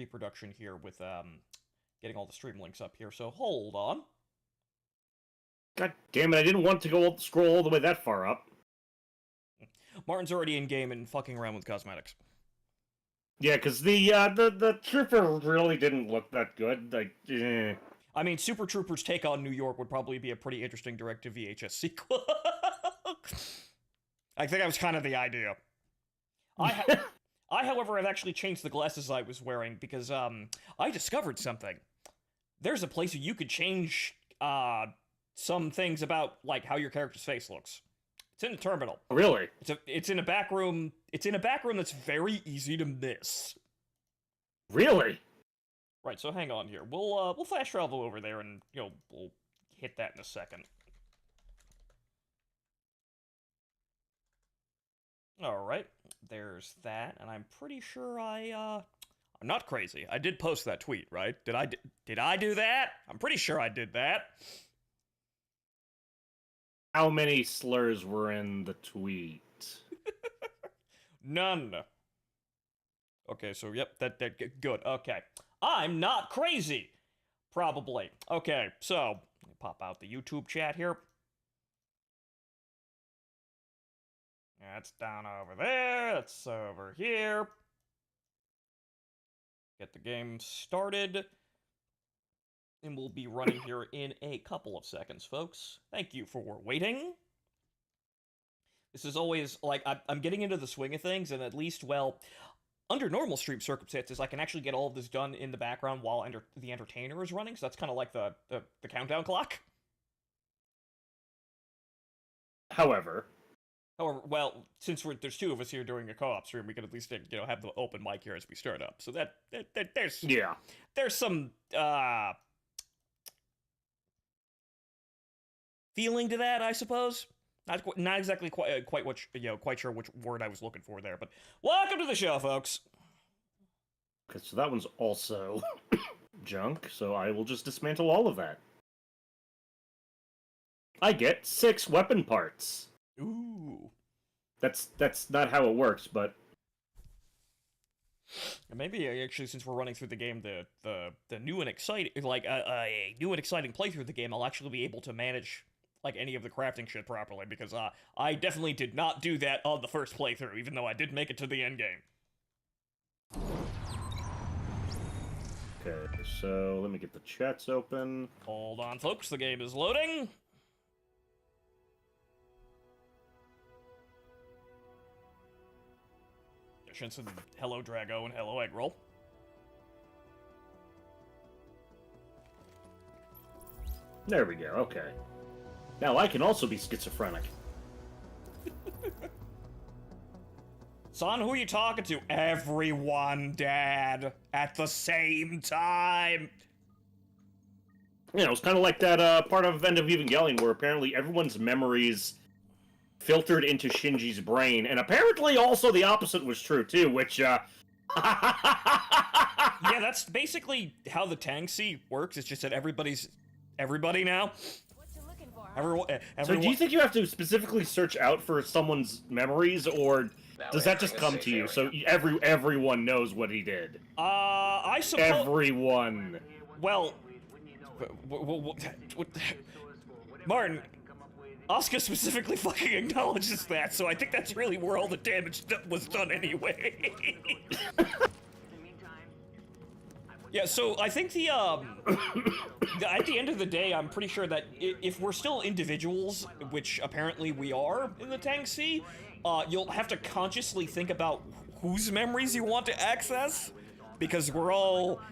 pre-production here with getting all the stream links up here. So hold on. God damn it! I didn't want to go scroll all the way that far up. Martin's already in game and fucking around with cosmetics. Yeah, because the trooper really didn't look that good. Like, I mean, Super Troopers Take on New York would probably be a pretty interesting direct-to-VHS sequel. I think that was kind of the idea. I, however, have actually changed the glasses I was wearing because I discovered something. There's a place where you could change some things about like how your character's face looks. It's in the terminal. Really? It's in a back room. It's in a back room that's very easy to miss. Really? Right. So hang on here. We'll flash travel over there and we'll hit that in a second. All right. There's that, and I'm pretty sure I'm not crazy. I did post that tweet, right? Did I do that? I'm pretty sure I did that. How many slurs were in the tweet? None. Okay, so yep, that good. Okay. I'm not crazy. Probably. Okay, so let me pop out the YouTube chat here. That's down over there. That's over here. Get the game started. And we'll be running here in a couple of seconds, folks. Thank you for waiting. This is always, like, I'm getting into the swing of things, and at least, well, under normal stream circumstances, I can actually get all of this done in the background while the entertainer is running, so that's kind of like the countdown clock. However, well, since there's two of us here doing a co-op stream, we can at least have the open mic here as we start up. So that there's some feeling to that, I suppose. Not exactly quite what quite sure which word I was looking for there, but welcome to the show, folks. Okay, so that one's also junk. So I will just dismantle all of that. I get 6 weapon parts. Ooh. That's not how it works, but maybe actually, since we're running through the game, the new and exciting a new and exciting playthrough of the game, I'll actually be able to manage like any of the crafting shit properly because I definitely did not do that on the first playthrough, even though I did make it to the end game. Okay, so let me get the chats open. Hold on, folks, the game is loading. Shinson, hello Drago, and hello Eggroll. There we go, okay. Now I can also be schizophrenic. Son, who are you talking to? Everyone, Dad, at the same time. You know, it's kind of like that part of End of Evangelion where apparently everyone's memories filtered into Shinji's brain, and apparently also the opposite was true too, which yeah, that's basically how the Tangsi works. It's just that everybody now. Everyone. So do you think you have to specifically search out for someone's memories, or does that just come to you? So everyone knows what he did. I suppose everyone. Well, Martin, Asuka specifically fucking acknowledges that, so I think that's really where all the damage was done anyway. Yeah, so I think at the end of the day, I'm pretty sure that if we're still individuals, which apparently we are in the Tangsi, you'll have to consciously think about whose memories you want to access, because we're all,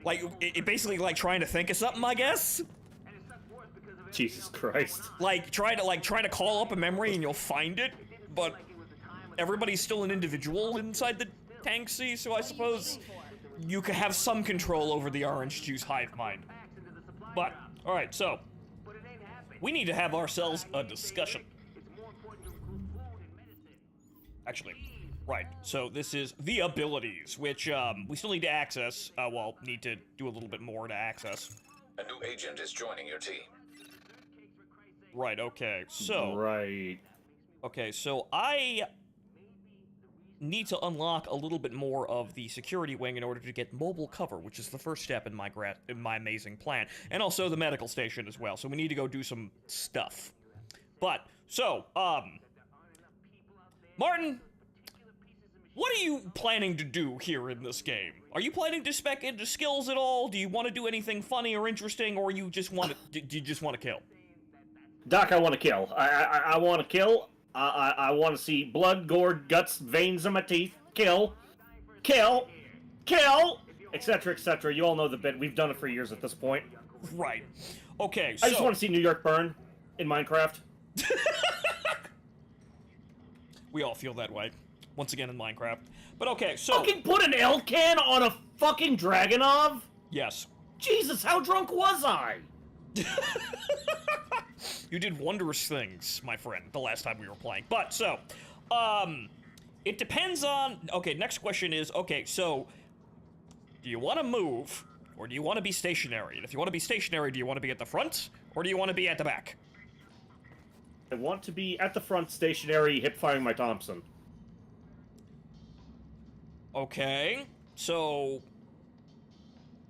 like, basically like trying to think of something, I guess? Jesus Christ. Like, try to call up a memory and you'll find it, but everybody's still an individual inside the Tangsi, so I suppose you could have some control over the orange juice hive mind. But, alright, so we need to have ourselves a discussion. Actually, right, so this is the abilities, which we still need to access. Well, need to do a little bit more to access. A new agent is joining your team. Right, okay, so... Right. Okay, so need to unlock a little bit more of the security wing in order to get mobile cover, which is the first step in my amazing plan, and also the medical station as well. So we need to go do some stuff. But so, Martin, what are you planning to do here in this game? Are you planning to spec into skills at all? Do you want to do anything funny or interesting, or you just want to? Do you just want to kill? Doc, I want to kill. I want to kill. I want to see blood, gore, guts, veins in my teeth. Kill, kill, kill, etc., etc. You all know the bit. We've done it for years at this point. Right. Okay. So I just want to see New York burn in Minecraft. we all feel that way. Once again in Minecraft. But okay, so Fucking put an L can on a fucking Dragonov? yes. Jesus, how drunk was I? You did wondrous things, my friend, the last time we were playing. But, so, it depends on... Okay, next question is, okay, so, do you want to move, or do you want to be stationary? And if you want to be stationary, do you want to be at the front, or do you want to be at the back? I want to be at the front, stationary, hip-firing my Thompson. Okay, so...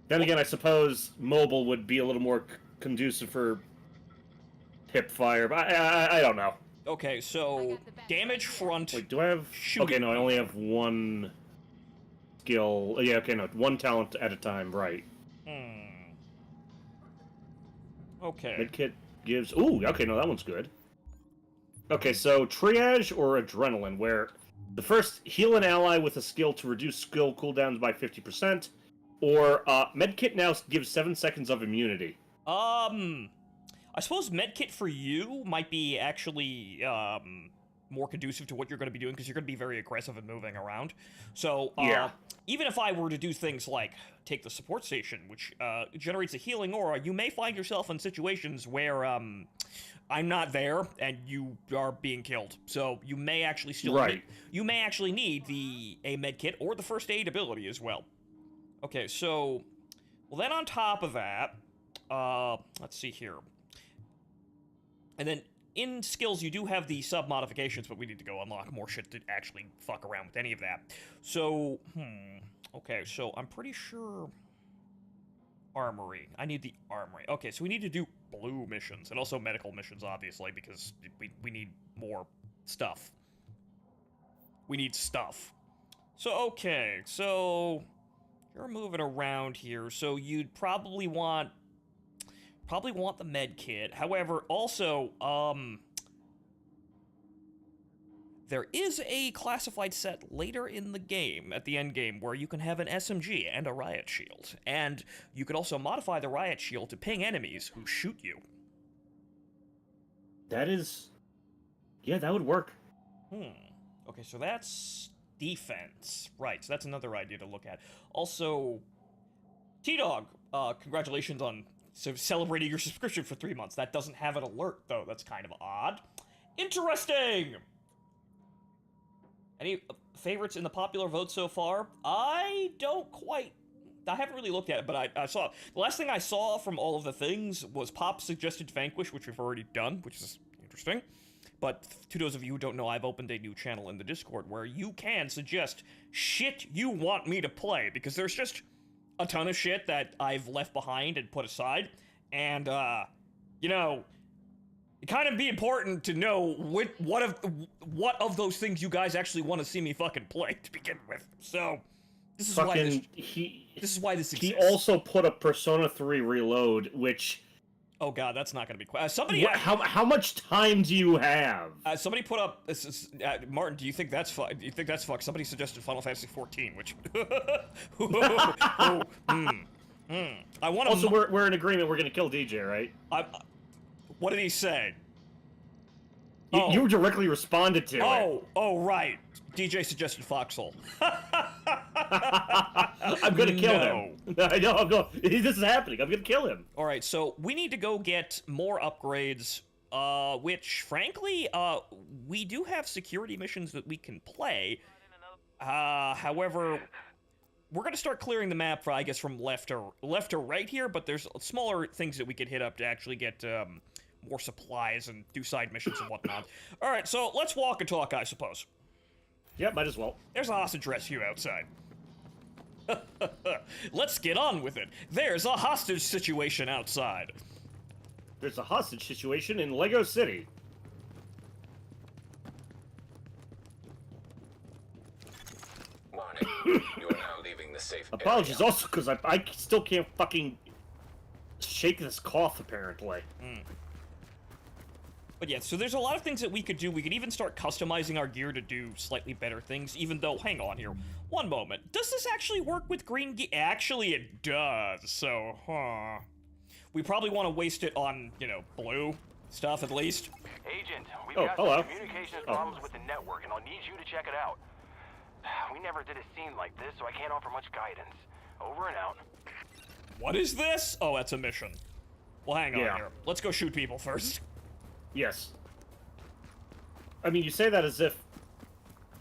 Then again, I suppose mobile would be a little more conducive for hip fire, but I don't know. Okay, so, damage front... Wait, do I have... Shooting. Okay, no, I only have one skill. Yeah, okay, no, one talent at a time, right. Okay. Medkit gives... Ooh, okay, no, that one's good. Okay, so triage or adrenaline, where the first heal an ally with a skill to reduce skill cooldowns by 50%, or medkit now gives 7 seconds of immunity. I suppose medkit for you might be actually, more conducive to what you're going to be doing, because you're going to be very aggressive and moving around. So, Yeah. even if I were to do things like take the support station, which, generates a healing aura, you may find yourself in situations where, I'm not there, and you are being killed. So, you may actually still Right. you may actually need a medkit or the first aid ability as well. Okay, so, well then on top of that, let's see here. And then in skills, you do have the sub-modifications, but we need to go unlock more shit to actually fuck around with any of that. So, okay, so I'm pretty sure... Armory. I need the armory. Okay, so we need to do blue missions, and also medical missions, obviously, because we need more stuff. We need stuff. So, okay, so... You're moving around here, so you'd probably want the med kit. However, also, there is a classified set later in the game, at the end game, where you can have an SMG and a riot shield. And you can also modify the riot shield to ping enemies who shoot you. That is... Yeah, that would work. Okay, so that's defense. Right, so that's another idea to look at. Also, T-Dog, congratulations on celebrating your subscription for 3 months. That doesn't have an alert, though. That's kind of odd. Interesting! Any favorites in the popular vote so far? I haven't really looked at it, but I saw... The last thing I saw from all of the things was Pop suggested Vanquish, which we've already done, which is interesting. But to those of you who don't know, I've opened a new channel in the Discord where you can suggest shit you want me to play, because there's just a ton of shit that I've left behind and put aside, and, you know... It kind of be important to know what of those things you guys actually want to see me fucking play to begin with. So, this is why this exists. He also put a Persona 3 Reload, which... Oh god, that's not going to be quick. Somebody... How much time do you have? Somebody put up... Martin, do you think that's fuck? Do you think that's fuck? Somebody suggested Final Fantasy 14, which... I want to... Also, we're in agreement we're going to kill DJ, right? What did he say? You directly responded to it. Oh, right. DJ suggested Foxhole. I'm gonna kill him. I know, this is happening. I'm gonna kill him. Alright, so we need to go get more upgrades, which, frankly, we do have security missions that we can play. However, we're gonna start clearing the map, I guess, from left to right here, but there's smaller things that we could hit up to actually get, more supplies and do side missions and whatnot. Alright, so let's walk and talk, I suppose. Yeah, might as well. There's a hostage rescue outside. Let's get on with it. There's a hostage situation outside. There's a hostage situation in Lego City. Warning. You are now leaving the safe Apologies area. also, because I still can't fucking shake this cough, apparently. But yeah, so there's a lot of things that we could do. We could even start customizing our gear to do slightly better things, even though, hang on here. One moment. Does this actually work with green gear? Actually, it does, so, we probably want to waste it on, you know, blue stuff at least. Agent, we've Oh, got hello. some communications problems with the network, and I'll need you to check it out. We never did a scene like this, so I can't offer much guidance. Over and out. What is this? Oh, that's a mission. Well, hang on Yeah. here. Let's go shoot people first. Yes. I mean, you say that as if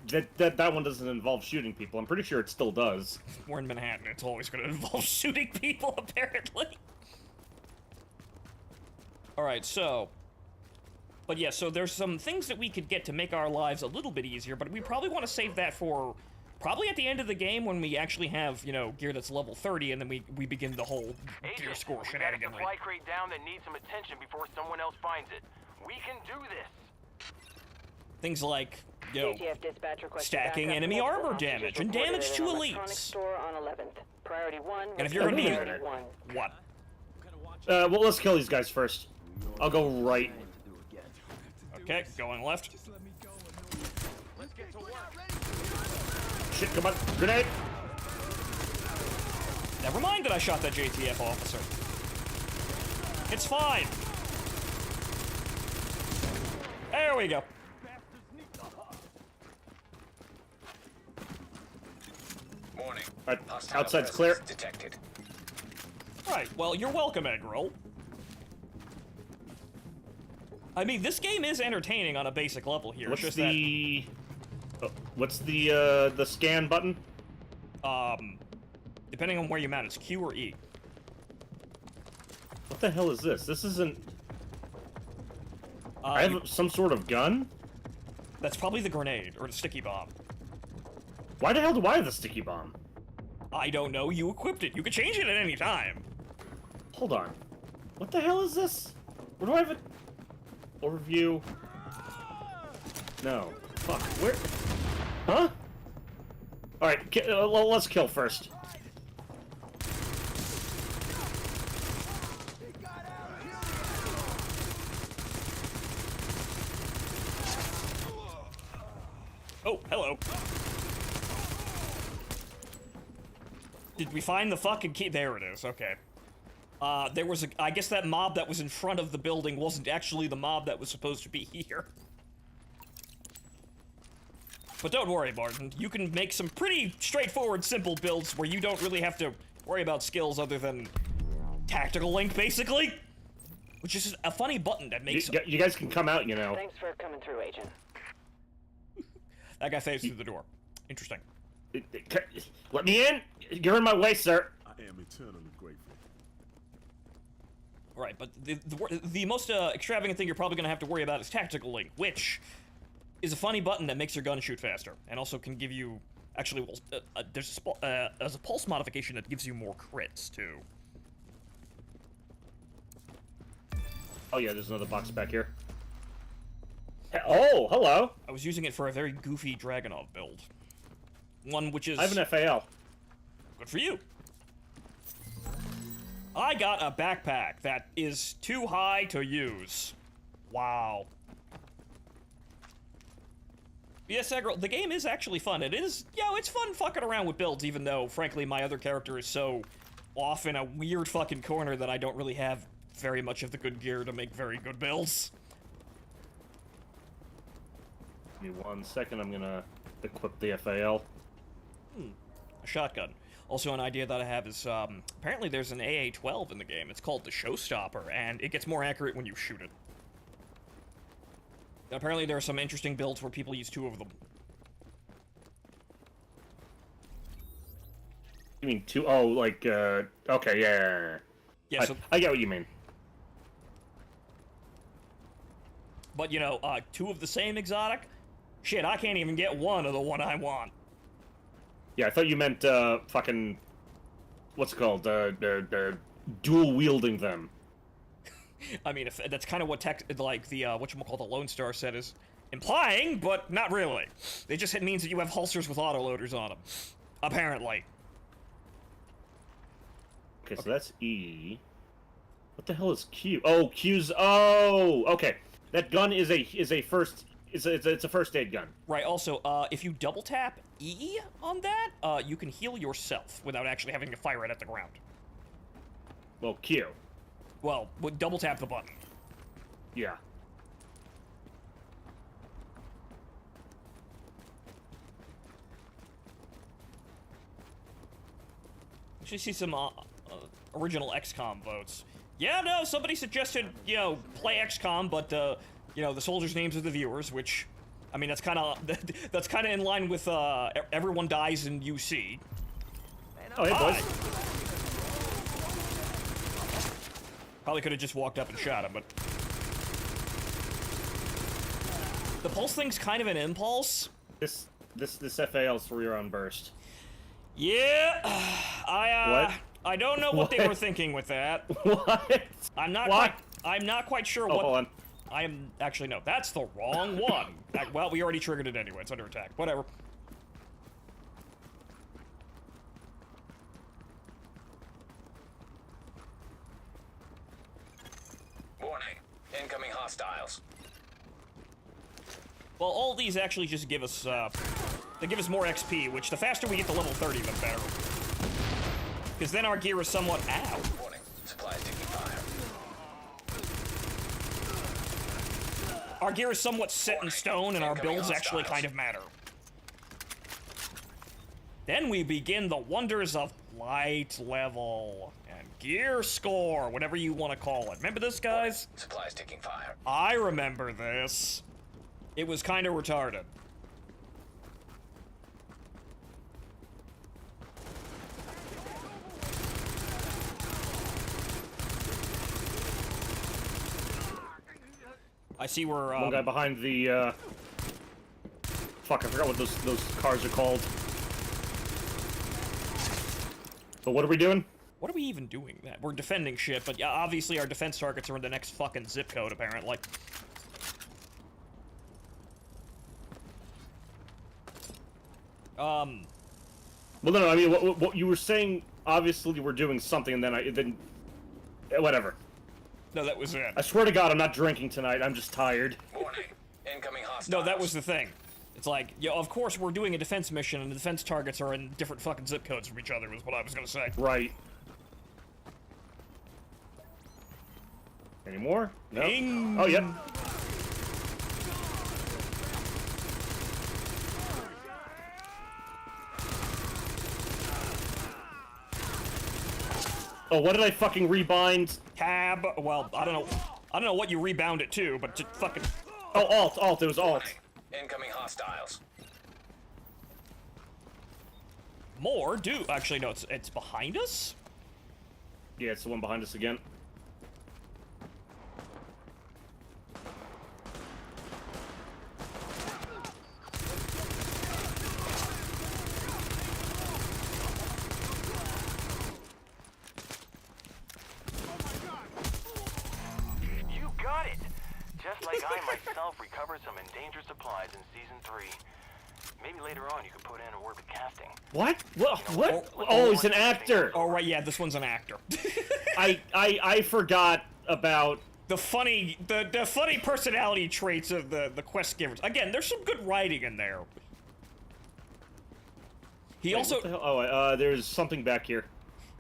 that one doesn't involve shooting people. I'm pretty sure it still does. We're in Manhattan. It's always going to involve shooting people, apparently. Alright, so... But yeah, so there's some things that we could get to make our lives a little bit easier, but we probably want to save that for... Probably at the end of the game when we actually have, you know, gear that's level 30, and then we begin the whole gear Agent, score we got a shenanigan. supply crate down that needs some attention before someone else finds it. We can do this. Things like, you know, ATF dispatch requesting stacking backup. enemy Multiple armor hostages damage and reported damage at to an electronics elites. store on 11th. Priority 1. And if you're gonna be- Priority 1. What? Well, let's kill these guys first. I'll go right. Okay, going left. Shit, come on. Grenade! Never mind that I shot that JTF officer. It's fine. There we go. Warning. Alright, Hostile outside's presence clear. Detected. Right, well, you're welcome, Eggroll. I mean, this game is entertaining on a basic level here. What's it's just the... Oh, what's the scan button? that, depending on where you mount, it's Q or E. What the hell is this? This isn't... I have some sort of gun? That's probably the grenade, or the sticky bomb. Why the hell do I have the sticky bomb? I don't know, you equipped it. You could change it at any time. Hold on. What the hell is this? Where do I have it? Overview. No. Fuck. Where? Huh? Alright, let's kill first. Oh, hello. Did we find the fucking key? There it is, okay. There was I guess that mob that was in front of the building wasn't actually the mob that was supposed to be here. But don't worry, Martin. You can make some pretty straightforward, simple builds where you don't really have to worry about skills other than tactical link, basically. Which is a funny button that makes... You guys can come out, you know. Thanks for coming through, Agent. That guy phased through the door. Interesting. Let me in! You're in my way, sir. I am eternally grateful. Right, but the most extravagant thing you're probably going to have to worry about is tactical link, which is a funny button that makes your gun shoot faster, and also can give you... Actually, there's a pulse modification that gives you more crits, too. Oh yeah, there's another box back here. Oh, hello. I was using it for a very goofy Dragunov build. One which is... I have an FAL. Good for you. I got a backpack that is too high to use. Wow. Yes, Eggroll, the game is actually fun. It is, it's fun fucking around with builds, even though, frankly, my other character is so off in a weird fucking corner that I don't really have very much of the good gear to make very good builds. Give me 1 second, I'm gonna equip the FAL. A shotgun. Also, an idea that I have is, apparently there's an AA-12 in the game. It's called the Showstopper, and it gets more accurate when you shoot it. And apparently there are some interesting builds where people use 2 of them. You mean 2? Oh, like, okay, yeah. Yeah, so, I get what you mean. but, 2 of the same exotic, Shit, I can't even get one of the one I want. Yeah, I thought you meant, fucking... What's it called? Dual-wielding them. I mean, if that's kind of what the whatchamacallit, the Lone Star set is implying, but not really. It means that you have holsters with autoloaders on them. Apparently. Okay, so that's E. What the hell is Q? Oh, Q's... Oh! Okay. That gun is a first... It's a first aid gun. Right, also, if you double tap E on that, you can heal yourself without actually having to fire it at the ground. Well, Q. Well, double tap the button. Yeah. Actually see some original XCOM votes. Yeah, no, somebody suggested, play XCOM, but, the soldiers' names are the viewers, which, I mean, that's kind of in line with, everyone dies in UC. Oh, hey, boys. Probably could have just walked up and shot him, but... The pulse thing's kind of an impulse. This FAL's 3-round burst. Yeah, What? I don't know what they What? were thinking with that. What? I'm not What? quite sure Oh, what... hold on. Actually, no, that's the wrong one. Well, we already triggered it anyway, it's under attack. Whatever. Warning. Incoming hostiles. Well, all these actually just give us, they give us more XP, which the faster we get to level 30, the better. Because then our gear is somewhat... Ow. Warning. Supplies taking fire. Our gear is somewhat set in stone, and our Incoming builds actually hostiles. kind of matter. Then we begin the wonders of light level and gear score, whatever you want to call it. Remember this, guys? Supplies taking fire. I remember this. It was kind of retarded. I see we're, One guy behind the, Fuck, I forgot what those cars are called. But what are we doing? What are we even doing? That we're defending shit, but yeah, obviously our defense targets are in the next fucking zip code, apparently. Well, no, I mean, what you were saying, obviously we're doing something, and then whatever. No, that was it. I swear to God, I'm not drinking tonight, I'm just tired. Warning. Incoming hostiles. No, that was the thing. It's like, yeah, of course we're doing a defense mission, and the defense targets are in different fucking zip codes from each other, was what I was gonna say. Right. Any more? No. Ding. Oh, yep. Oh, what did I fucking rebind? Tab, well, I don't know what you rebound it to, but just fucking... Oh, alt, it was alt. Incoming hostiles. More? Actually, no, it's behind us? Yeah, it's the one behind us again. You got it! Just like I myself recovered some endangered supplies in Season 3. Maybe later on you could put in a word with casting. What? What? Oh, he's an actor. Oh, right, yeah, this one's an actor. I forgot about... The funny personality traits of the quest givers. Again, there's some good writing in there. He also... What the hell? Oh, there's something back here.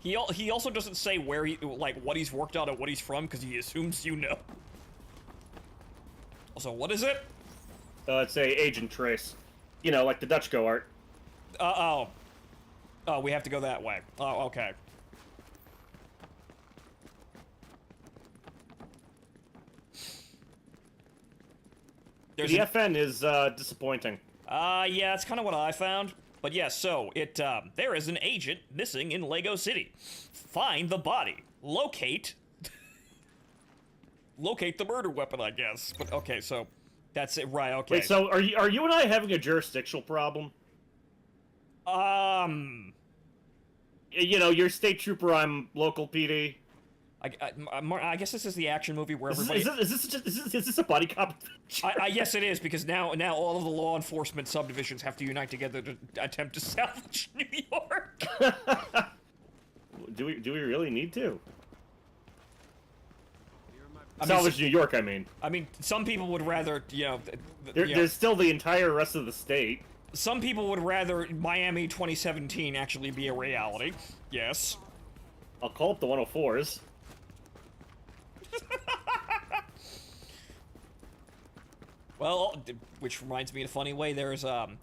He also doesn't say where what he's worked on and what he's from, because he assumes you know. Also, what is it? It's a agent trace. You know, like the Dutch go art. Oh, we have to go that way. Oh, okay. The FN is, disappointing. Yeah, that's kind of what I found. But yes, so, there is an agent missing in Lego City. Find the body. Locate... locate the murder weapon, I guess. But, okay, so... That's it, right, okay. Wait, so are you and I having a jurisdictional problem? You know, you're state trooper, I'm local PD. I guess this is the action movie where Is everybody... this a buddy cop? Yes, it is, because now all of the law enforcement subdivisions have to unite together to attempt to salvage New York. Do we really need to? I mean, Salvage New York, I mean. I mean, some people would rather, you know... There's still the entire rest of the state. Some people would rather Miami 2017 actually be a reality. Yes. I'll call up the 104s. Well, which reminds me in a funny way, there's an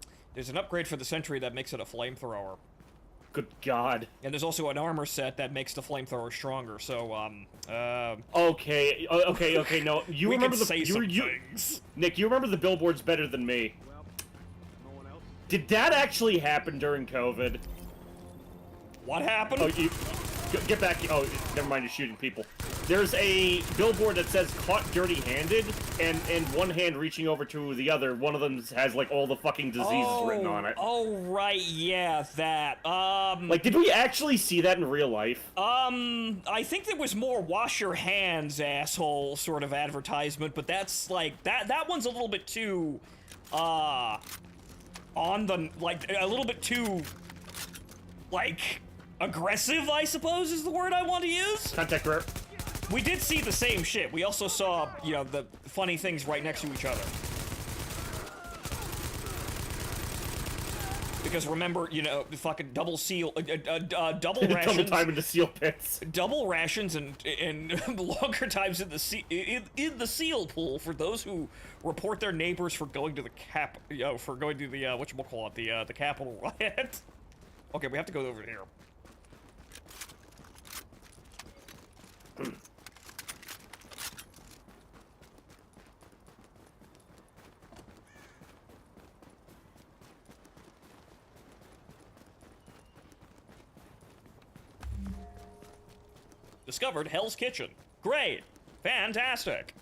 upgrade for the Sentry that makes it a flamethrower. Good God. And there's also an armor set that makes the flamethrower stronger, so, Okay, no. You we remember can say some things. Nick, you remember the billboards better than me. Did that actually happen during COVID? What happened? Oh, you... Get back. Oh, never mind, you're shooting people. There's a billboard that says caught dirty-handed, and one hand reaching over to the other, one of them has, like, all the fucking diseases written on it. Oh, right, yeah, that. Like, did we actually see that in real life? I think there was more wash your hands, asshole, sort of advertisement, but that's, like, that one's a little bit too, on the, like, a little bit too, like... aggressive, I suppose, is the word I want to use? Contact rare. We did see the same shit. We also saw, you know, the funny things right next to each other. Because remember, you know, the fucking double seal, double rations. Double time into seal pits. Double rations and longer times in the seal pool for those who report their neighbors for going to the whatchamacallit, the Capitol riot. Okay, we have to go over here. Discovered Hell's Kitchen. Great. Fantastic.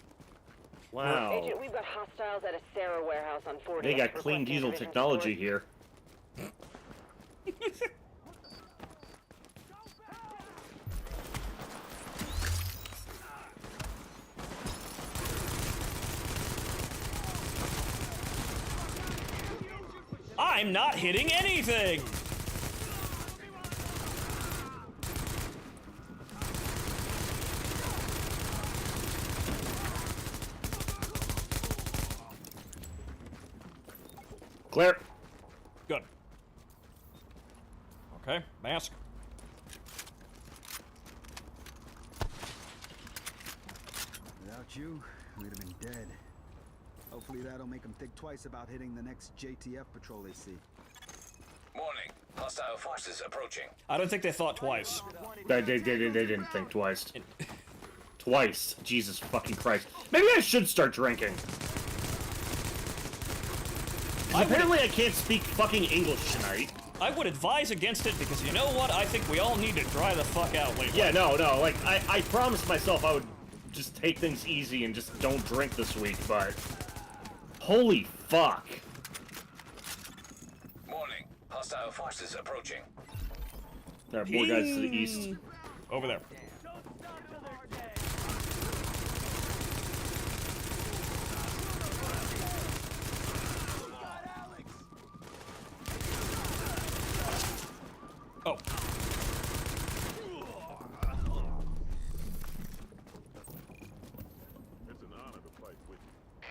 Wow. Agent, we've got hostiles at a Sarah warehouse on 40. They got clean diesel technology here. I'm not hitting anything! Clear. Good. Okay, mask. Without you, we'd have been dead. Hopefully that'll make them think twice about hitting the next JTF patrol they see. Warning. Hostile forces approaching. I don't think they thought twice. They didn't think twice. Twice. Jesus fucking Christ. Maybe I should start drinking. Apparently I can't speak fucking English tonight. I would advise against it because you know what? I think we all need to dry the fuck out lately. Yeah, no, like, I promised myself I would just take things easy and just don't drink this week, but... Holy fuck. Warning. Hostile forces approaching. There are more guys to the east. Over there. Oh.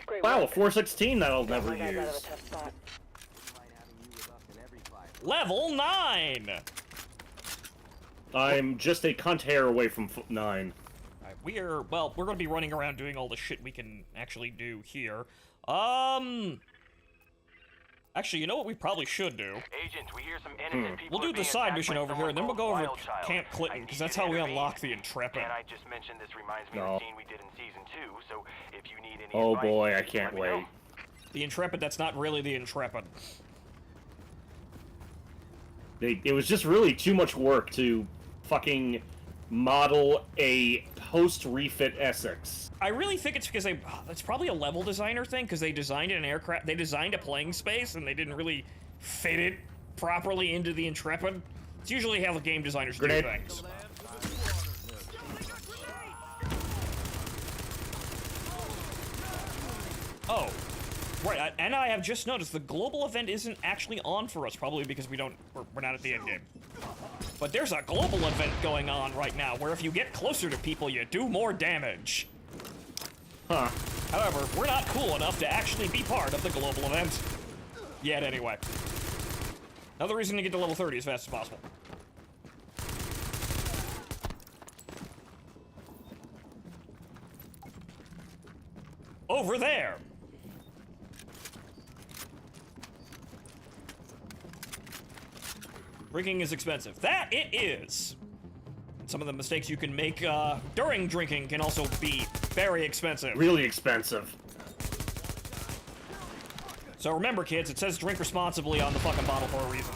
Great Wow, a work. 416 that I'll Got never my guys out of a use. tough spot. Level 9! I'm just a cunt hair away from 9. Alright, we're gonna be running around doing all the shit we can actually do here. Actually, you know what we probably should do? Agent, we hear some innocent people We'll do are the being side attacked mission by over here, someone and then we'll called go over to Wildchild. Camp Clinton, I because need that's you how to we intervene. unlock the Intrepid. And I just mentioned this reminds me No. of the scene we did in season 2, so if you need any Oh advice, boy, I let can't me know. wait. The Intrepid, that's not really the Intrepid. It was just really too much work to fucking model a post-refit Essex? I really think it's because it's probably a level designer thing, because they designed an aircraft, they designed a playing space, and they didn't really fit it properly into the Intrepid. It's usually how the game designers Grenade. do things. Oh, right, and I have just noticed the global event isn't actually on for us, probably because we're not at the end game. But there's a global event going on right now, where if you get closer to people, you do more damage. Huh. However, we're not cool enough to actually be part of the global event. Yet, anyway. Another reason to get to level 30 as fast as possible. Over there! Drinking is expensive. That it is! Some of the mistakes you can make during drinking can also be very expensive. Really expensive. So remember, kids, it says drink responsibly on the fucking bottle for a reason.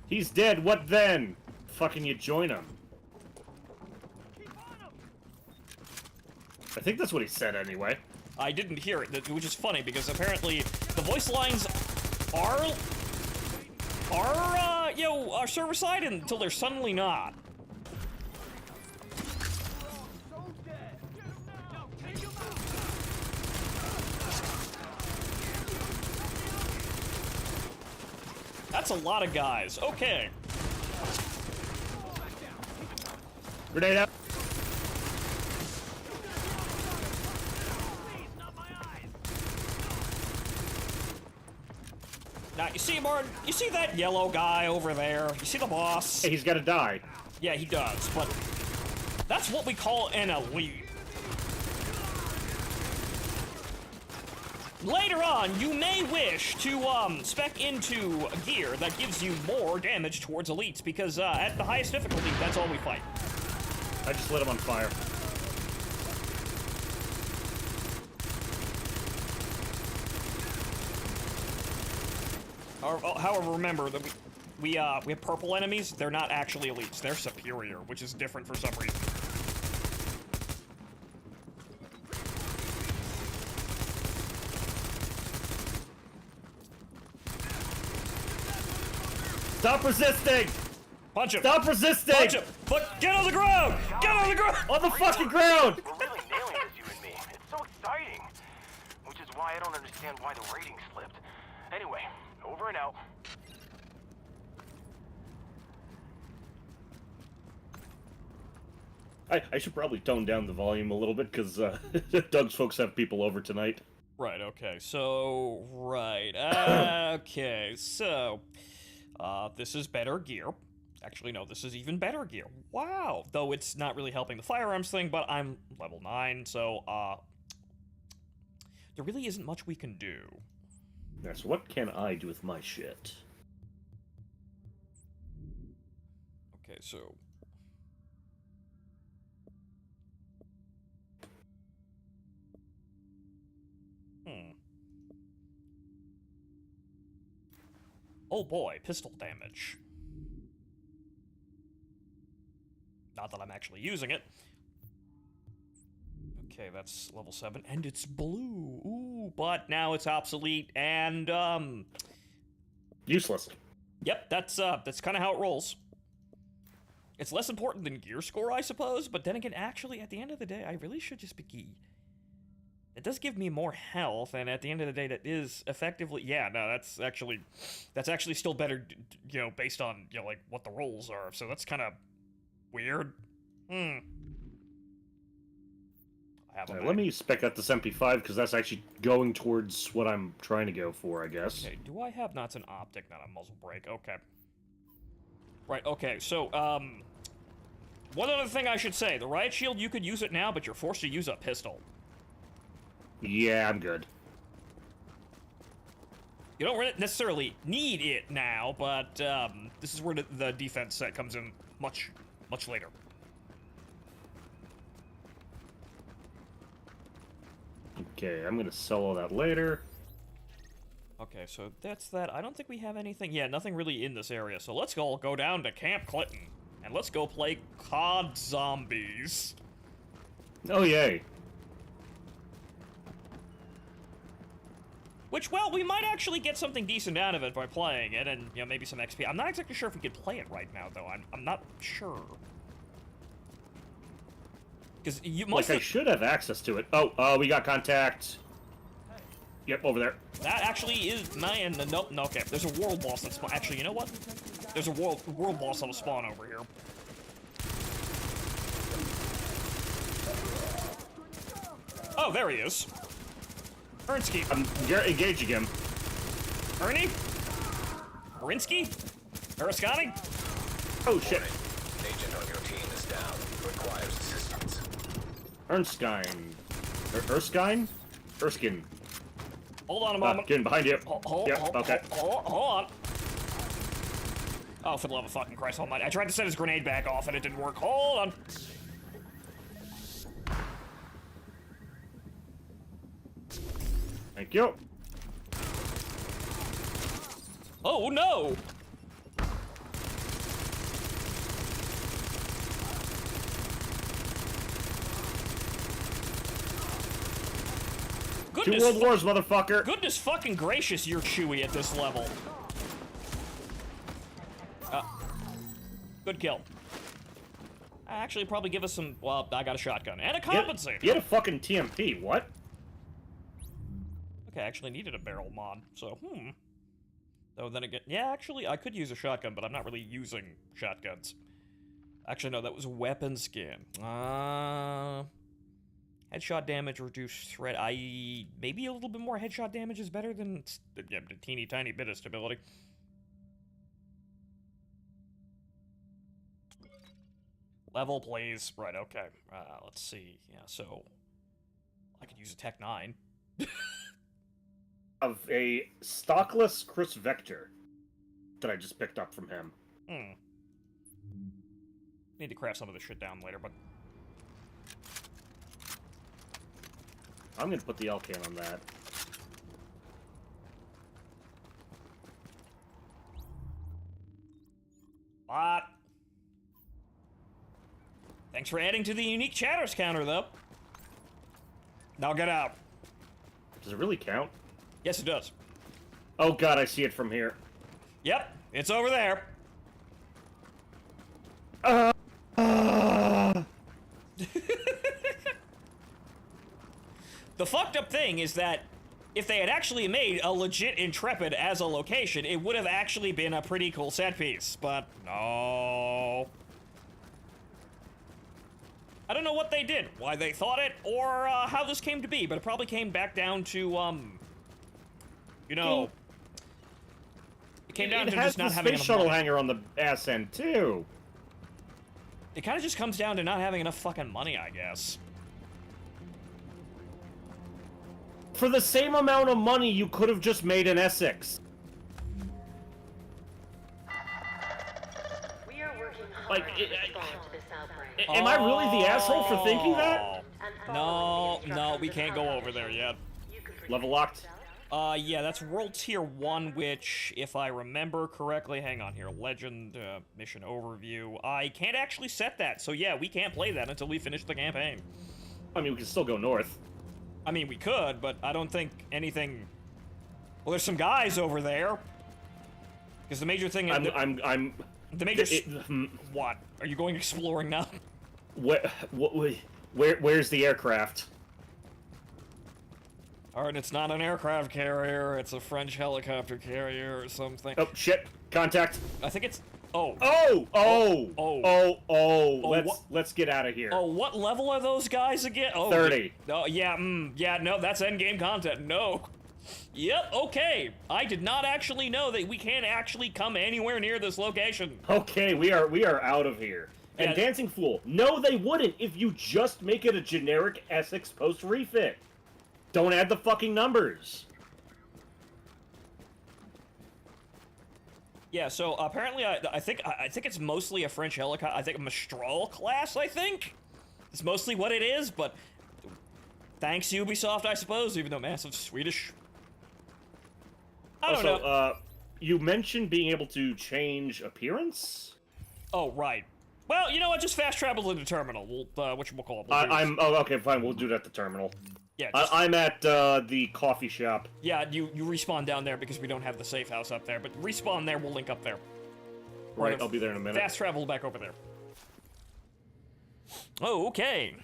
He's dead, what then? Fucking you join him. I think that's what he said anyway. I didn't hear it, which is funny, because apparently the voice lines are server side until they're suddenly not. That's a lot of guys. Okay. Grenade out. Now, you see, Martin, you see that yellow guy over there? You see the boss? Hey, he's gotta die. Yeah, he does, but that's what we call an elite. Later on, you may wish to, spec into gear that gives you more damage towards elites, because, at the highest difficulty, that's all we fight. I just lit him on fire. However, remember that we have purple enemies. They're not actually elites. They're superior, which is different for some reason. Stop resisting! Punch him! Stop resisting! Punch him! But get on the ground! Get on the ground! On the fucking ground! We're really nailing this, you and me. It's so exciting. Which is why I don't understand why the rating slipped. Anyway, over and out. I should probably tone down the volume a little bit, because Doug's folks have people over tonight. Right, okay, so, okay, so, this is better gear. Actually, no, this is even better gear. Wow! Though it's not really helping the firearms thing, but I'm level 9, so, there really isn't much we can do. Yeah, so what can I do with my shit? Okay, so... Oh boy, pistol damage. Not that I'm actually using it. Okay, that's level 7, and it's blue. Ooh, but now it's obsolete, and, Useless. Yep, that's kind of how it rolls. It's less important than gear score, I suppose, but then again, actually, at the end of the day, I really should just be... It does give me more health, and at the end of the day, that is effectively... Yeah, no, that's actually still better, you know, based on, you know, like, what the rolls are, so that's kind of weird. Let me spec out this MP5, because that's actually going towards what I'm trying to go for, I guess. Okay, do I have... Not an optic, not a muzzle brake, okay. Right, okay, so, one other thing I should say, the riot shield, you could use it now, but you're forced to use a pistol. Yeah, I'm good. You don't necessarily need it now, but this is where the defense set comes in much later. Okay, I'm gonna solo that later. Okay, so that's that. I don't think we have anything. Yeah, nothing really in this area. So let's all go down to Camp Clinton. And let's go play COD Zombies. Oh, yay. Which, well, we might actually get something decent out of it by playing it, and, you know, maybe some XP. I'm not exactly sure if we could play it right now, though. I'm not sure. Because you must I should have access to it. Oh, we got contact. Yep, over there. That actually is, man, nope, no, okay. There's a world boss that spawn. Actually, you know what? There's a world boss that'll spawn over here. Oh, there he is. Ernsky. I'm engaging him. Ernie? Erinsky? Eriskani? Oh, shit. Agent on your team is down. Requires assistance. Erskine. Erskine? Erskine. Hold on a moment. Getting behind you. Okay. Hold on. Oh, for the love of fucking Christ almighty. I tried to set his grenade back off and it didn't work. Hold on. Thank you. Oh, no! Two World Wars, motherfucker. Goodness fucking gracious, you're Chewy at this level. Good kill. Actually, probably give us some. Well, I got a shotgun and a compensator. You had a fucking TMP. What? Okay, I actually needed a barrel mod, so Though then again, yeah, actually, I could use a shotgun, but I'm not really using shotguns. Actually, no, that was a weapon skin. Headshot damage, reduced threat. Maybe a little bit more headshot damage is better than a teeny tiny bit of stability. Level, please. Right, okay. Let's see. Yeah, so I could use a Tech 9. Of a stockless Chris Vector that I just picked up from him. Need to craft some of this shit down later, but I'm gonna put the L-can on that. What? Thanks for adding to the unique chatters counter, though. Now get out. Does it really count? Yes, it does. Oh god, I see it from here. Yep, it's over there. The fucked up thing is that if they had actually made a legit Intrepid as a location, it would have actually been a pretty cool set piece, but no. I don't know what they did, why they thought it, or how this came to be, but it probably came back down to, you know, it came down to just not having enough space shuttle money. hanger on the ass end too. It kind of just comes down to not having enough fucking money, I guess. For the same amount of money, you could have just made an Essex. We are working hard Like, to respond to this outbreak. Am I really the asshole for thinking that? No, we can't go over there yet. Level locked. Yeah, that's World Tier 1, which, if I remember correctly, hang on here, Legend, Mission Overview, I can't actually set that, so yeah, we can't play that until we finish the campaign. I mean, we can still go north. I mean, we could, but I don't think anything... Well, there's some guys over there. Because the major thing... I'm... The major... What? Are you going exploring now? Where's the aircraft? Alright, it's not an aircraft carrier, it's a French helicopter carrier or something. Oh, shit. Contact. I think it's... Oh. Let's get out of here. Oh, what level are those guys again? Oh, 30. Oh, yeah, yeah, no, that's endgame content. No. Yep, okay. I did not actually know that we can't actually come anywhere near this location. Okay, we are out of here. And Yeah. Dancing Fool, no, they wouldn't if you just make it a generic Essex post refit. Don't add the fucking numbers. Yeah, so apparently I think it's mostly a French helicopter. I think a Mistral class, I think. It's mostly what it is, but Thanks, Ubisoft, I suppose, even though massive Swedish. I don't Also, know. you mentioned being able to change appearance? Oh, right. Well, you know what? Just fast travel to the terminal. We'll, whatchamacallit. Oh, okay, fine, we'll do it at the terminal. Yeah, just, I'm at, the coffee shop. yeah, you respawn down there because we don't have the safe house up there, but respawn there, we'll link up there. Right, I'll be there in a minute. Fast travel back over there. Oh, okay.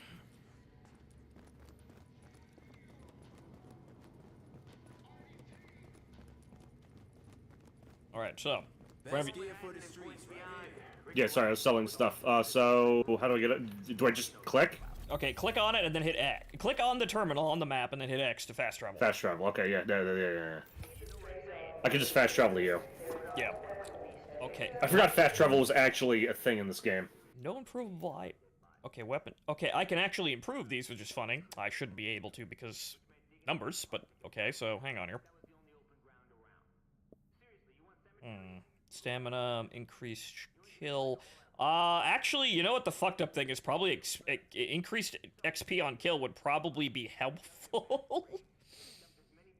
Alright, so. Wherever you... Yeah, sorry, I was selling stuff. So, how do I get it? Do I just click? Okay, click on it and then hit X. Click on the terminal on the map and then hit X to fast travel. Fast travel, okay, yeah. I can just fast travel to you. Yeah. Okay. I forgot fast travel was actually a thing in this game. No improvable item. Okay, weapon. Okay, I can actually improve these, which is funny. I shouldn't be able to because numbers, but okay, so hang on here. Stamina, increased kill. Actually, you know what the fucked up thing is? Probably increased XP on kill would probably be helpful.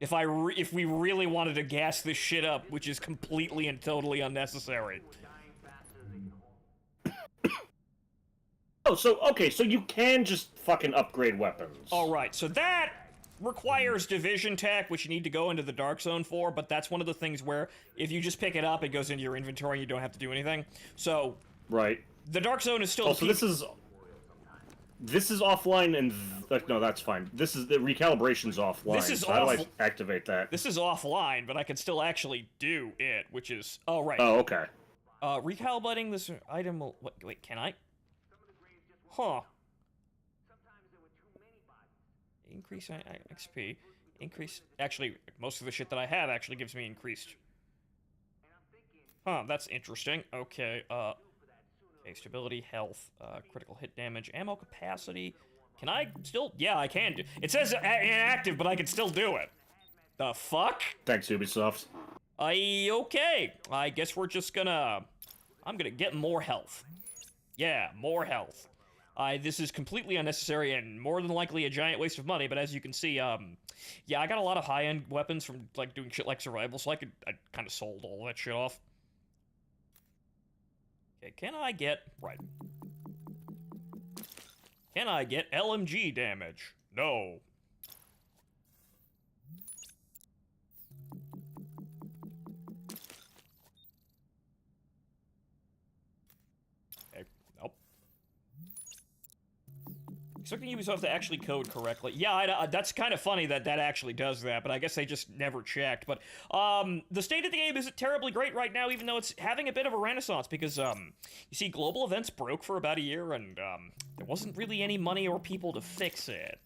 if we really wanted to gas this shit up, which is completely and totally unnecessary. Oh, so, okay, so you can just fucking upgrade weapons. Alright, so that requires division tech, which you need to go into the Dark Zone for, but that's one of the things where if you just pick it up, it goes into your inventory and you don't have to do anything. So, right. The Dark Zone is still... Also, this is offline and... no, that's fine. The recalibration's offline. This is so how do I activate that? This is offline, but I can still actually do it, which is... Oh, right. Oh, okay. Recalibrating this item will... Wait, can I? Huh. Increase XP. Increase... Actually, most of the shit that I have actually gives me increased. Huh, that's interesting. Okay, okay, stability, health, critical hit damage, ammo capacity. Can I still... Yeah, I can do... It says inactive, but I can still do it. The fuck? Thanks, Ubisoft. Okay. I guess we're just gonna... I'm gonna get more health. Yeah, more health. This is completely unnecessary and more than likely a giant waste of money, but as you can see, yeah, I got a lot of high-end weapons from, like, doing shit like survival, so I kind of sold all that shit off. Okay, can I get... Right. Can I get LMG damage? No. Okay, nope. Expecting Ubisoft to actually code correctly. Yeah, that's kind of funny that that actually does that, but I guess they just never checked. But, the state of the game isn't terribly great right now, even though it's having a bit of a renaissance, because, you see, global events broke for about a year, and, there wasn't really any money or people to fix it.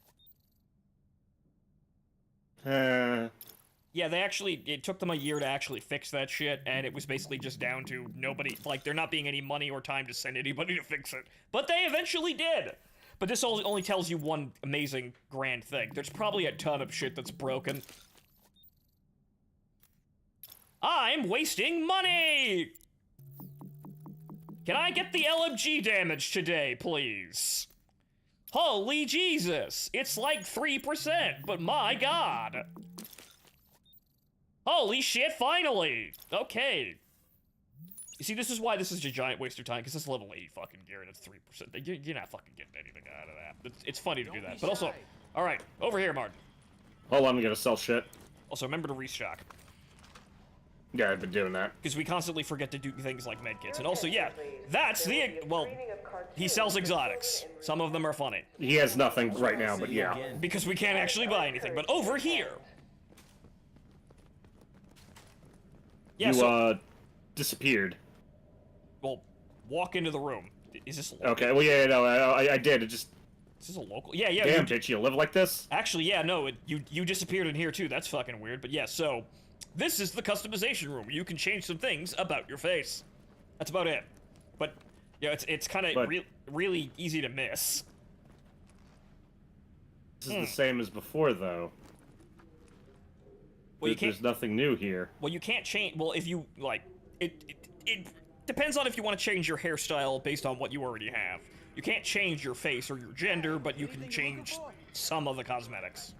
Yeah, it took them a year to actually fix that shit, and it was basically just down to nobody, like, there not being any money or time to send anybody to fix it. But they eventually did! But this only tells you one amazing, grand thing. There's probably a ton of shit that's broken. I'm wasting money! Can I get the LMG damage today, please? Holy Jesus! It's like 3%, but my god! Holy shit, finally! Okay. You see, this is why this is a giant waste of time, because it's level 80 fucking gear and it's 3%. You're not fucking getting anything out of that. It's funny to do that. But also, alright, over here, Martin. Hold on, I'm gonna sell shit. Also, remember to restock. Yeah, I've been doing that. Because we constantly forget to do things like medkits. And also, yeah, that's the... Well, he sells exotics. Some of them are funny. He has nothing right now, but yeah. Because we can't actually buy anything. But over here... Yeah, you, disappeared. Well, walk into the room. Is this local? Okay, well, yeah, no, I did. It just... Is this a local? Yeah, yeah. Damn, bitch, you live like this? Actually, yeah, no, you disappeared in here, too. That's fucking weird. But yeah, so... This is the customization room. You can change some things about your face. That's about it. But, yeah, it's kind of really easy to miss. This is the same as before, though. Well, There's nothing new here. Well, you can't change... Well, if you, like... It depends on if you want to change your hairstyle based on what you already have. You can't change your face or your gender, but you can change some of the cosmetics.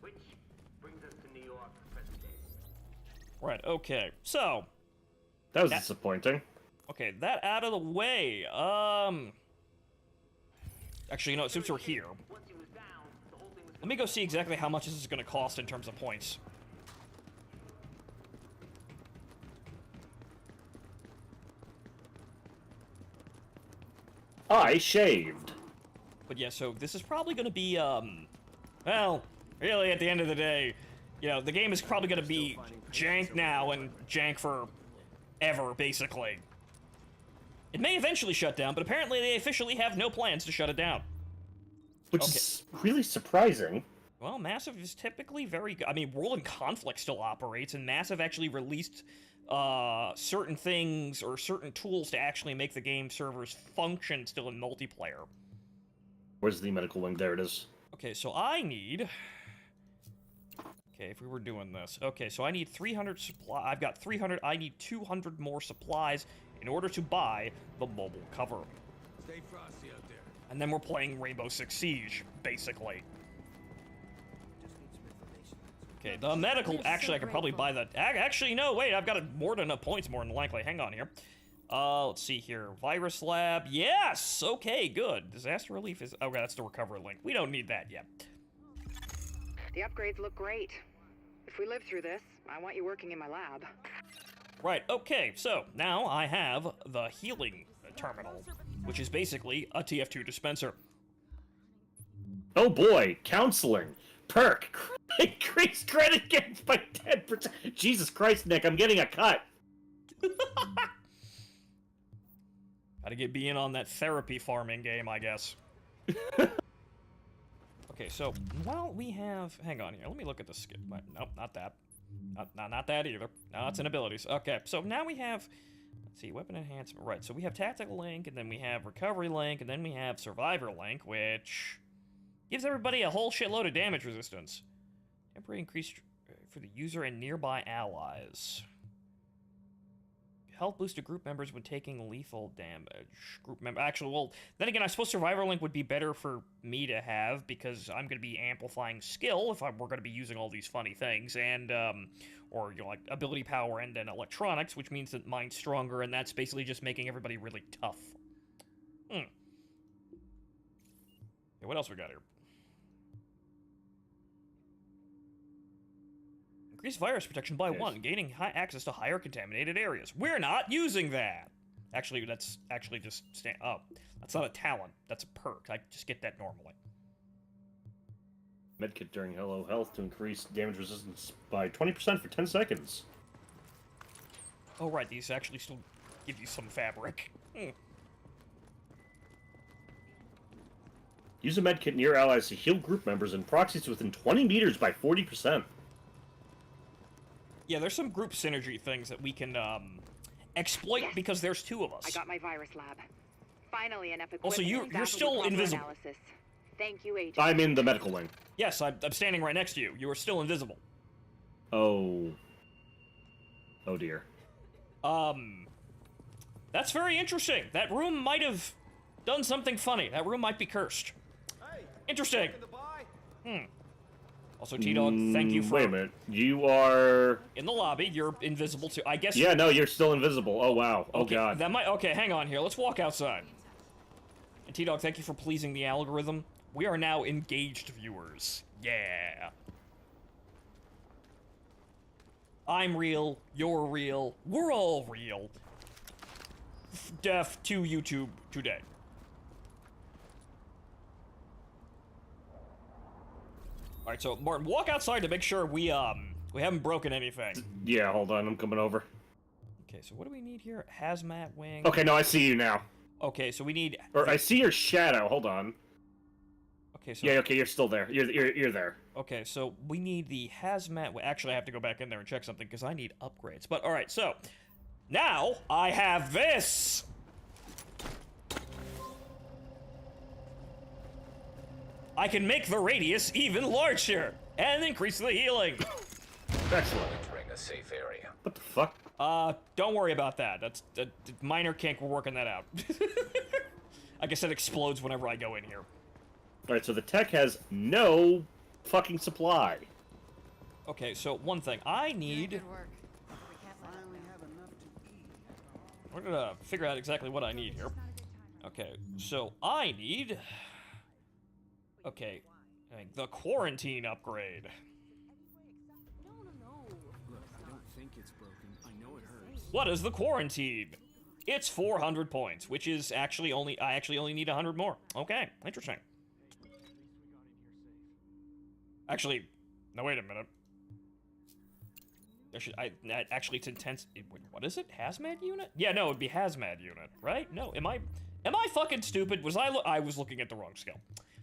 Which brings us to New York, present day. Right, okay. So, That was disappointing. okay, that out of the way. Actually, you know, since we're here, Once he was down, the whole thing was let me go see exactly how much this is going to cost in terms of points. I shaved. But yeah, so this is probably going to be, well, really at the end of the day, you know, the game is probably going to be jank now and jank for ever, basically. It may eventually shut down, but apparently they officially have no plans to shut it down. Which is really surprising. Well, Massive is typically very good. I mean, World and Conflict still operates, and Massive actually released certain things or certain tools to actually make the game servers function still in multiplayer. Where's the medical wing? There it is. Okay, so I need... Okay, if we were doing this. Okay, so I need 300 supply. I've got 300. I need 200 more supplies in order to buy the mobile cover. Stay frosty out there. And then we're playing Rainbow Six Siege, basically. Okay, the medical, actually, I could probably buy that. Actually, no, wait, I've got more than enough points, more than likely. Hang on here. Let's see here. Virus Lab, yes! Okay, good. Disaster Relief is, okay, that's the recovery link. We don't need that yet. The upgrades look great. If we live through this, I want you working in my lab. Right, okay, so now I have the healing terminal, which is basically a TF2 dispenser. Oh boy, counseling. Perk. Increase credit gains by 10%. Jesus Christ, Nick, I'm getting a cut. Gotta get being on that therapy farming game, I guess. Okay, so, well, we have... Hang on here, let me look at the skill. Nope, not that. Not that either. No, it's in abilities. Okay, so now we have... Let's see, weapon enhancement. Right, so we have tactical link, and then we have recovery link, and then we have survivor link, which... gives everybody a whole shitload of damage resistance. Temporary increase for the user and nearby allies. Health boost to group members when taking lethal damage. Actually, well, then again, I suppose Survivor Link would be better for me to have because I'm going to be amplifying skill if we're going to be using all these funny things, and or you know, like ability power and then electronics, which means that mine's stronger, and that's basically just making everybody really tough. Okay, what else we got here? Increase virus protection by 1, gaining high access to higher contaminated areas. We're not using that! Actually, that's actually just that's not a talent. That's a perk. I just get that normally. Medkit during Hello Health to increase damage resistance by 20% for 10 seconds. Oh, right, these actually still give you some fabric. Use a medkit near allies to heal group members and proxies within 20 meters by 40%. Yeah, there's some group synergy things that we can exploit because there's two of us. I got my virus lab. Finally, enough equipment. Also, you're still invisible. Analysis. Thank you, Agent. I'm in the medical wing. Yes, I'm standing right next to you. You are still invisible. Oh. Oh dear. That's very interesting. That room might have done something funny. That room might be cursed. Interesting. Also, T-Dog, thank you for... Wait a minute. You are... In the lobby, you're invisible too. I guess... Yeah, no, you're still invisible. Oh, wow. Oh, okay, God. That might... Okay, hang on here. Let's walk outside. And T-Dog, thank you for pleasing the algorithm. We are now engaged viewers. Yeah. I'm real. You're real. We're all real. Deaf to YouTube today. All right, so Martin, walk outside to make sure we haven't broken anything. Yeah, hold on, I'm coming over. Okay, so what do we need here? Hazmat wing. Okay, no, I see you now. Okay, so we need. Or I see your shadow. Hold on. Okay, so. Yeah, okay, you're still there. You're there. Okay, so we need the hazmat. Actually, I have to go back in there and check something because I need upgrades. But all right, so now I have this. I can make the radius even larger and increase the healing. Excellent. Entering a safe area. What the fuck? Don't worry about that. That's a minor kink. We're working that out. I guess it explodes whenever I go in here. Alright, so the tech has no fucking supply. Okay, so one thing. I need... Good work. We can't let Finally up have enough to eat. We're gonna figure out exactly what I need here. Okay, so I need... Okay, the quarantine upgrade. Look, I don't think it's broken. I know it hurts. What is the quarantine? It's 400 points, which is actually only... I actually only need 100 more. Okay, interesting. Actually, no, wait a minute. Actually, it's intense... Wait, what is it? Hazmat unit? Yeah, no, it'd be hazmat unit, right? No, am I fucking stupid? I was looking at the wrong skill.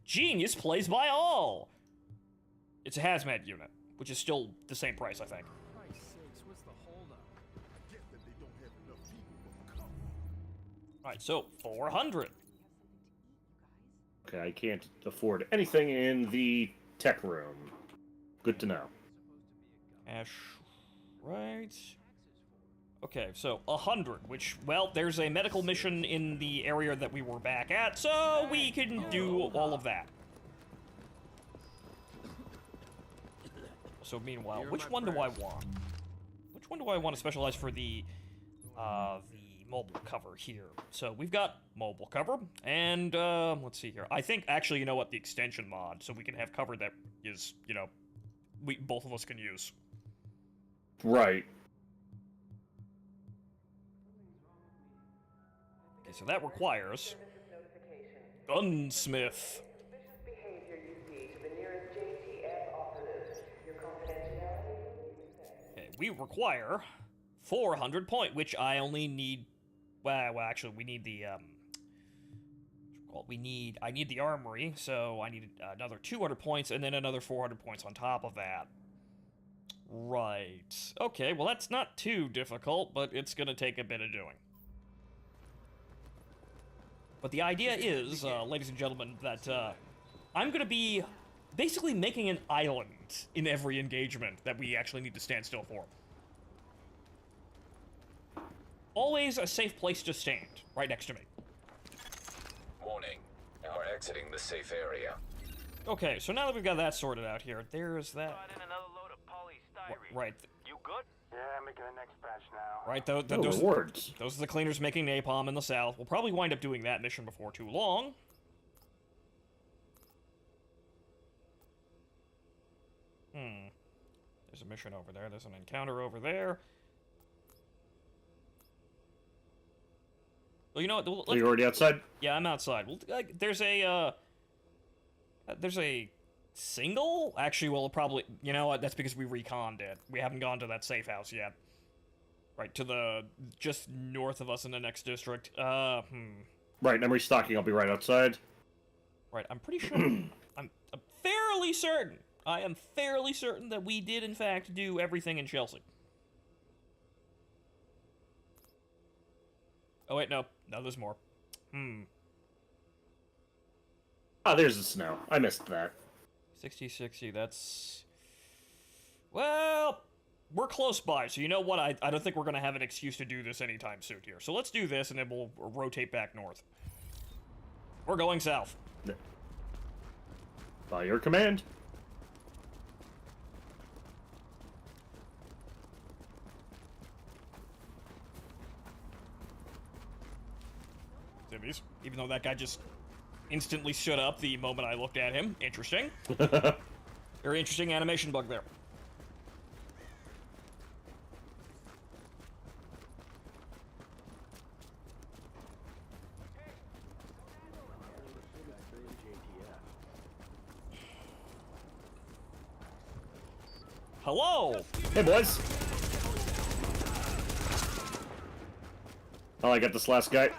Genius plays by all! It's a hazmat unit, which is still the same price, I think. Christ's sakes, what's the holdup? Alright, so 400. Okay, I can't afford anything in the tech room. Good to know. Ash, right. Okay, so 100, which, well, there's a medical mission in the area that we were back at, so we can do all of that. So meanwhile, which one do I want? Which one do I want to specialize for the mobile cover here? So we've got mobile cover, and let's see here. I think, actually, you know what, the extension mod, so we can have cover that is, you know, both of us can use. Right. Okay, so that requires gunsmith. Okay, we require 400 point, which I only need. Well, actually, we need the I need the armory, so I need another 200 points, and then another 400 points on top of that. Right. Okay, well, that's not too difficult, but it's gonna take a bit of doing. But the idea is, ladies and gentlemen, that I'm gonna be basically making an island in every engagement that we actually need to stand still for. Always a safe place to stand, right next to me. Warning. Now exiting the safe area. Okay, so now that we've got that sorted out here, there's that. Brought in another load of polystyrene. Right. You good? Yeah, making the next batch now. Right, No rewards. those are the cleaners making napalm in the south. We'll probably wind up doing that mission before too long. There's a mission over there. There's an encounter over there. Well, you know what? Are you already outside? Yeah, I'm outside. Well, there's a single? Actually, well, probably, you know what? That's because we reconned it. We haven't gone to that safe house yet. Right, to the, just north of us in the next district. Right, I'm restocking. I'll be right outside. Right, I'm pretty sure, I'm fairly certain. I am fairly certain that we did, in fact, do everything in Chelsea. Oh, wait, no. No, there's more. Ah, there's the snow. I missed that. 60, that's... Well, we're close by, so you know what? I don't think we're going to have an excuse to do this anytime soon here. So let's do this, and then we'll rotate back north. We're going south. By your command. Zimmies. Even though that guy just instantly stood up the moment I looked at him. Interesting. Very interesting animation bug there. Hello! Hey, boys. Oh, I got this last guy.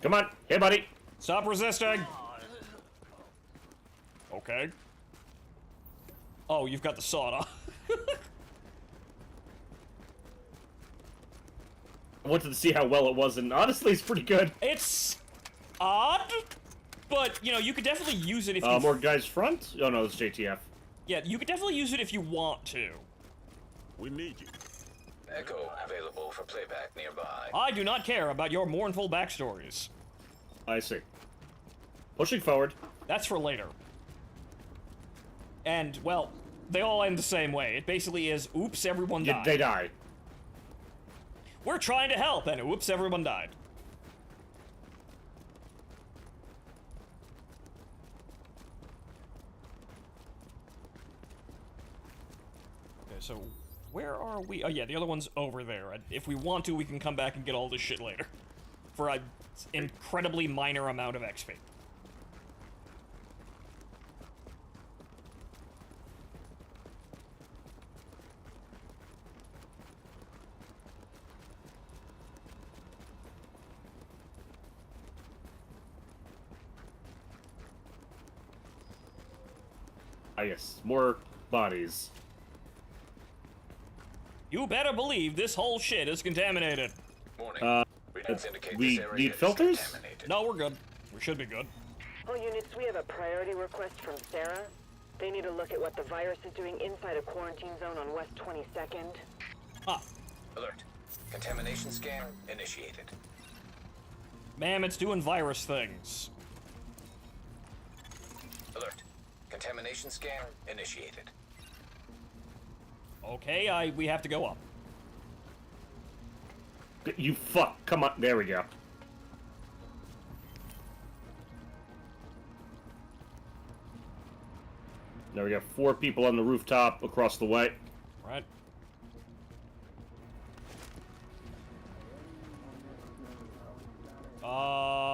Come on. Hey, buddy. Stop resisting! Okay. Oh, you've got the sawed-off. I wanted to see how well it was, and honestly, it's pretty good. It's odd, but, you know, you could definitely use it if you... More guys front? Oh, no, it's JTF. Yeah, you could definitely use it if you want to. We need you. Echo available for playback nearby. I do not care about your mournful backstories. I see. Pushing forward. That's for later. And, well, they all end the same way. It basically is, oops, everyone died. They die. We're trying to help, and oops, everyone died. Okay, so where are we? Oh yeah, the other one's over there. If we want to, we can come back and get all this shit later. For an incredibly minor amount of XP. Ah, yes. More bodies. You better believe this whole shit is contaminated. Warning. Readings indicate we this area need is filters? contaminated. No, we're good. We should be good. All units, we have a priority request from Sarah. They need to look at what the virus is doing inside a quarantine zone on West 22nd. Ah, Alert. Contamination scan initiated. ma'am, it's doing virus things. Alert. Contamination scan initiated. Okay, we have to go up. You fuck. Come on. There we go. Now we got 4 people on the rooftop across the way. Right. Oh,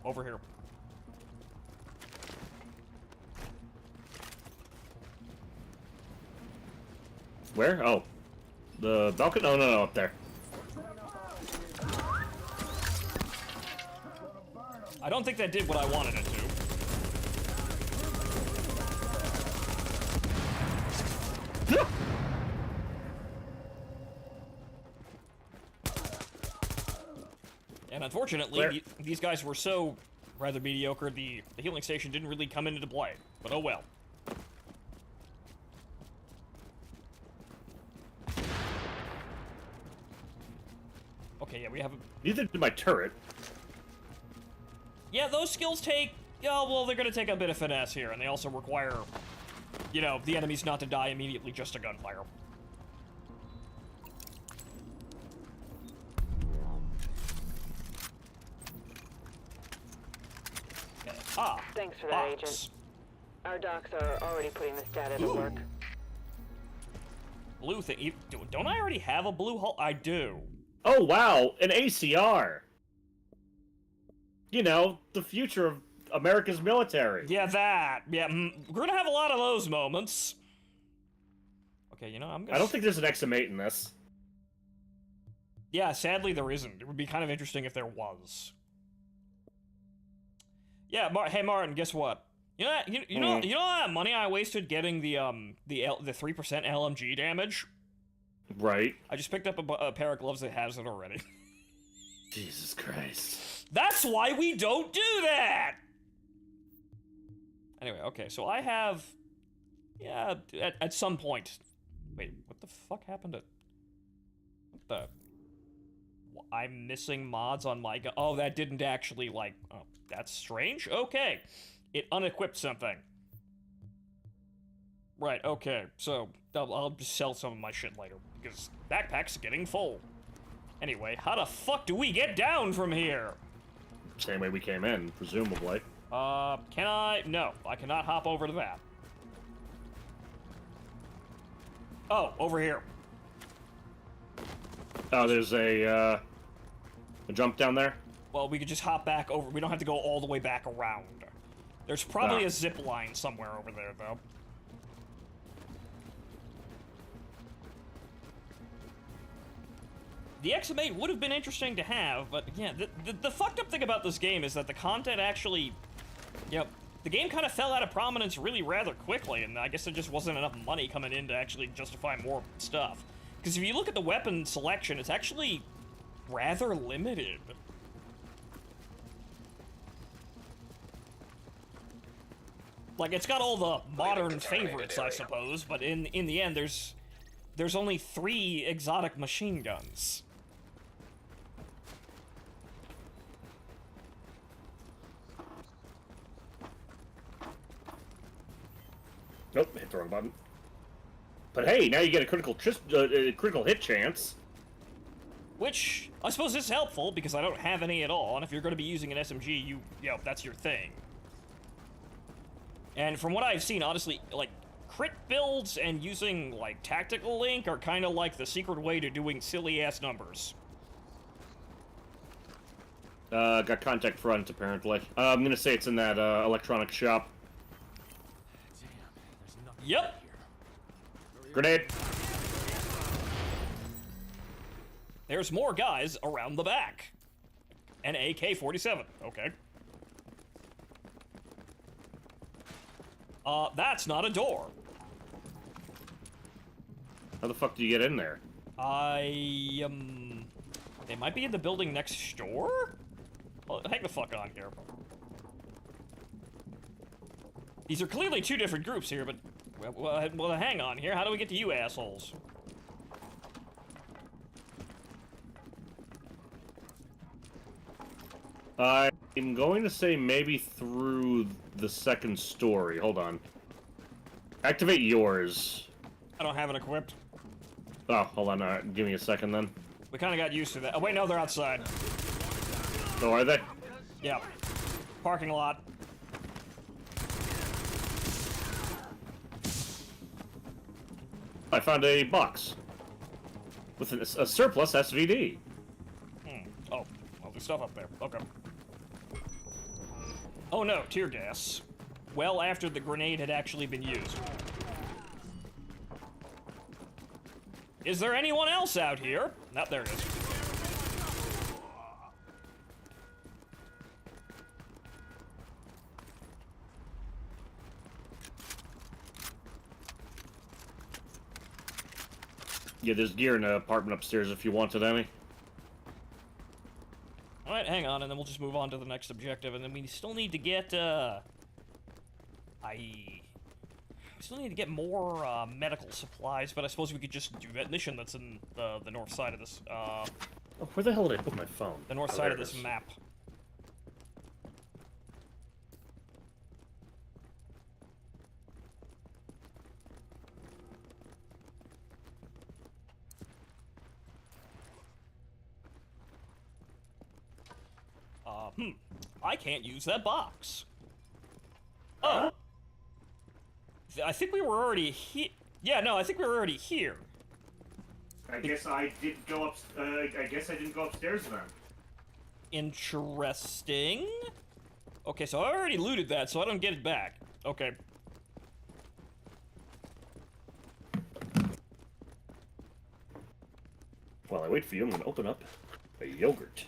over here. Where? Oh. The balcony? No, up there. I don't think that did what I wanted it to. And unfortunately, these guys were so rather mediocre, the healing station didn't really come into play. But oh well. Okay, yeah, we have a... Neither did my turret. Yeah, those skills take... Yeah, well, they're gonna take a bit of finesse here, and they also require, you know, the enemies not to die immediately just to gunfire. Okay. Ah, Thanks for that, box. Agent. Our docs are already putting this data to work. Blue thing. Don't I already have a blue hull? I do. Oh, wow. An ACR. You know, the future of America's military. Yeah, that. Yeah, we're gonna have a lot of those moments. Okay, you know, I'm gonna... I don't think there's an XM8 in this. Yeah, sadly there isn't. It would be kind of interesting if there was. Yeah, hey Martin, guess what? You know that, you know that money I wasted getting the 3% LMG damage? Right. I just picked up a pair of gloves that has it already. Jesus Christ. That's why we don't do that! Anyway, okay, so I have... Yeah, at some point... Wait, what the fuck happened to... What the... I'm missing mods on my gun. Oh, that didn't actually, like... Oh, that's strange? Okay. It unequipped something. Right, okay. So, I'll just sell some of my shit later, because backpack's getting full. Anyway, how the fuck do we get down from here? Same way we came in, presumably. Can I? No, I cannot hop over to that. Oh, over here. Oh, there's a jump down there? Well, we could just hop back over. We don't have to go all the way back around. There's probably a zip line somewhere over there, though. The XM8 would have been interesting to have, but yeah, the fucked up thing about this game is that the content actually, the game kind of fell out of prominence really rather quickly, and I guess there just wasn't enough money coming in to actually justify more stuff. Because if you look at the weapon selection, it's actually rather limited. Like, it's got all the modern favorites, I suppose, but in the end, there's only 3 exotic machine guns. Nope, hit the wrong button. But hey, now you get a critical hit chance. Which, I suppose is helpful, because I don't have any at all, and if you're going to be using an SMG, you know, that's your thing. And from what I've seen, honestly, like, crit builds and using, like, tactical link are kind of like the secret way to doing silly-ass numbers. Got contact front, apparently. I'm gonna say it's in that, electronic shop. Damn, there's nothing Yep. here. Grenade! There's more guys around the back. An AK-47, okay. That's not a door. How the fuck do you get in there? They might be in the building next door? Well, hang the fuck on here. These are clearly two different groups here, but... Well, hang on here. How do we get to you assholes? I'm going to say maybe through the second story. Hold on. Activate yours. I don't have it equipped. Oh, hold on. Give me a second then. We kind of got used to that. Oh, wait, no, they're outside. Oh, are they? Yeah. Parking lot. I found a box. With a surplus SVD. Oh, well, there's stuff up there. Okay. Oh no, tear gas. Well after the grenade had actually been used. Is there anyone else out here? No, there it is. Yeah, there's gear in the apartment upstairs if you wanted any. Alright, hang on, and then we'll just move on to the next objective, and then we still need to get, we still need to get more, medical supplies, but I suppose we could just do that mission that's in the north side of this, Oh, where the hell did I put my phone? the north Oh, side there of it this is. map. I can't use that box. Oh. I think we were already here. Yeah, no, I think we were already here. I guess I didn't go up. I guess I didn't go upstairs then. Interesting. Okay, so I already looted that, so I don't get it back. Okay. While I wait for you, I'm gonna open up a yogurt.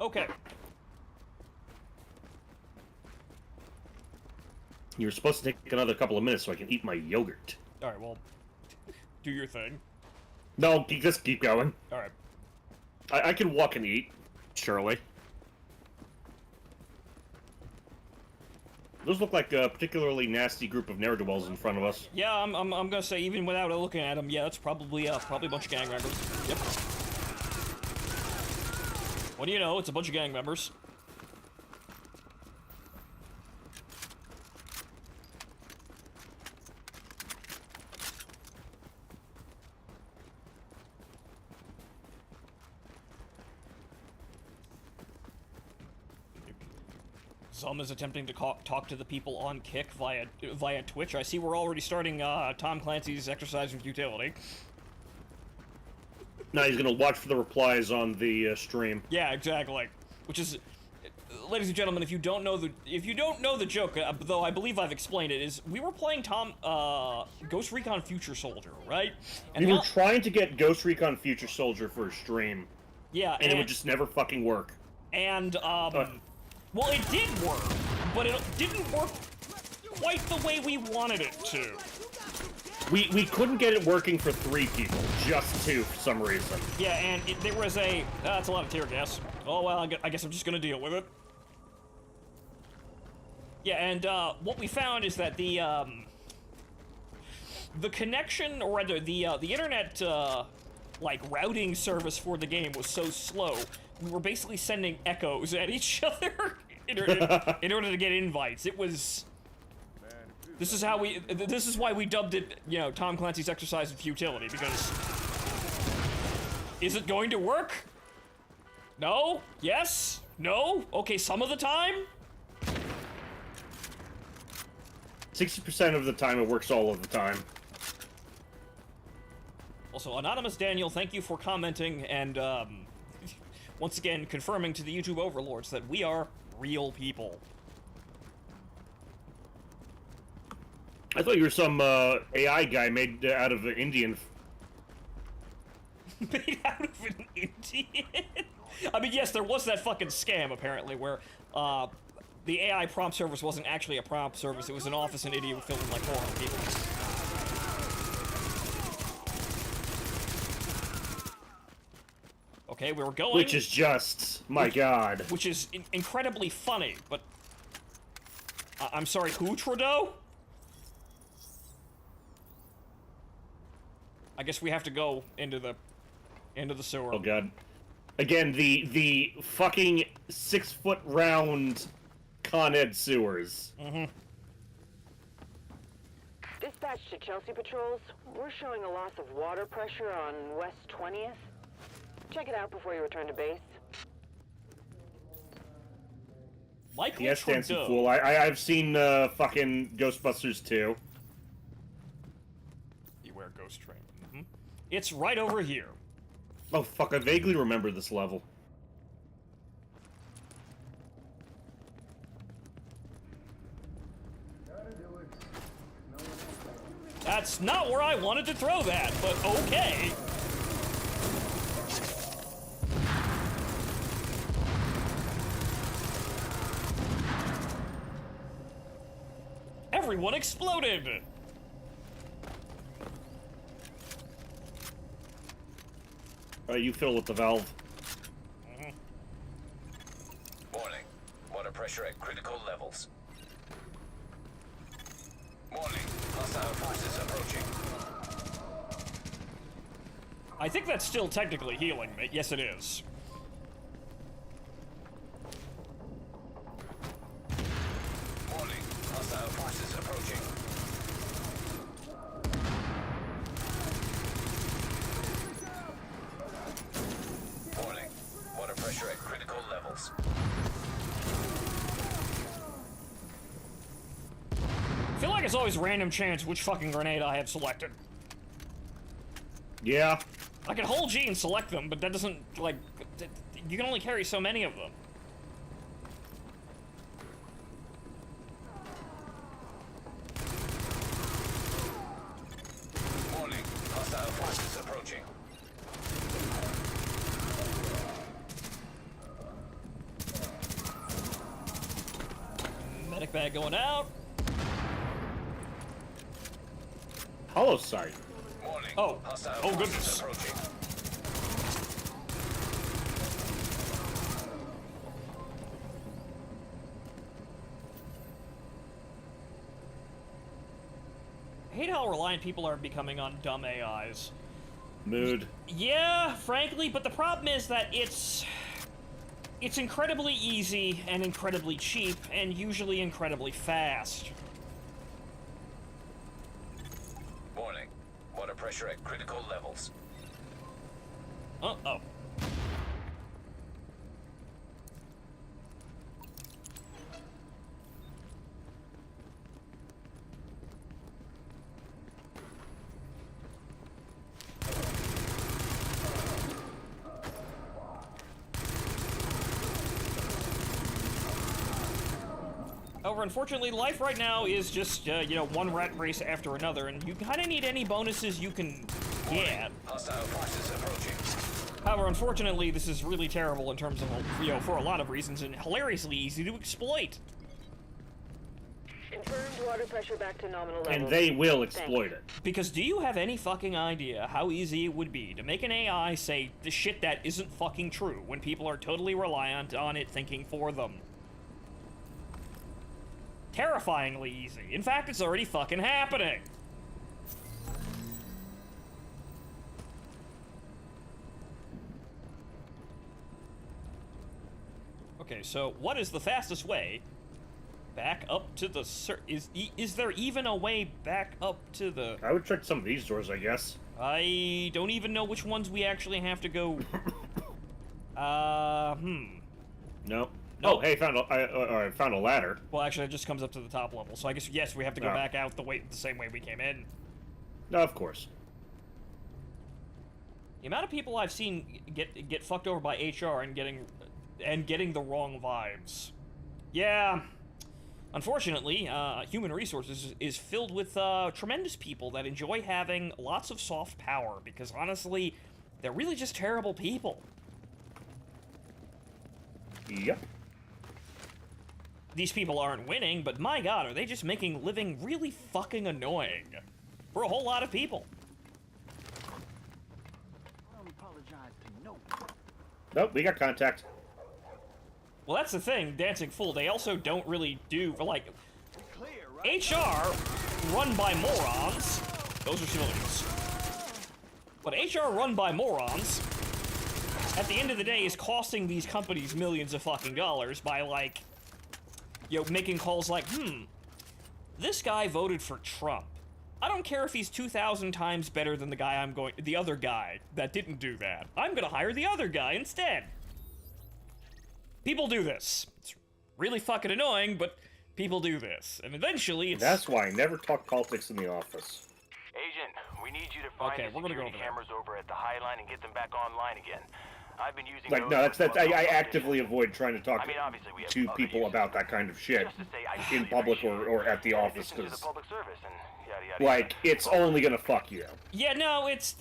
Okay. You're supposed to take another couple of minutes so I can eat my yogurt. Alright, well, do your thing. No, just keep going. Alright. I can walk and eat, surely. Those look like a particularly nasty group of ne'er-do-wells in front of us. Yeah, I'm gonna say, even without looking at them, yeah, that's probably a bunch of gang members. Yep. What do you know? It's a bunch of gang members. Zum is attempting to talk to the people on Kick via Twitch. I see we're already starting Tom Clancy's Exercise in Futility. Now he's gonna watch for the replies on the stream. Yeah, exactly. Which is, ladies and gentlemen, if you don't know the joke, though I believe I've explained it, is we were playing Ghost Recon Future Soldier, right? And We were trying to get Ghost Recon Future Soldier for a stream. Yeah, and it would just never fucking work. And well, it did work, but it didn't work quite the way we wanted it to. We couldn't get it working for 3 people, just 2 for some reason. Yeah, and there was that's a lot of tear gas. Oh well, I guess I'm just gonna deal with it. Yeah, and what we found is that the connection, or rather the internet like routing service for the game was so slow, we were basically sending echoes at each other in order to get invites. It was. This is how we. This is why we dubbed it, you know, Tom Clancy's Exercise in Futility, because. Is it going to work? No? Yes? No? Okay, some of the time? 60% of the time, it works all of the time. Also, Anonymous Daniel, thank you for commenting and, once again, confirming to the YouTube overlords that we are real people. I thought you were some AI guy made out of Indian. Made out of an Indian? I mean, yes, there was that fucking scam, apparently, where, the AI prompt service wasn't actually a prompt service, it was an office in India filled with, like, 400 people. Okay, we were going... Which is just... my god. Which is incredibly funny, but... I'm sorry, who, Trudeau? I guess we have to go into the sewer. Oh god. Again, the fucking 6-foot round Con Ed sewers. Mm-hmm. Dispatch to Chelsea patrols. We're showing a loss of water pressure on West 20th. Check it out before you return to base. Michael Yes, Trudeau. Dancing Fool. I've seen fucking Ghostbusters 2. Beware Ghost Train. Mm-hmm. It's right over here. Oh fuck, I vaguely remember this level. That's not where I wanted to throw that, but okay. Everyone exploded! You fiddle with the valve. Warning. Water pressure at critical levels. Warning. Hostile forces approaching. I think that's still technically healing me. Yes, it is. Warning. Hostile forces approaching. Warning. Water pressure at critical levels. I feel like it's always random chance which fucking grenade I have selected. Yeah. I can hold G and select them, but that doesn't, like, you can only carry so many of them. Warning. Hostile forces approaching. Medic bag going out. Hollow sight. Warning. Oh. Hostile Oh, forces goodness. approaching. I hate how reliant people are becoming on dumb AIs. Mood. Yeah, frankly, but the problem is that it's incredibly easy and incredibly cheap and usually incredibly fast. Warning. Water pressure at critical levels. Oh. However, unfortunately, life right now is just, you know, one rat race after another, and you kind of need any bonuses you can get. Hostile forces approaching. However, unfortunately, this is really terrible in terms of, you know, for a lot of reasons, and hilariously easy to exploit. Confirmed water pressure back to nominal levels. And they will exploit it. Because do you have any fucking idea how easy it would be to make an AI say the shit that isn't fucking true when people are totally reliant on it thinking for them? Terrifyingly easy. In fact, it's already fucking happening. Okay, so what is the fastest way back up to the is there even a way back up to the... I would check some of these doors, I guess. I don't even know which ones we actually have to go. No. Nope. Oh, hey, I found a ladder. Well, actually, it just comes up to the top level. So I guess, yes, we have to go back out the same way we came in. No, of course. The amount of people I've seen get fucked over by HR and getting the wrong vibes. Yeah. Unfortunately, human resources is filled with tremendous people that enjoy having lots of soft power, because honestly, they're really just terrible people. Yep. These people aren't winning, but my god, are they just making living really fucking annoying for a whole lot of people. Nope, we got contact. Well, that's the thing, Dancing Fool, they also don't really do, like, HR run by morons, those are civilians, but HR run by morons, at the end of the day, is costing these companies millions of fucking dollars by, like, you know, making calls like, this guy voted for Trump. I don't care if he's 2,000 times better than the other guy that didn't do that. I'm gonna hire the other guy instead. People do this. It's really fucking annoying, but people do this. And eventually it's... That's why I never talk politics in the office. Agent, we need you to find Okay, the we're gonna go security over there. cameras over at the High Line and get them back online again. I've been using Like, those no, that's for I actively avoid trying to talk I mean, obviously we have to other people uses. about that kind of shit Just to say, I in really public appreciate or at the in office, addition to the because, public service and yada, yada, like, yada. it's only gonna fuck you. Yeah, no, it's...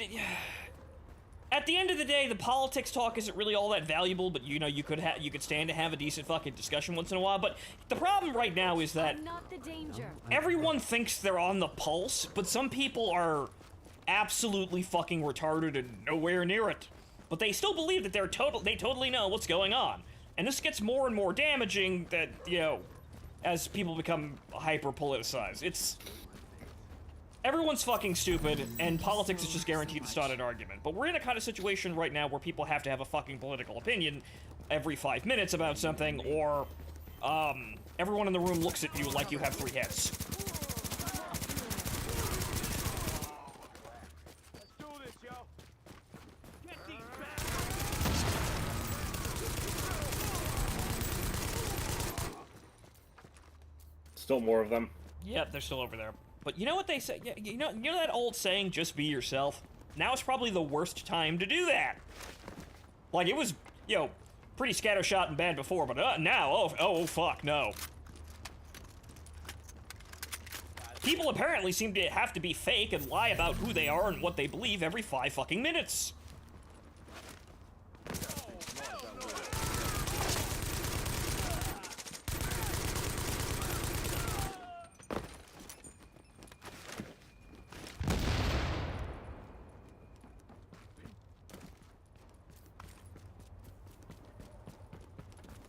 At the end of the day, the politics talk isn't really all that valuable, but, you know, you could stand to have a decent fucking discussion once in a while, but the problem right now is that I'm not the danger. everyone thinks they're on the pulse, but some people are absolutely fucking retarded and nowhere near it. But they still believe that they totally know what's going on. And this gets more and more damaging that, you know, as people become hyper-politicized. Everyone's fucking stupid, and politics is just guaranteed to start an argument. But we're in a kind of situation right now where people have to have a fucking political opinion every 5 minutes about something, or, everyone in the room looks at you like you have 3 heads. Let's do this, yo. Get these Still more of them. Yep, they're still over there. But you know what they say? You know that old saying, just be yourself? Now is probably the worst time to do that. Like, it was, you know, pretty scattershot and bad before, but now, oh, fuck, no. People apparently seem to have to be fake and lie about who they are and what they believe every 5 fucking minutes.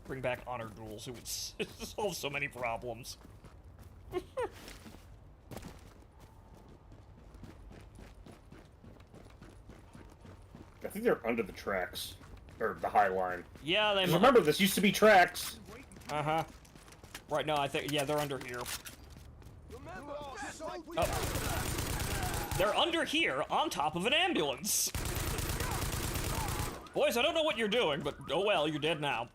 Bring back honor duels, it would solve so many problems. I think they're under the tracks. Or the High Line. Yeah, they 'Cause remember, this used to be tracks. Uh-huh. Right, no, I think, yeah, they're under here. Oh. They're under here, on top of an ambulance. Boys, I don't know what you're doing, but oh well, you're dead now.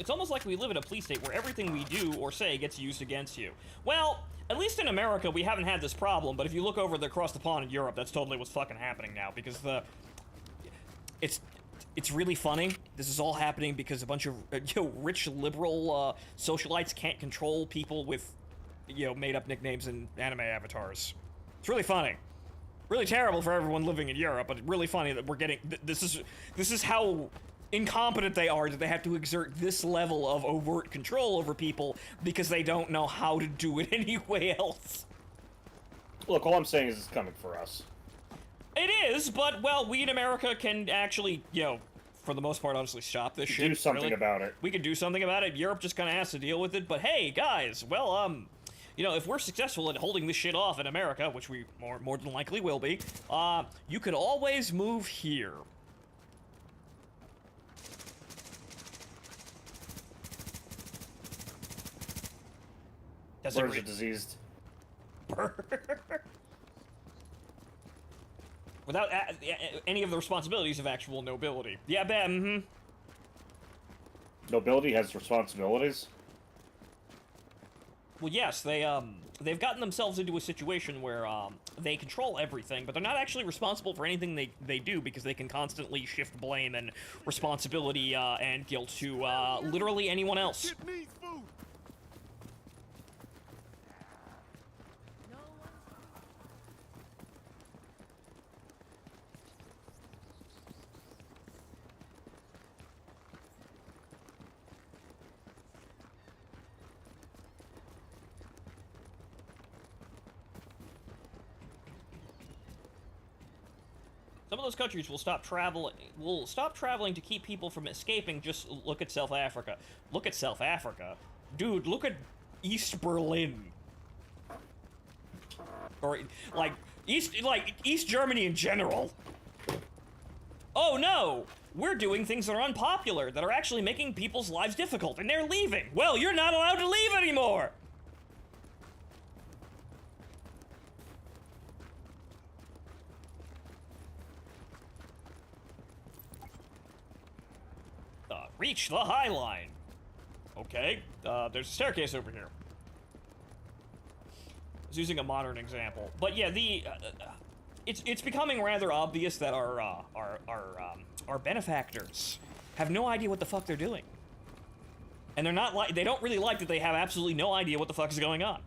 It's almost like we live in a police state where everything we do or say gets used against you. Well, at least in America, we haven't had this problem, but if you look over across the pond in Europe, that's totally what's fucking happening now, because it's really funny. This is all happening because a bunch of, rich liberal, socialites can't control people with, made-up nicknames and anime avatars. It's really funny. Really terrible for everyone living in Europe, but really funny that we're getting, this is how incompetent they are, that they have to exert this level of overt control over people because they don't know how to do it anyway else. Look, all I'm saying is it's coming for us. It is, but, well, we in America can actually, for the most part, honestly, stop this shit. Do something really. about it. We could do something about it. Europe just kind of has to deal with it. But hey, guys, well, you know, if we're successful at holding this shit off in America, which we more than likely will be, you could always move here. Birds are diseased. Without any of the responsibilities of actual nobility. Yeah, Ben. Nobility has responsibilities? Well, yes, they've gotten themselves into a situation where they control everything, but they're not actually responsible for anything they do because they can constantly shift blame and responsibility and guilt to literally anyone else. Some of those countries will stop traveling to keep people from escaping. Just look at South Africa. Look at South Africa. Dude, look at East Berlin. Or East Germany in general. Oh no! We're doing things that are unpopular, that are actually making people's lives difficult, and they're leaving. Well, you're not allowed to leave anymore! Reach the High Line. Okay, there's a staircase over here. I was using a modern example, but yeah, it's becoming rather obvious that our benefactors have no idea what the fuck they're doing, and they don't really like that they have absolutely no idea what the fuck is going on.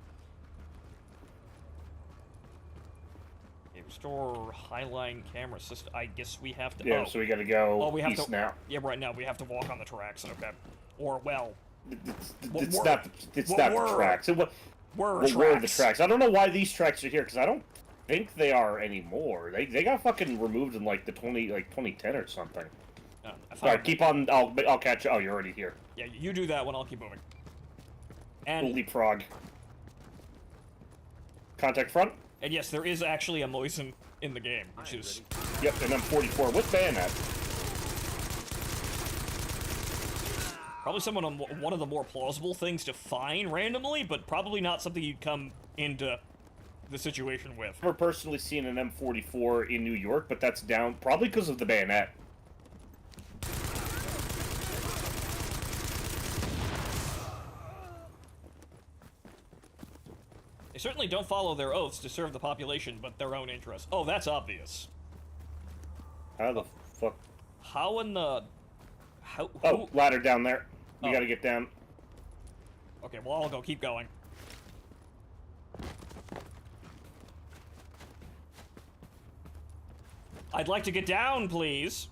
Restore Highline camera system. I guess we have to. Yeah, so we gotta go east now. Yeah, right now we have to walk on the tracks. Okay, or well, it's not the tracks. Were the tracks? I don't know why these tracks are here because I don't think they are anymore. They got fucking removed in like 2010 or something. All right, keep on. I'll catch you. Oh, you're already here. Yeah, you do that one. I'll keep moving. And leapfrog. Contact front. And yes, there is actually a Moisen in the game, which is... Yep, and M44 with bayonet. Probably one of the more plausible things to find randomly, but probably not something you'd come into the situation with. I've never personally seen an M44 in New York, but that's down probably because of the bayonet. They certainly don't follow their oaths to serve the population, but their own interests. Oh, that's obvious. How the fuck? How in the... Oh, ladder down there. We gotta get down. Okay, well, I'll go. Keep going. I'd like to get down, please.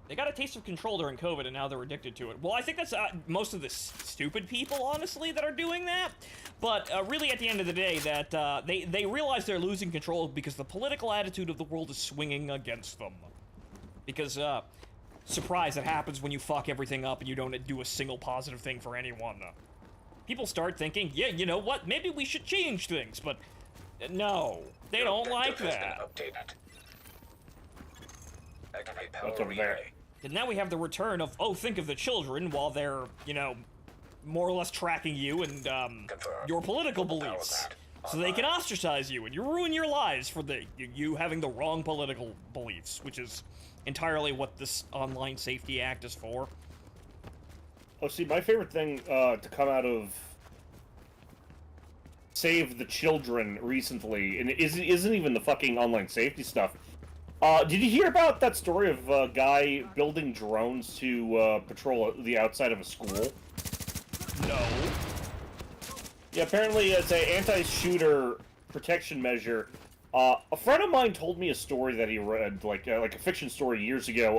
They got a taste of control during COVID, and now they're addicted to it. Well, I think that's most of the stupid people, honestly, that are doing that. But really, at the end of the day, that they realize they're losing control because the political attitude of the world is swinging against them. Because, surprise, it happens when you fuck everything up and you don't do a single positive thing for anyone. People start thinking, yeah, you know what, maybe we should change things, but no, they don't like that. What's over there? And now we have the return of, oh, think of the children while they're, you know, more or less tracking you and, your political beliefs. So they can ostracize you and you ruin your lives for you having the wrong political beliefs, which is entirely what this Online Safety Act is for. Oh, see, my favorite thing to come out of Save the Children recently, and it isn't even the fucking online safety stuff. Did you hear about that story of a guy building drones to patrol the outside of a school? No. Yeah, apparently it's an anti-shooter protection measure. A friend of mine told me a story that he read, like a fiction story years ago,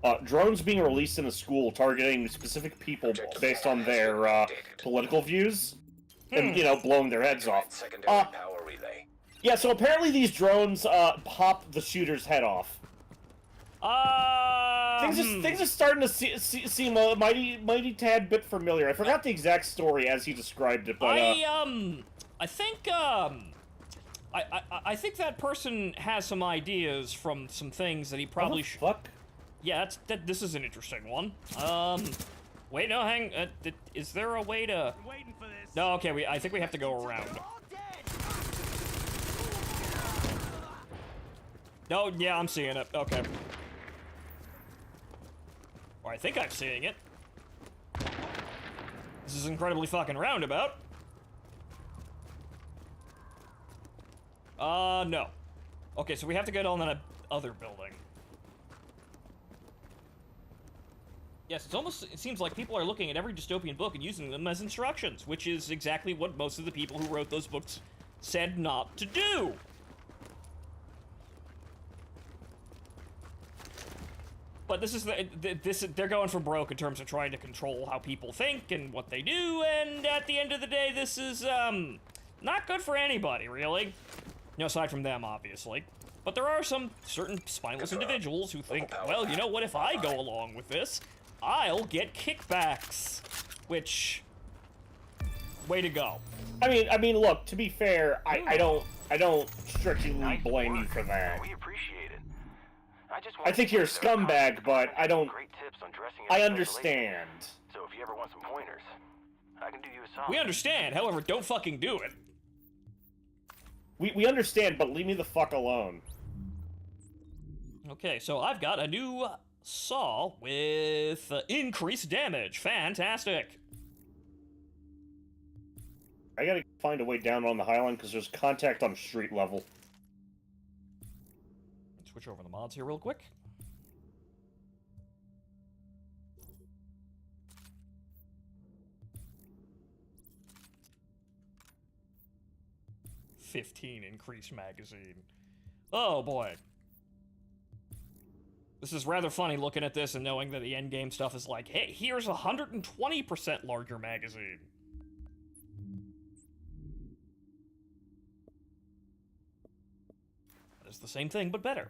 of drones being released in a school targeting specific people based on their political views, and, you know, blowing their heads off. Yeah, so apparently these drones pop the shooter's head off. Things are starting to seem a mighty tad bit familiar. I forgot the exact story as he described it, but I think I think that person has some ideas from some things that he probably should. Fuck. Yeah, this is an interesting one. Wait, no, hang. Is there a way to? I'm waiting for this. No, okay. I think we have to go around. No, yeah, I'm seeing it. Okay. Or I think I'm seeing it. This is incredibly fucking roundabout. No. Okay, so we have to get on that other building. Yes, it seems like people are looking at every dystopian book and using them as instructions, which is exactly what most of the people who wrote those books said not to do. But this is they're going for broke in terms of trying to control how people think and what they do, and at the end of the day, this is, not good for anybody, really. No, aside from them, obviously. But there are some certain spineless individuals who think, well, you know what, if I go along with this, I'll get kickbacks. Which, way to go. I mean, look, to be fair, I don't strictly blame you for that. We appreciate it. I think you're a scumbag, but I don't. Great tips on dressing I in understand. So if you ever want some pointers, I can do you a solid. We understand, however, don't fucking do it. We understand, but leave me the fuck alone. Okay, so I've got a new saw with increased damage. Fantastic. I gotta find a way down on the Highland because there's contact on street level. Switch over the mods here real quick. $15 increased magazine. Oh boy. This is rather funny looking at this and knowing that the endgame stuff is like, hey, here's a 120% larger magazine. It's the same thing, but better.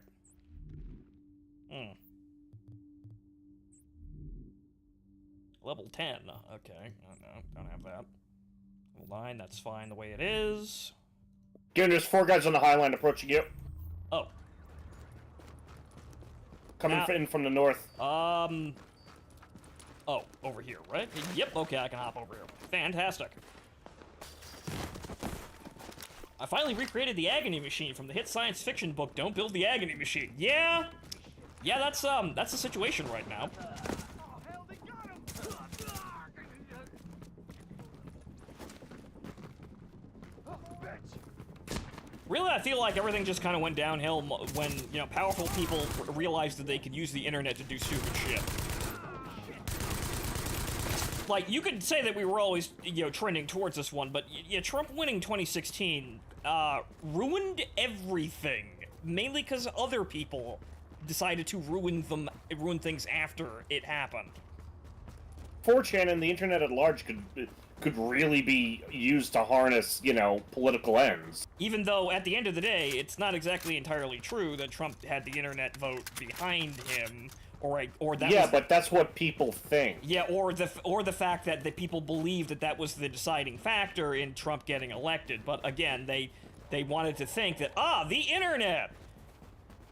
Level 10. Okay. No, don't have that. Level 9, that's fine the way it is. Again, there's 4 guys on the Highland approaching you. Oh. Coming in from the north. Oh, over here, right? Yep, okay, I can hop over here. Fantastic. I finally recreated the agony machine from the hit science fiction book Don't Build the Agony Machine. Yeah, that's the situation right now. Really, I feel like everything just kind of went downhill when, you know, powerful people realized that they could use the internet to do stupid shit. Like, you could say that we were always, you know, trending towards this one, but yeah, Trump winning 2016 ruined everything, mainly because other people decided to ruin things after it happened. 4chan and the internet at large could really be used to harness, you know, political ends. Even though, at the end of the day, it's not exactly entirely true that Trump had the internet vote behind him, or that. Yeah, but that's what people think. Yeah, or the fact that the people believe that was the deciding factor in Trump getting elected. But again, they wanted to think that the internet,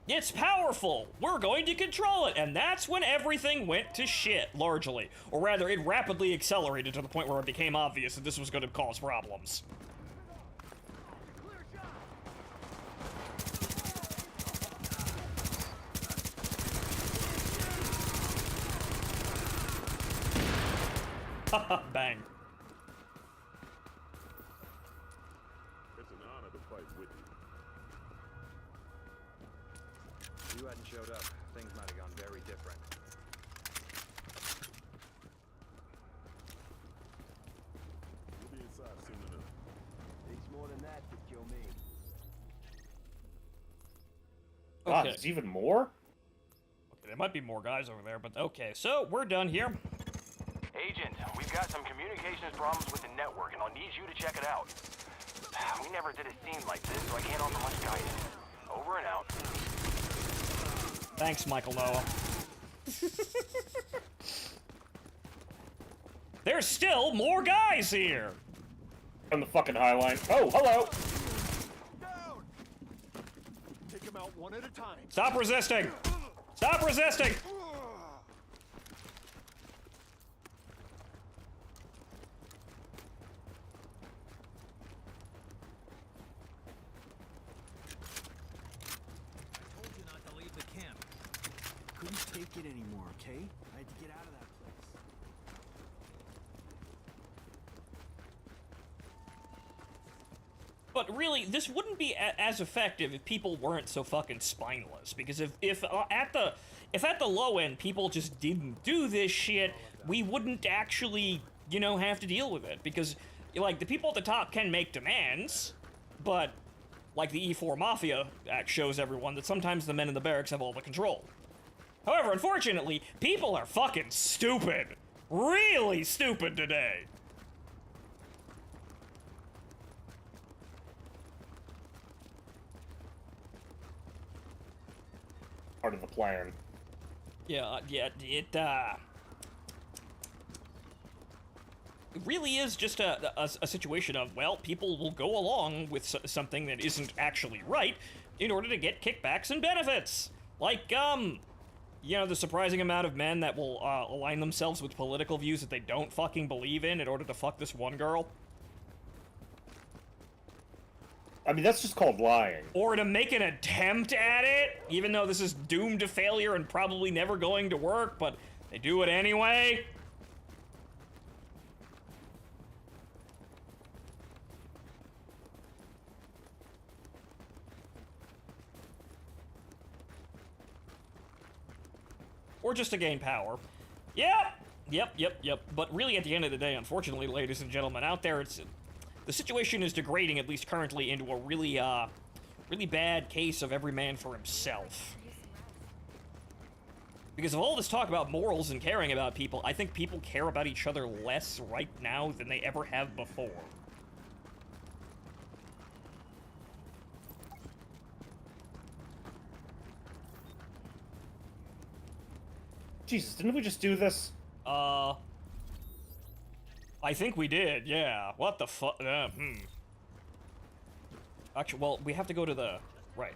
it's powerful. We're going to control it, and that's when everything went to shit, largely, or rather, it rapidly accelerated to the point where it became obvious that this was going to cause problems. Bang. It's an honor to fight with you. If you hadn't showed up, things might have gone very different. We'll be inside soon enough. Takes more than that to kill me. God, Okay. there's even more? Okay, there might be more guys over there, but okay, so we're done here. Agent, we've got some communications problems with the network, and I'll need you to check it out. We never did a scene like this, so I can't offer much guidance. Over and out. Thanks, Michael Noah. There's still more guys here! On the fucking High Line. Oh, hello! Down! Take them out one at a time. Stop resisting! Stop resisting! Told you not to leave the camp. Couldn't take it anymore, okay? I had to get out of that place. But really, this wouldn't be as effective if people weren't so fucking spineless. Because if at the low end people just didn't do this shit, we wouldn't actually, you know, have to deal with it. Because, like, the people at the top can make demands, but, like the E4 Mafia Act shows everyone that sometimes the men in the barracks have all the control. However, unfortunately, people are fucking stupid. Really stupid today. Part of the plan. Yeah, it really is just a situation of, well, people will go along with something that isn't actually right in order to get kickbacks and benefits. Like, you know, the surprising amount of men that will align themselves with political views that they don't fucking believe in order to fuck this one girl. I mean, that's just called lying. Or to make an attempt at it, even though this is doomed to failure and probably never going to work, but they do it anyway. Or just to gain power. Yep. But really, at the end of the day, unfortunately, ladies and gentlemen, out there, the situation is degrading, at least currently, into a really, really bad case of every man for himself. Because of all this talk about morals and caring about people, I think people care about each other less right now than they ever have before. Jesus, didn't we just do this? I think we did, yeah. What the fuck? Actually, well, we have to go to the... Right.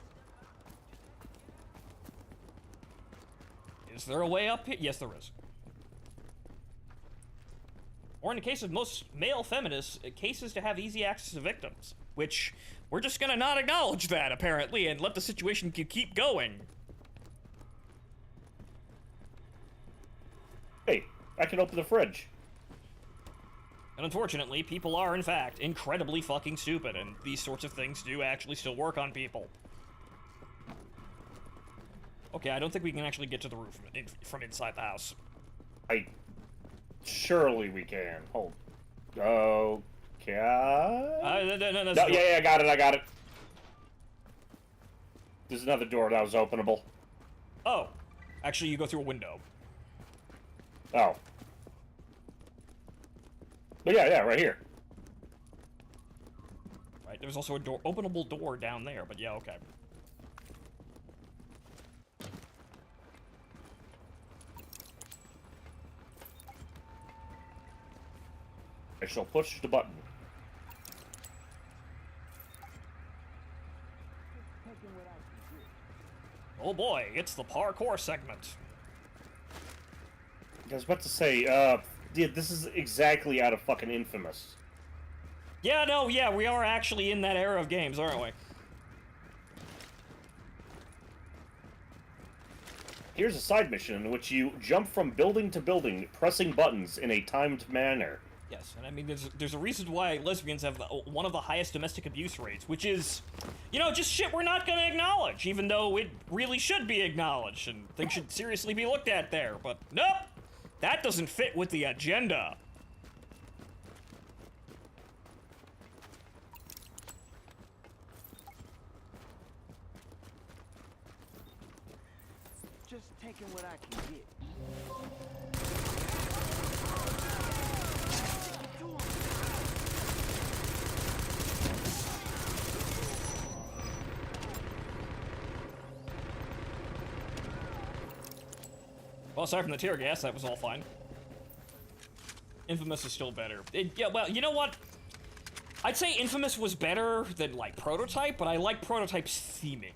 Is there a way up here? Yes, there is. Or in the case of most male feminists, cases to have easy access to victims. Which, we're just gonna not acknowledge that, apparently, and let the situation keep going. Hey, I can open the fridge. And unfortunately, people are, in fact, incredibly fucking stupid, and these sorts of things do actually still work on people. Okay, I don't think we can actually get to the roof from inside the house. Surely we can. Hold. Okay. No, Yeah, I got it. There's another door that was openable. Oh. Actually, you go through a window. Oh. But yeah, right here. Right, there's also a openable door down there, but yeah, okay. I shall push the button. Oh boy, it's the parkour segment. I was about to say, yeah, this is exactly out of fucking Infamous. Yeah, no, yeah, we are actually in that era of games, aren't we? Here's a side mission in which you jump from building to building, pressing buttons in a timed manner. Yes, and I mean, there's a reason why lesbians have one of the highest domestic abuse rates, which is, you know, just shit we're not gonna acknowledge, even though it really should be acknowledged, and things should seriously be looked at there, but nope! That doesn't fit with the agenda. Just taking what I can get. Well, aside from the tear gas, that was all fine. Infamous is still better. Yeah, well, you know what? I'd say Infamous was better than, like, Prototype, but I like Prototype's theming.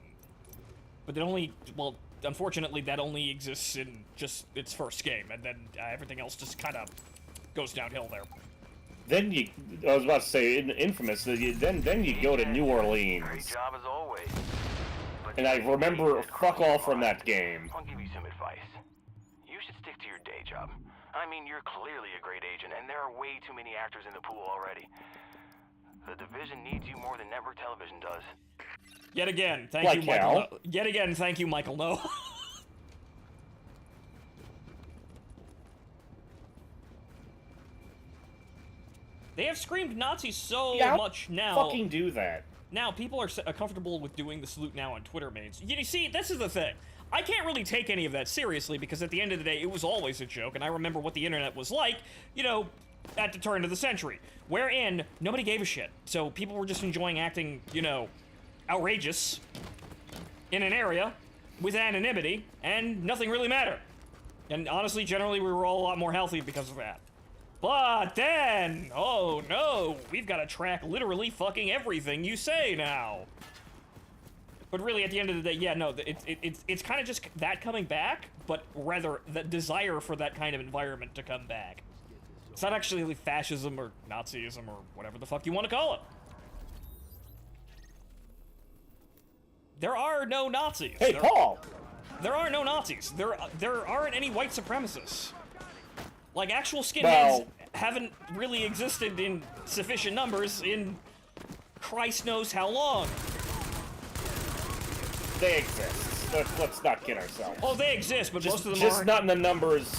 But it only, well, unfortunately, that only exists in just its first game, and then everything else just kind of goes downhill there. Then I was about to say, in Infamous, then you go to New Great Orleans. job as always. But And I remember fuck all from that game. I'll give you some advice. You should stick to your day job. I mean, you're clearly a great agent, and there are way too many actors in the pool already. The division needs you more than network television does. Yet again, thank Like you, Michael. Hal. No. Yet again, thank you, Michael. No. They have screamed Nazi so much now. Fucking do that. Now, people are comfortable with doing the salute now on Twitter mains. You see, this is the thing. I can't really take any of that seriously because at the end of the day, it was always a joke, and I remember what the internet was like, you know, at the turn of the century, wherein nobody gave a shit. So people were just enjoying acting, you know, outrageous in an area with anonymity, and nothing really mattered. And honestly, generally, we were all a lot more healthy because of that. But then, oh no, we've got to track literally fucking everything you say now. But really, at the end of the day, yeah, no, it's kind of just that coming back, but rather the desire for that kind of environment to come back. It's not actually fascism or Nazism or whatever the fuck you want to call it. There are no Nazis. Hey, Paul! There are no Nazis. There aren't any white supremacists. Like, actual skinheads Well, haven't really existed in sufficient numbers in Christ knows how long. they exist. Let's not kid ourselves. Oh, they exist, but most of them Just aren't. not in the numbers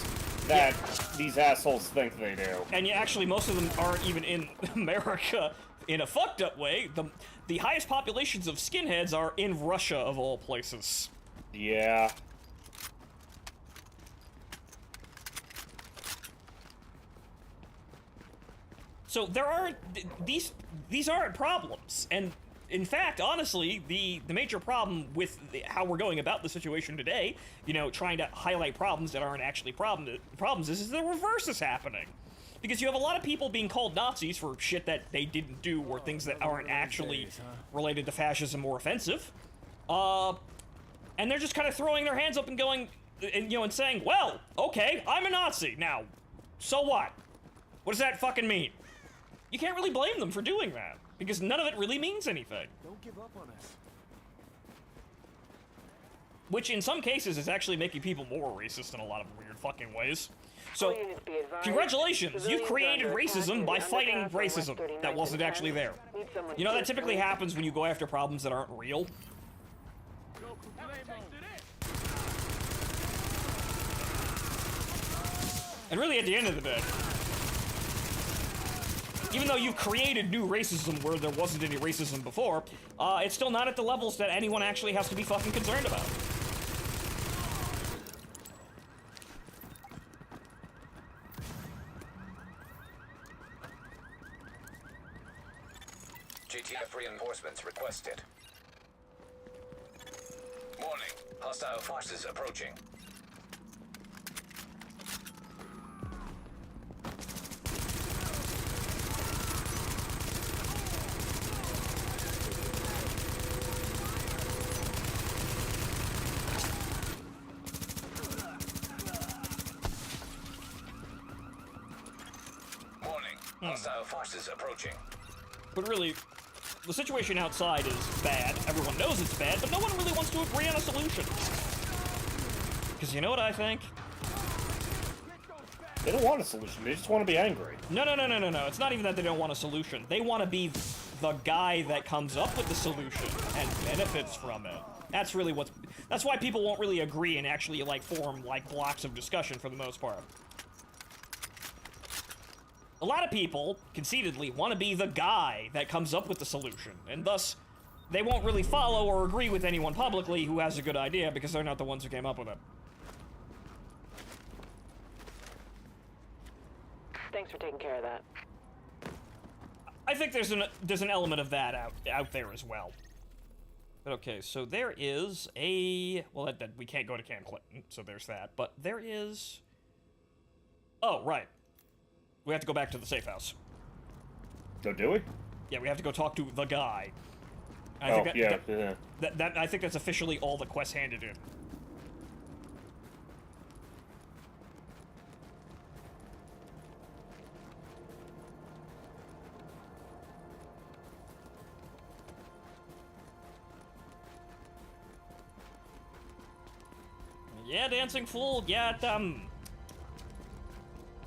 that these assholes think they do. And yeah, actually, most of them aren't even in America in a fucked up way. The highest populations of skinheads are in Russia, of all places. Yeah. So there are these aren't problems, and in fact, honestly, the major problem with how we're going about the situation today, you know, trying to highlight problems that aren't actually problems is the reverse is happening. Because you have a lot of people being called Nazis for shit that they didn't do or things that aren't actually related to fascism or offensive. And they're just kind of throwing their hands up and going, and, you know, and saying, well, okay, I'm a Nazi. Now, so what? What does that fucking mean? You can't really blame them for doing that, because none of it really means anything. Don't give up on us. Which, in some cases, is actually making people more racist in a lot of weird fucking ways. So, congratulations, you created racism by fighting racism that wasn't actually there. You know, that typically happens when you go after problems that aren't real. And really, at the end of the day, even though you've created new racism where there wasn't any racism before, it's still not at the levels that anyone actually has to be fucking concerned about. GTF reinforcements requested. Warning. Hostile forces approaching. Warning. Hostile forces approaching. But really, the situation outside is bad. Everyone knows it's bad, but no one really wants to agree on a solution. Because you know what I think? They don't want a solution. They just want to be angry. No. It's not even that they don't want a solution. They want to be the guy that comes up with the solution and benefits from it. That's really that's why people won't really agree and actually, like, form, like, blocks of discussion for the most part. A lot of people, conceitedly, want to be the guy that comes up with the solution, and thus, they won't really follow or agree with anyone publicly who has a good idea because they're not the ones who came up with it. Thanks for taking care of that. I think there's an element of that out there as well. But okay, so there is a... Well, that we can't go to Camp Clinton, so there's that. But there is... Oh, right. We have to go back to the safe house. Oh, do we? Yeah, we have to go talk to the guy. I Oh, think yeah. I think that's officially all the quest handed in. Yeah, Dancing Fool. Yeah,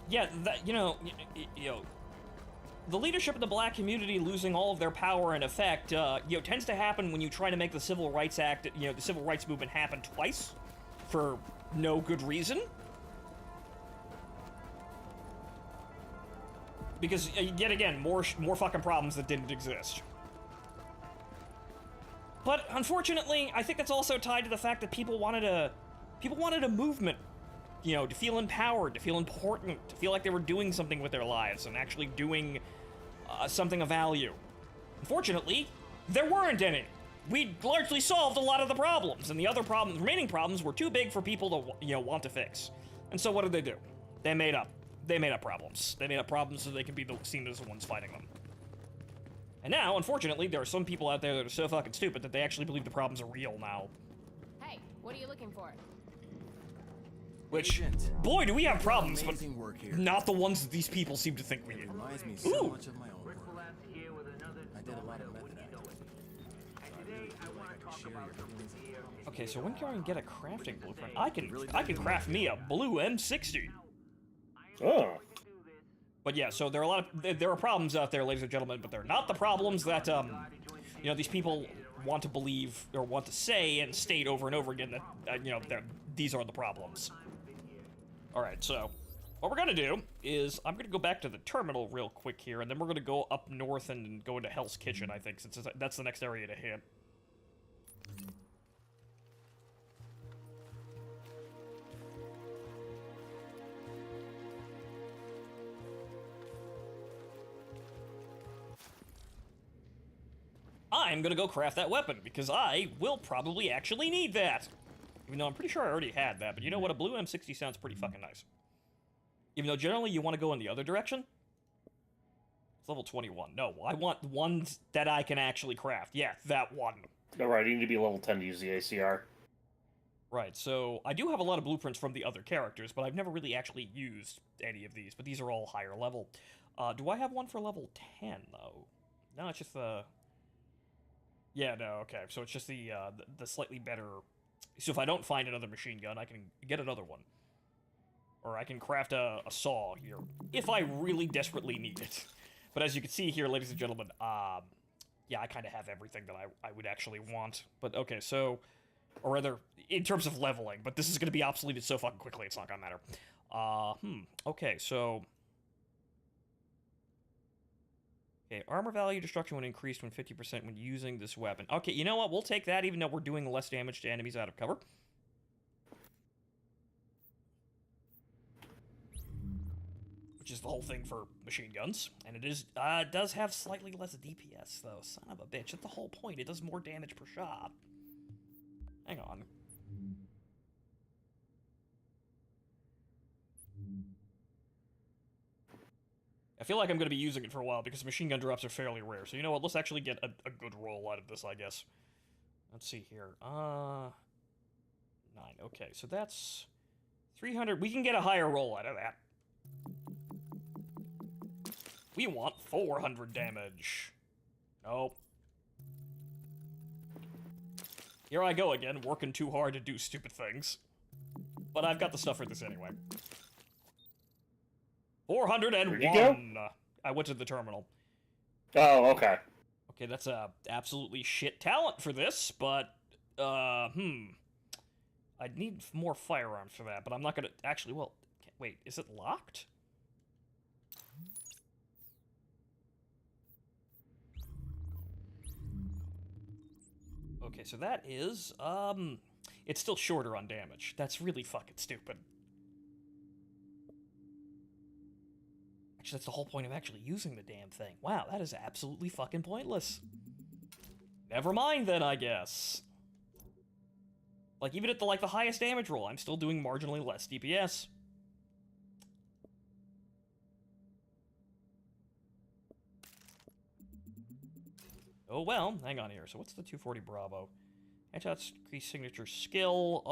yeah, that, you know, the leadership of the black community losing all of their power and effect, tends to happen when you try to make the Civil Rights Act, the Civil Rights Movement happen twice for no good reason. Because, yet again, more fucking problems that didn't exist. But, unfortunately, I think that's also tied to the fact that people wanted a movement, to feel empowered, to feel important, to feel like they were doing something with their lives and actually doing something of value. Unfortunately, there weren't any. We largely solved a lot of the problems, and the other remaining problems were too big for people to, want to fix. And so what did they do? They made up problems. They made up problems so they could be seen as the ones fighting them. And now, unfortunately, there are some people out there that are so fucking stupid that they actually believe the problems are real now. Hey, what are you looking for? Which, Agent, boy, do we have problems, but amazing work here. not the ones that these people seem to think we do. Reminds me so Ooh. much of my own work. I did a lot of method acting. So I really feel like I could share your feelings. Okay, so when can I get a crafting blueprint? I can craft me a blue M60. Oh. But yeah, so there are problems out there, ladies and gentlemen, but they're not the problems that these people want to believe or want to say and state over and over again that these are the problems. All right, so what we're gonna do is I'm gonna go back to the terminal real quick here, and then we're gonna go up north and go into Hell's Kitchen, I think, since that's the next area to hit. I'm gonna go craft that weapon, because I will probably actually need that. Even though I'm pretty sure I already had that, but you know what? A blue M60 sounds pretty fucking nice. Even though generally you want to go in the other direction. It's level 21. No, I want ones that I can actually craft. Yeah, that one. Alright, you need to be level 10 to use the ACR. Right, so I do have a lot of blueprints from the other characters, but I've never really actually used any of these, but these are all higher level. Do I have one for level 10, though? No, it's just the... Yeah, no, okay, so it's just the slightly better... So if I don't find another machine gun, I can get another one. Or I can craft a saw here, if I really desperately need it. But as you can see here, ladies and gentlemen, yeah, I kind of have everything that I would actually want. But okay, so... Or rather, in terms of leveling, but this is going to be obsoleted so fucking quickly, it's not going to matter. Okay, so... Okay, armor value destruction when increased when 50% when using this weapon. Okay, you know what? We'll take that even though we're doing less damage to enemies out of cover. Which is the whole thing for machine guns. And it is, does have slightly less DPS, though. Son of a bitch. That's the whole point. It does more damage per shot. Hang on. I feel like I'm going to be using it for a while because machine gun drops are fairly rare. So you know what? Let's actually get a good roll out of this, I guess. Let's see here. 9. Okay, so that's 300. We can get a higher roll out of that. We want 400 damage. Nope. Here I go again, working too hard to do stupid things. But I've got the stuff for this anyway. 401! Where'd you go? I went to the terminal. Oh, okay. Okay, that's a absolutely shit talent for this, but, I'd need more firearms for that, but I'm not gonna... Actually, well, wait, is it locked? Okay, so that is, it's still shorter on damage. That's really fucking stupid. Actually, that's the whole point of actually using the damn thing. Wow, that is absolutely fucking pointless. Never mind then, I guess. Like, even at the, the highest damage roll, I'm still doing marginally less DPS. Oh, well, hang on here. So what's the 240 Bravo? Headshots increase signature skill.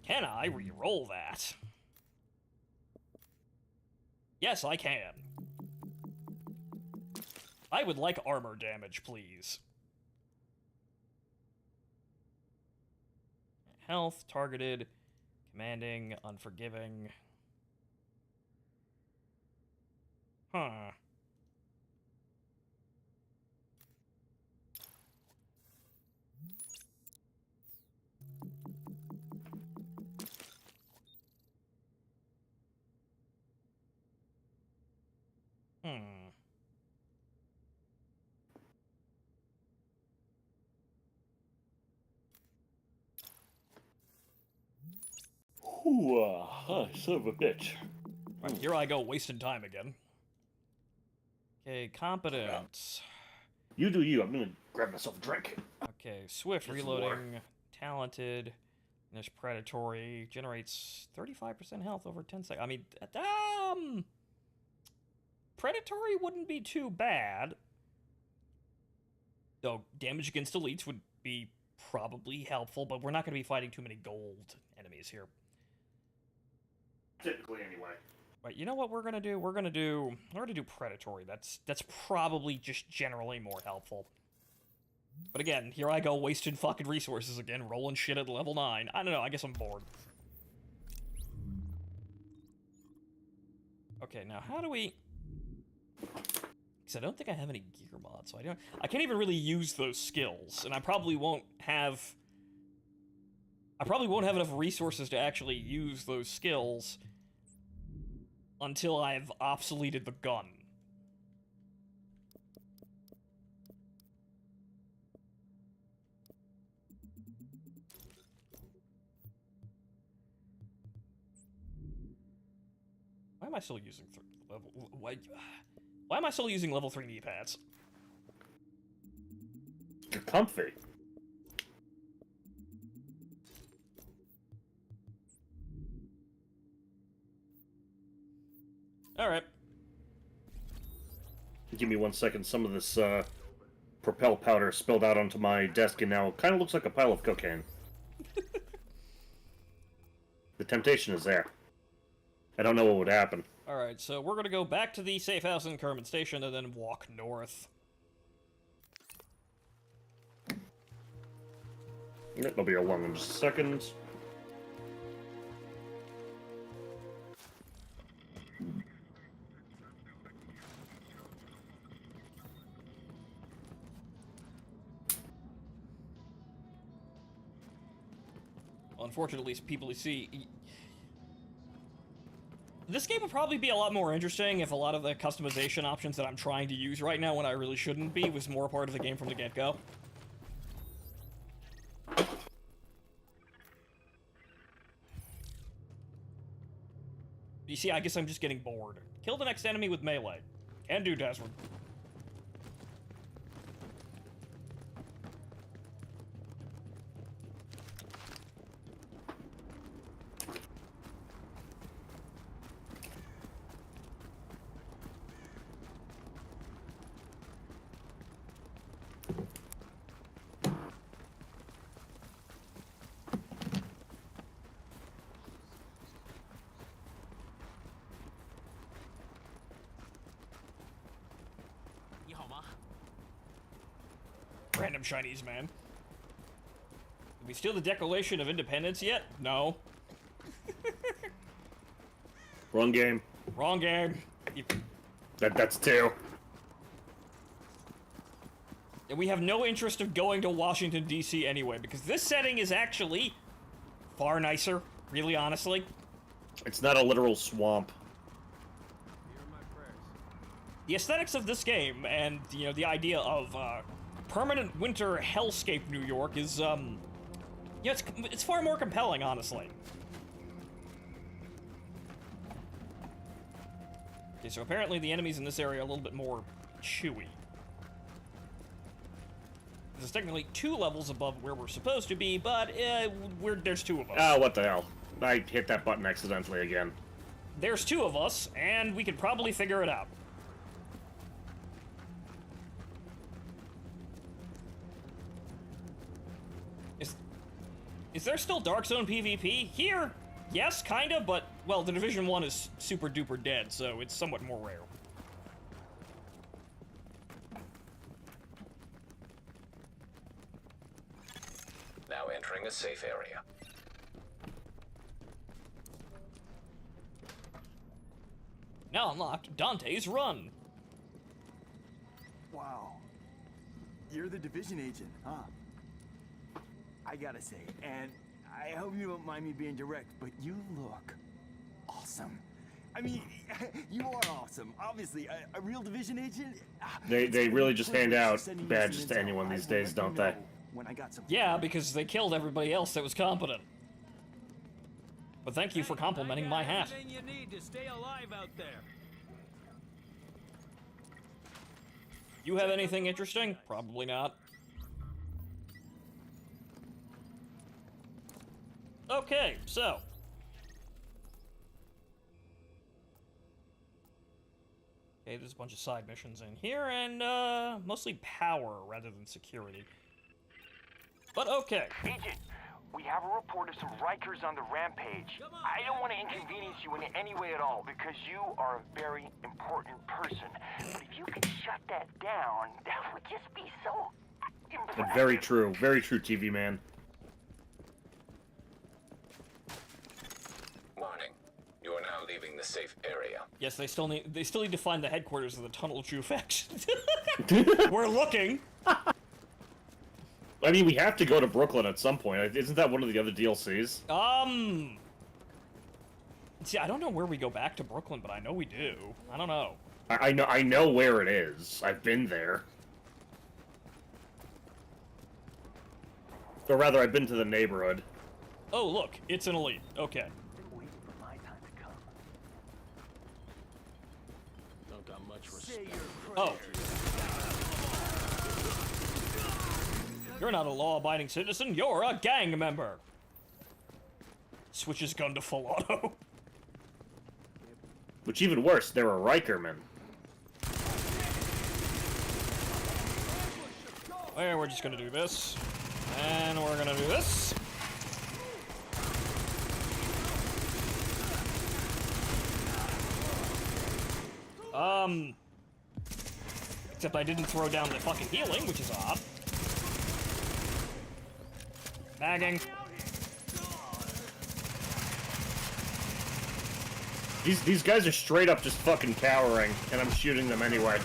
Can I re-roll that? Yes, I can. I would like armor damage, please. Health, targeted, commanding, unforgiving. Huh. Son of a bitch. Right, here I go, wasting time again. Okay, competence. You do you. I'm gonna grab myself a drink. Okay, swift Get some reloading, talented, and there's predatory, generates 35% health over 10 seconds. I mean, predatory wouldn't be too bad. Though damage against elites would be probably helpful, but we're not going to be fighting too many gold enemies here. Typically, anyway. Right, you know what we're gonna do? We're gonna do predatory. That's probably just generally more helpful. But again, here I go wasting fucking resources again, rolling shit at level 9. I don't know, I guess I'm bored. Okay, now how do we... Because I don't think I have any gear mods, so I can't even really use those skills, and I probably won't have enough resources to actually use those skills until I've obsoleted the gun. Why am I still using why am I still using level 3 knee pads? You're comfy. Alright. Give me 1 second. Some of this propel powder spilled out onto my desk and now kind of looks like a pile of cocaine. The temptation is there. I don't know what would happen. Alright, so we're gonna go back to the safe house in Kermit Station and then walk north. It'll be along in just a second. Unfortunately, people see... This game would probably be a lot more interesting if a lot of the customization options that I'm trying to use right now when I really shouldn't be was more part of the game from the get-go. You see, I guess I'm just getting bored. Kill the next enemy with melee. Can do, Desmond. Random Chinese man. Did we steal the Declaration of Independence yet? No. Wrong game. Wrong game. That's 2. And we have no interest of going to Washington, D.C. anyway, because this setting is actually far nicer, really honestly. It's not a literal swamp. The aesthetics of this game and, you know, the idea of, permanent winter hellscape New York is, yeah, it's far more compelling, honestly. Okay, so apparently the enemies in this area are a little bit more chewy. It's technically 2 levels above where we're supposed to be, but there's 2 of us. Oh, what the hell. I hit that button accidentally again. There's 2 of us, and we can probably figure it out. Is there still Dark Zone PvP? Here? Yes, kinda, but, well, the Division 1 is super duper dead, so it's somewhat more rare. Now entering a safe area. Now unlocked Dante's Run. Wow. You're the division agent, huh? I gotta say, and I hope you don't mind me being direct, but you look awesome. I mean, you are awesome. Obviously, a real division agent. They really just hand out badges to anyone these days, don't they? When I got some. Yeah, because they killed everybody else that was competent. But thank you for complimenting my hat. Everything you need to stay alive out there. You have anything interesting? Probably not. Okay, so. Okay, there's a bunch of side missions in here, and, mostly power rather than security. But okay. Agent, we have a report of some Rikers on the rampage. I don't want to inconvenience you in any way at all, because you are a very important person. But if you could shut that down, that would just be so impressive. Very true, TV man. Warning. You are now leaving the safe area. Yes, they still need to find the headquarters of the Tunnel Jew faction. We're looking. I mean, we have to go to Brooklyn at some point. Isn't that one of the other DLCs? See, I don't know where we go back to Brooklyn, but I know we do. I don't know. I know where it is. I've been there. Or rather, I've been to the neighborhood. Oh, look, it's an elite. Okay. Been waiting for my time to come. Don't got much respect. Oh. You're not a law-abiding citizen, you're a gang member! Switches gun to full auto. Which, even worse, they're a Rikerman. Well, we're just gonna do this. And we're gonna do this. Except I didn't throw down the fucking healing, which is odd. Bagging. These guys are straight up just fucking cowering, and I'm shooting them anyway.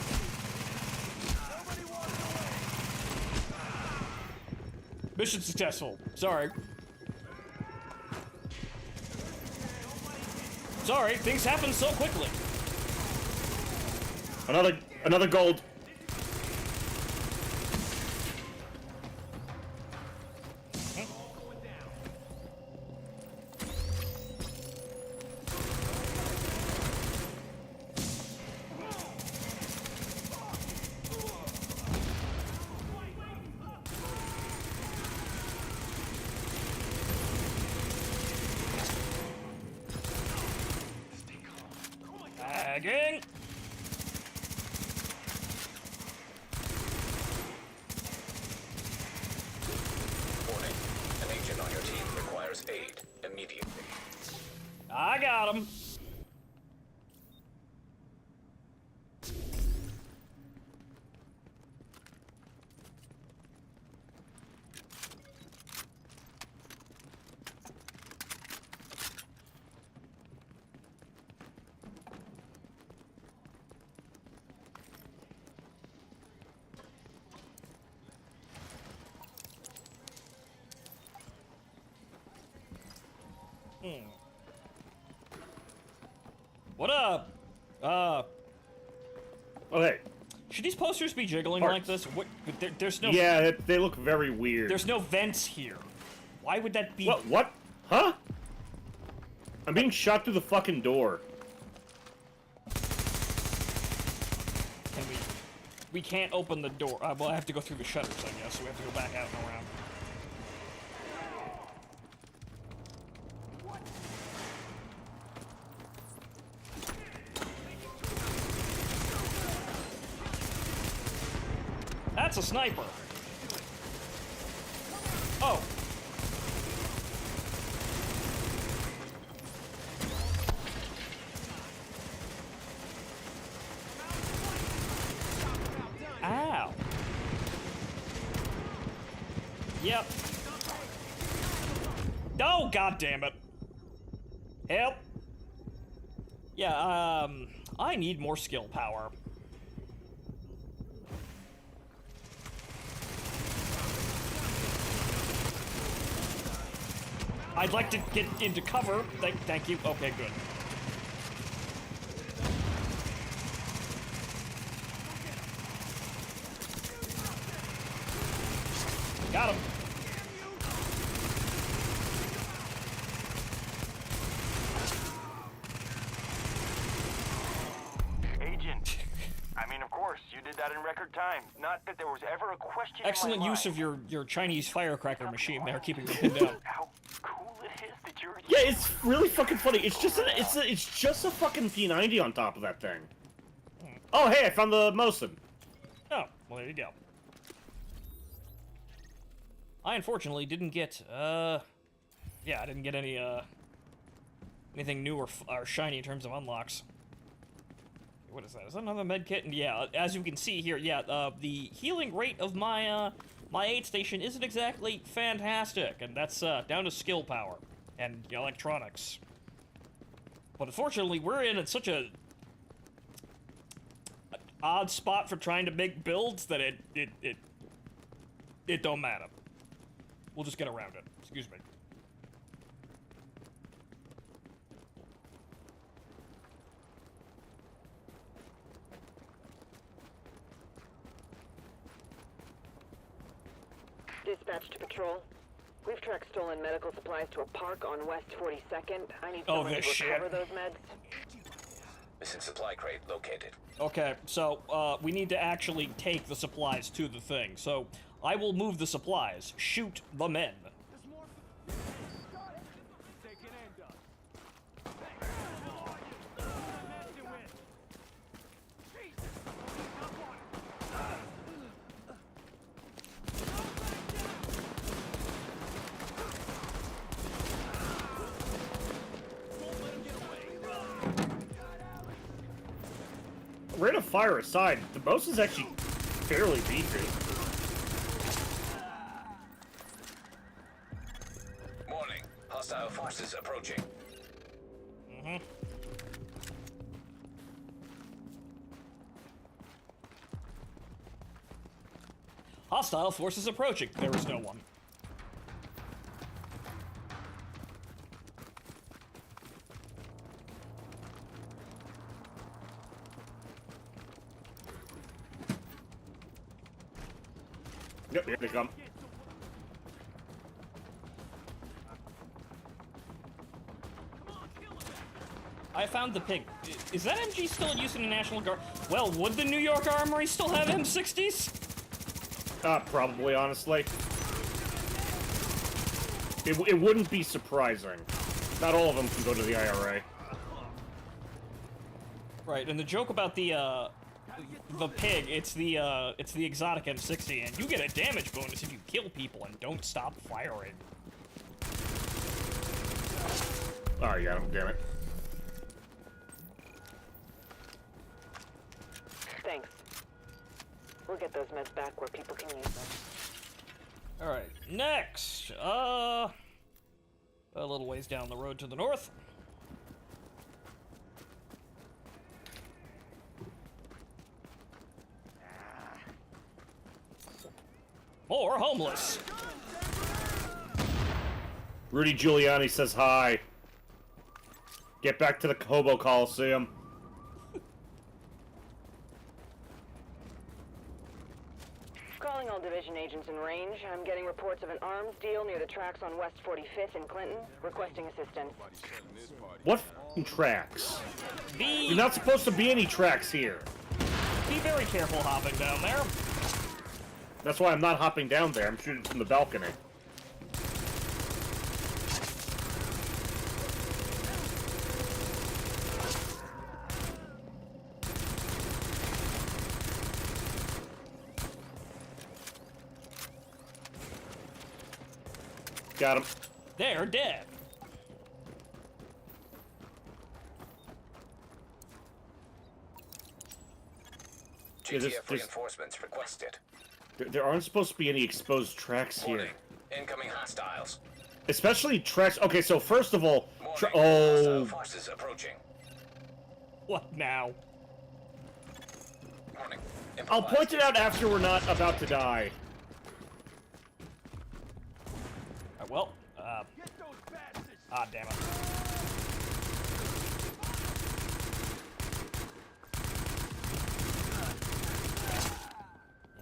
Mission successful. Sorry. Sorry, things happen so quickly. Another gold. Bagging. Warning. An agent on your team requires aid immediately. I got him. What up? Okay. Should these posters be jiggling Parts. like this? What? There's no. Yeah, they look very weird. There's no vents here. Why would that be? What? Huh? I'm being shot through the fucking door. Can we can't open the door. Well, I have to go through the shutters, I guess, so we have to go back out and around. That's a sniper. Oh. Ow. Yep. Oh, god damn it. Help. Yeah, I need more skill power. I'd like to get into cover. Thank you. Okay, good. Got him. Agent, I mean, of course, you did that in record time. Not that there was ever a question. Excellent use of your Chinese firecracker machine there, keeping me pinned down. How cool it is that you're. Yeah, it's really fucking funny. It's just it's just a fucking P90 on top of that thing. Oh, hey, I found the Mosin. Oh, well, there you go. I unfortunately didn't get, yeah, I didn't get any, anything new or shiny in terms of unlocks. What is that? Is that another med kit? And yeah, as you can see here, yeah, the healing rate of my, my aid station isn't exactly fantastic, and that's, down to skill power and electronics. But unfortunately, we're in such a odd spot for trying to make builds that it don't matter. We'll just get around it. Excuse me. Dispatch to patrol. We've tracked stolen medical supplies to a park on West 42nd. I need Oh, someone this to shit. recover those meds. Missing supply crate located. Okay, so, we need to actually take the supplies to the thing. So, I will move the supplies. Shoot the men. Rate of fire aside, the Mosin is actually fairly beefy. Warning. Hostile forces approaching. Mm-hmm. Hostile forces approaching. There is no one. Yep, here they come. I found the pig. Is that MG still in use in the National Guard? Well, would the New York Armory still have M60s? Probably, honestly. It wouldn't be surprising. Not all of them can go to the IRA. Right, and the joke about the pig, it's the exotic M60, and you get a damage bonus if you kill people and don't stop firing. Oh, you got him, damn it. Thanks. We'll get those meds back where people can use them. Alright, next, a little ways down the road to the north. More homeless. Rudy Giuliani says hi. Get back to the Hobo Coliseum. Calling all division agents in range. I'm getting reports of an arms deal near the tracks on West 45th in Clinton. Requesting assistance. What f***ing tracks? The... You're not supposed to be any tracks here. Be very careful hopping down there. That's why I'm not hopping down there. I'm shooting from the balcony. Got him. They're dead. GTF reinforcements requested. There aren't supposed to be any exposed tracks here. Warning. Incoming hostiles. Especially tracks. Okay, so first of all, Hostile oh, forces approaching. What now? Warning. I'll point it out after we're not about to die. Well, damn it.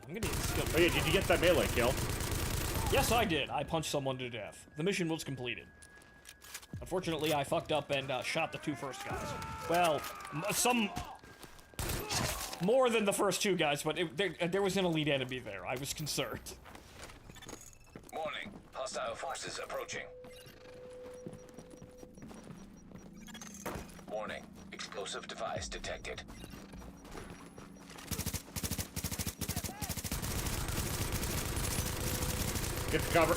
I'm gonna need a skill. Oh yeah, did you get that melee kill? Yes, I did. I punched someone to death. The mission was completed. Unfortunately, I fucked up and shot the two first guys. Well, some... more than the first two guys, but there was an elite enemy there. I was concerned. Warning. Hostile forces approaching. Warning. Explosive device detected. Get the cover.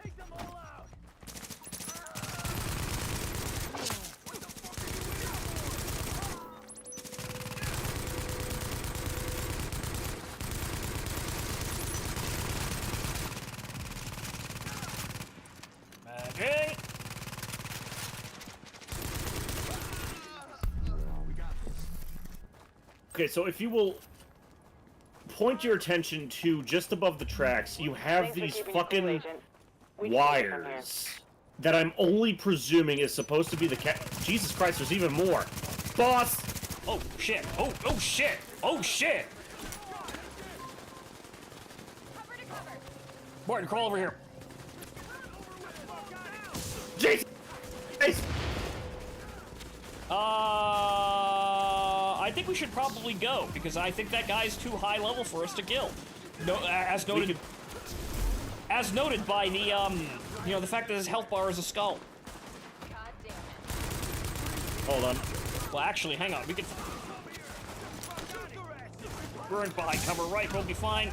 Take them all out. Magic. Okay, so if you will point your attention to just above the tracks, you have Thanks for these keeping it cool, fucking Agent. We can take it from here. wires that I'm only presuming is supposed to be the Jesus Christ, there's even more. Boss! Oh, shit. Oh, shit. Oh, shit. Martin, crawl over here. Jesus! I think we should probably go, because I think that guy's too high level for us to kill. No, as noted by the, you know, the fact that his health bar is a skull. God damn it. Hold on. Well, actually, hang on, we can... We're in behind cover right, we'll be fine.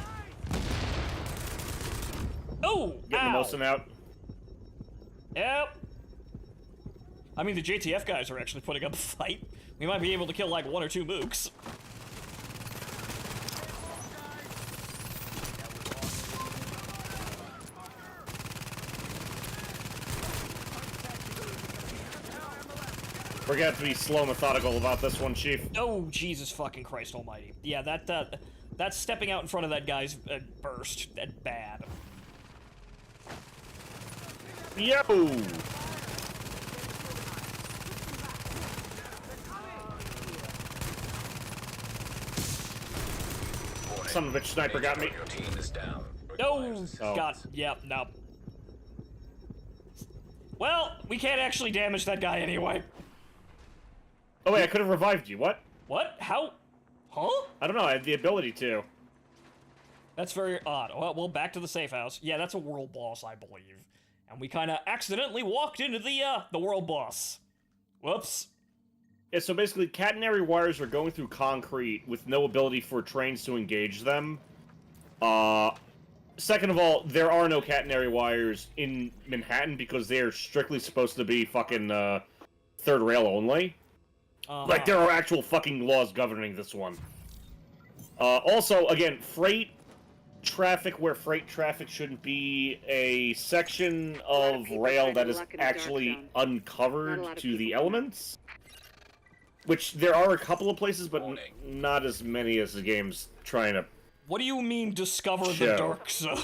Oh! Getting the Ow! Mosin out. Yep. I mean, the JTF guys are actually putting up a fight. We might be able to kill, like, 1 or 2 mooks. We're gonna have to be slow, methodical about this one, Chief. Oh, Jesus fucking Christ almighty. Yeah, that's stepping out in front of that guy's burst. That bad. Yo! Son of a bitch, sniper got me. Your team is down. No! God, yeah, no. Well, we can't actually damage that guy anyway. Oh wait, I could have revived you. What? What? How? Huh? I don't know, I had the ability to. That's very odd. Well, back to the safe house. Yeah, that's a world boss, I believe. And we kind of accidentally walked into the world boss. Whoops. Yeah, so basically, catenary wires are going through concrete with no ability for trains to engage them. Second of all, there are no catenary wires in Manhattan because they are strictly supposed to be fucking, third rail only. Like, there are actual fucking laws governing this one. Also, again, freight traffic where freight traffic shouldn't be a section of rail that is actually uncovered to the elements. Which there are a couple of places, but not as many as the game's trying to. What do you mean, discover the show. dark zone?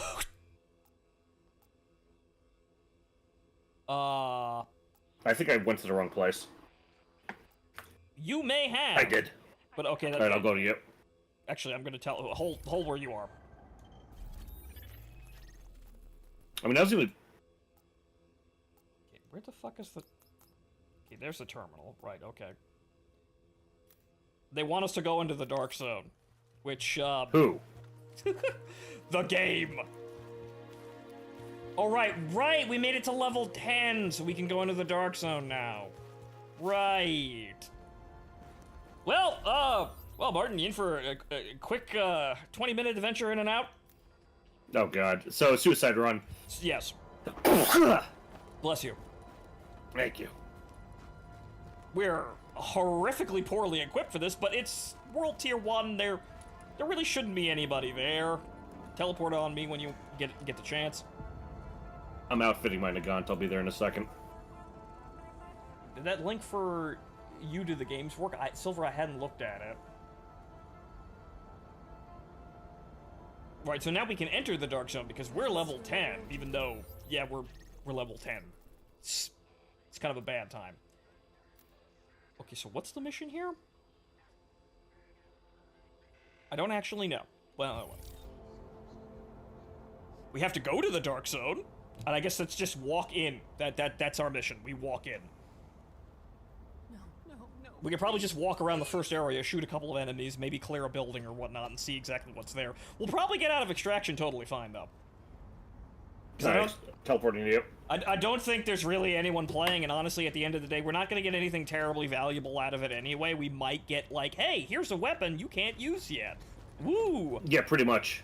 I think I went to the wrong place. You may have. I did. But okay, that's Alright, I'll go to you. Actually, I'm gonna tell. Hold where you are. I mean, that was even. Okay, where the fuck is the? Okay, there's the terminal. Right. Okay. They want us to go into the Dark Zone. Which, Who? the game! Alright, right! We made it to level 10, so we can go into the Dark Zone now. Right. Well, Martin, you in for a quick, 20-minute adventure in and out? Oh god. So, suicide run. Yes. Bless you. Thank you. We're horrifically poorly equipped for this, but it's World Tier 1. There really shouldn't be anybody there. Teleport on me when you get the chance. I'm outfitting my Nagant. I'll be there in a second. Did that link for you to the games work? Silver, I hadn't looked at it. Right, so now we can enter the Dark Zone because we're level 10, even though, yeah, we're level 10. It's kind of a bad time. Okay, so what's the mission here? I don't actually know. Well, we have to go to the Dark Zone, and I guess let's just walk in. That's our mission. We walk in. No. We could probably just walk around the first area, shoot a couple of enemies, maybe clear a building or whatnot, and see exactly what's there. We'll probably get out of extraction totally fine, though. Nice. Teleporting to you. I don't think there's really anyone playing, and honestly, at the end of the day, we're not going to get anything terribly valuable out of it anyway. We might get, like, hey, here's a weapon you can't use yet. Woo! Yeah, pretty much.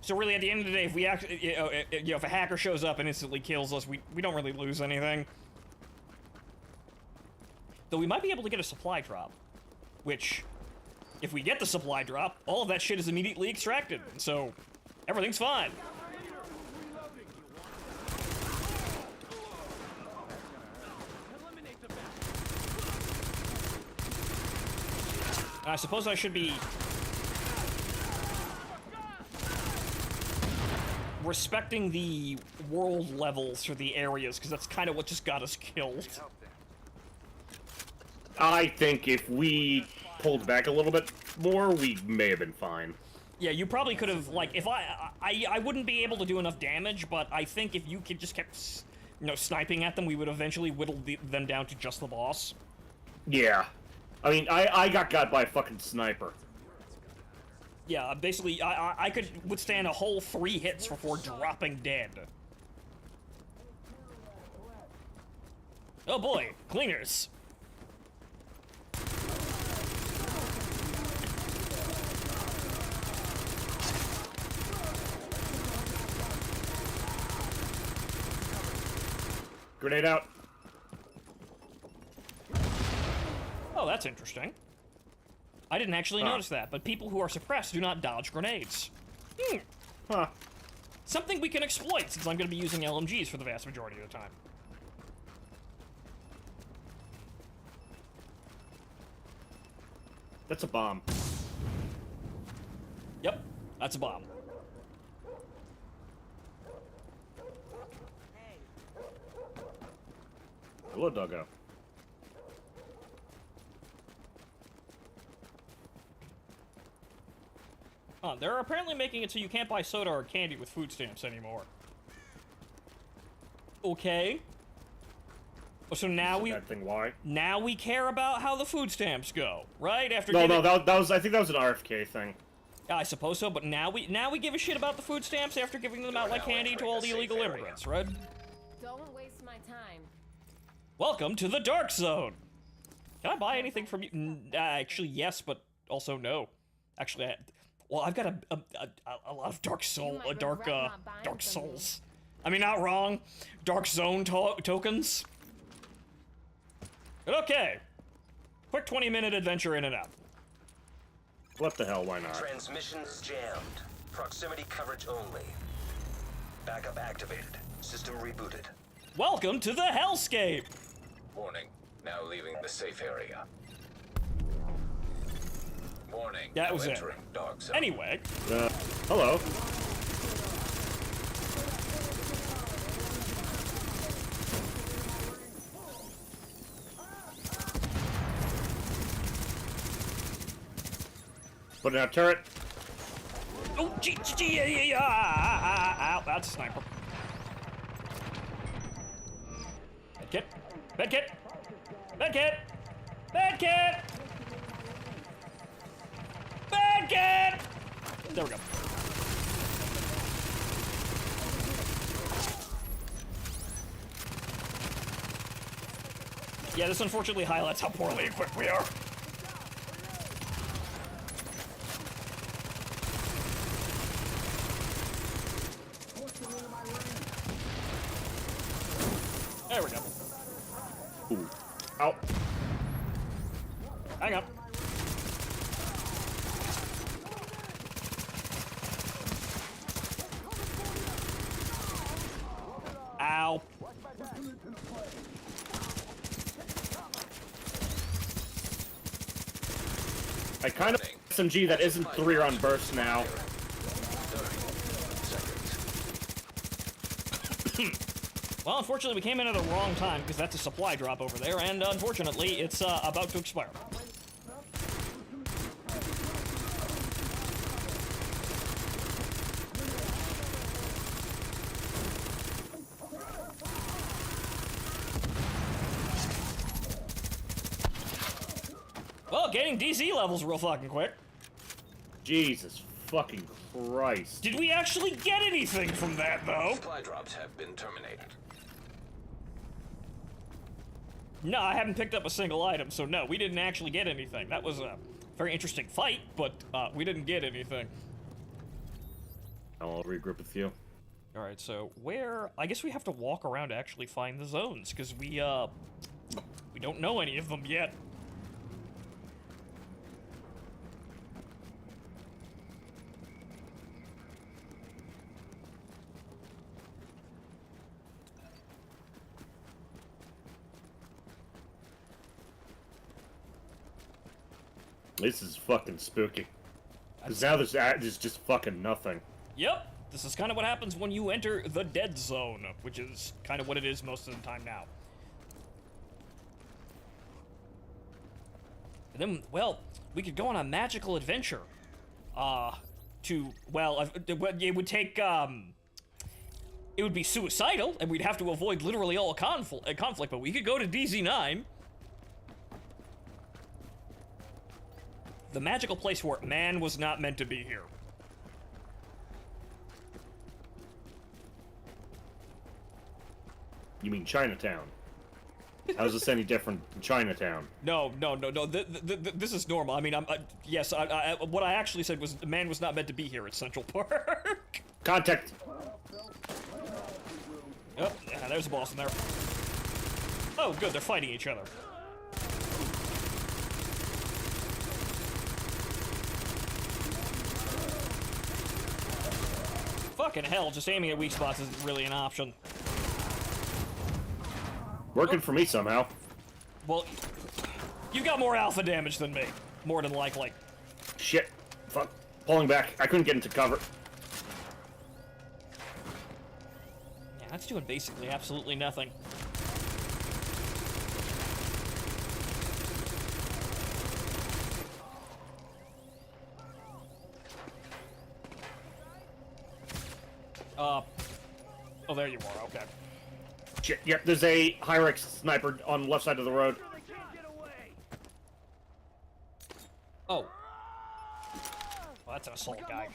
So really, at the end of the day, if we actually, if a hacker shows up and instantly kills us, we don't really lose anything. Though we might be able to get a supply drop, which, if we get the supply drop, all of that shit is immediately extracted, so everything's fine. I suppose I should be respecting the world levels for the areas, because that's kind of what just got us killed. I think if we pulled back a little bit more, we may have been fine. Yeah, you probably could have, like, if I wouldn't be able to do enough damage, but I think if you could just kept, sniping at them, we would eventually whittle them down to just the boss. Yeah. I mean, I got by a fucking sniper. Yeah, basically, I could withstand a whole 3 hits before dropping dead. Oh boy, cleaners. Grenade out. Oh, that's interesting. I didn't actually notice that, but people who are suppressed do not dodge grenades. Huh. Something we can exploit, since I'm going to be using LMGs for the vast majority of the time. That's a bomb. Yep, that's a bomb. Hello, doggo. They're apparently making it so you can't buy soda or candy with food stamps anymore. Okay. So now now we care about how the food stamps go, right? After that was I think that was an RFK thing. I suppose so, but now we give a shit about the food stamps after giving them out like candy to all the illegal immigrants, right? Don't waste my time. Welcome to the Dark Zone. Can I buy anything from you? Actually, yes, but also no. Actually, well, I've got a lot of Dark Souls. I mean, not wrong. Dark Zone tokens. But okay. Quick 20-minute adventure in and out. What the hell? Why not? Transmissions jammed. Proximity coverage only. Backup activated. System rebooted. Welcome to the hellscape. Warning. Now leaving the safe area. Warning. That was it. Dark Zone. Anyway. Hello. Putting out turret. Oh, ow, that's a sniper. Medkit. Medkit. Medkit. Bad cat! Bad cat! There we go. Yeah, this unfortunately highlights how poorly equipped we are. There we go. Ooh. Ow. Hang on. Ow. I kind of SMG that isn't 3-round burst now. Well, unfortunately, we came in at the wrong time because that's a supply drop over there, and unfortunately, it's about to expire. Well, gaining DC levels real fucking quick. Jesus fucking Christ. Did we actually get anything from that, though? Supply drops have been terminated. No, I haven't picked up a single item, so no, we didn't actually get anything. That was a very interesting fight, but we didn't get anything. I'll regroup with you. Alright, so where... I guess we have to walk around to actually find the zones, because we don't know any of them yet. This is fucking spooky. Because now there's just fucking nothing. Yep, this is kind of what happens when you enter the dead zone, which is kind of what it is most of the time now. And then, well, we could go on a magical adventure. Well, it would take, it would be suicidal, and we'd have to avoid literally all conflict, but we could go to DZ9. The magical place where man was not meant to be here. You mean Chinatown? How's this any different from Chinatown? No. This is normal. I mean, yes. What I actually said was man was not meant to be here at Central Park. Contact. Oh, yeah, there's a boss in there. Oh, good. They're fighting each other. Fucking hell, just aiming at weak spots isn't really an option. Working for me somehow. Well, you've got more alpha damage than me. More than likely. Shit. Fuck. Pulling back. I couldn't get into cover. Yeah, that's doing basically absolutely nothing. Oh, there you are, okay. Shit, yep, there's a Hyrex sniper on the left side of the road. Oh. Well, that's an assault guy.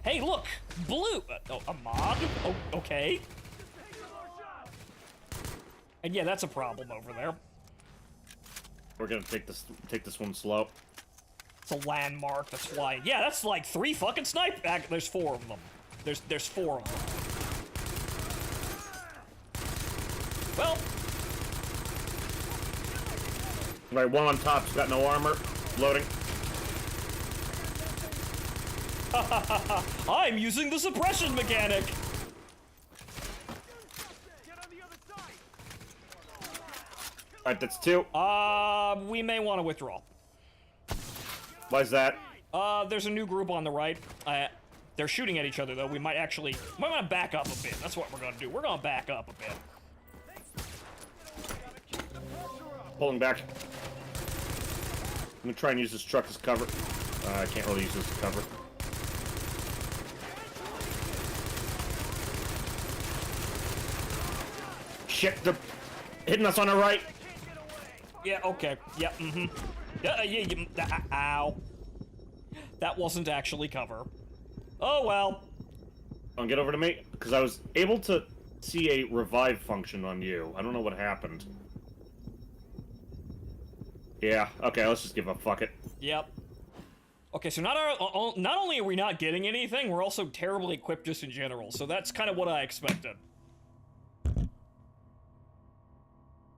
Hey, look! Blue! Oh, a mod? Oh, okay. And yeah, that's a problem over there. We're gonna take this one slow. It's a landmark, that's why. Yeah, that's like 3 fucking snipe. There's 4 of them. There's 4 of them. Well. Right, one on top, he's got no armor. Loading. I'm using the suppression mechanic. Alright, that's 2. We may want to withdraw. Why's that? There's a new group on the right. They're shooting at each other, though. We might want to back up a bit. That's what we're gonna do. We're gonna back up a bit. Pulling back. I'm gonna try and use this truck as cover. I can't really use this as cover. shit, they're hitting us on the right. Yeah, okay. Yeah, ow. That wasn't actually cover. Oh, well. Don't get over to me, because I was able to see a revive function on you. I don't know what happened. Yeah, okay, let's just give up. Fuck it. Yep. Okay, so not only are we not getting anything, we're also terribly equipped just in general, so that's kind of what I expected.